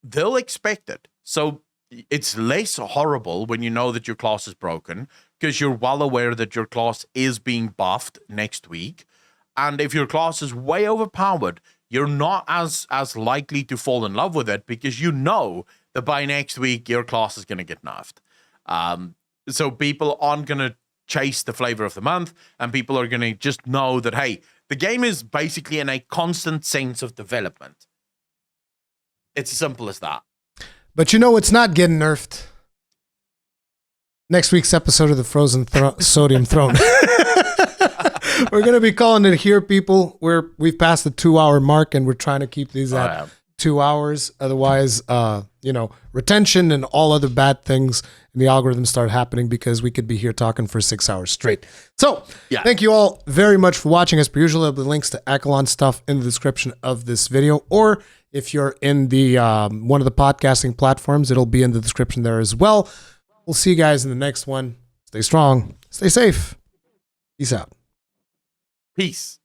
they'll expect it. So it's less horrible when you know that your class is broken because you're well aware that your class is being buffed next week. And if your class is way overpowered, you're not as likely to fall in love with it because you know that by next week your class is going to get nerfed. So people aren't going to chase the flavor of the month, and people are going to just know that, hey, the game is basically in a constant sense of development. It's as simple as that. But you know what's not getting nerfed? Next week's episode of the Frozen Sodium Throne. We're going to be calling it here, people. We've passed the 2-hour mark, and we're trying to keep these at 2 hours. Otherwise, retention and all other bad things in the algorithm start happening, because we could be here talking for 6 hours straight. So Thank you all very much for watching. As per usual, there'll be links to Accolonn stuff in the description of this video, or if you're in the one of the podcasting platforms, it'll be in the description there as well. We'll see you guys in the next one. Stay strong. Stay safe. Peace out. Peace.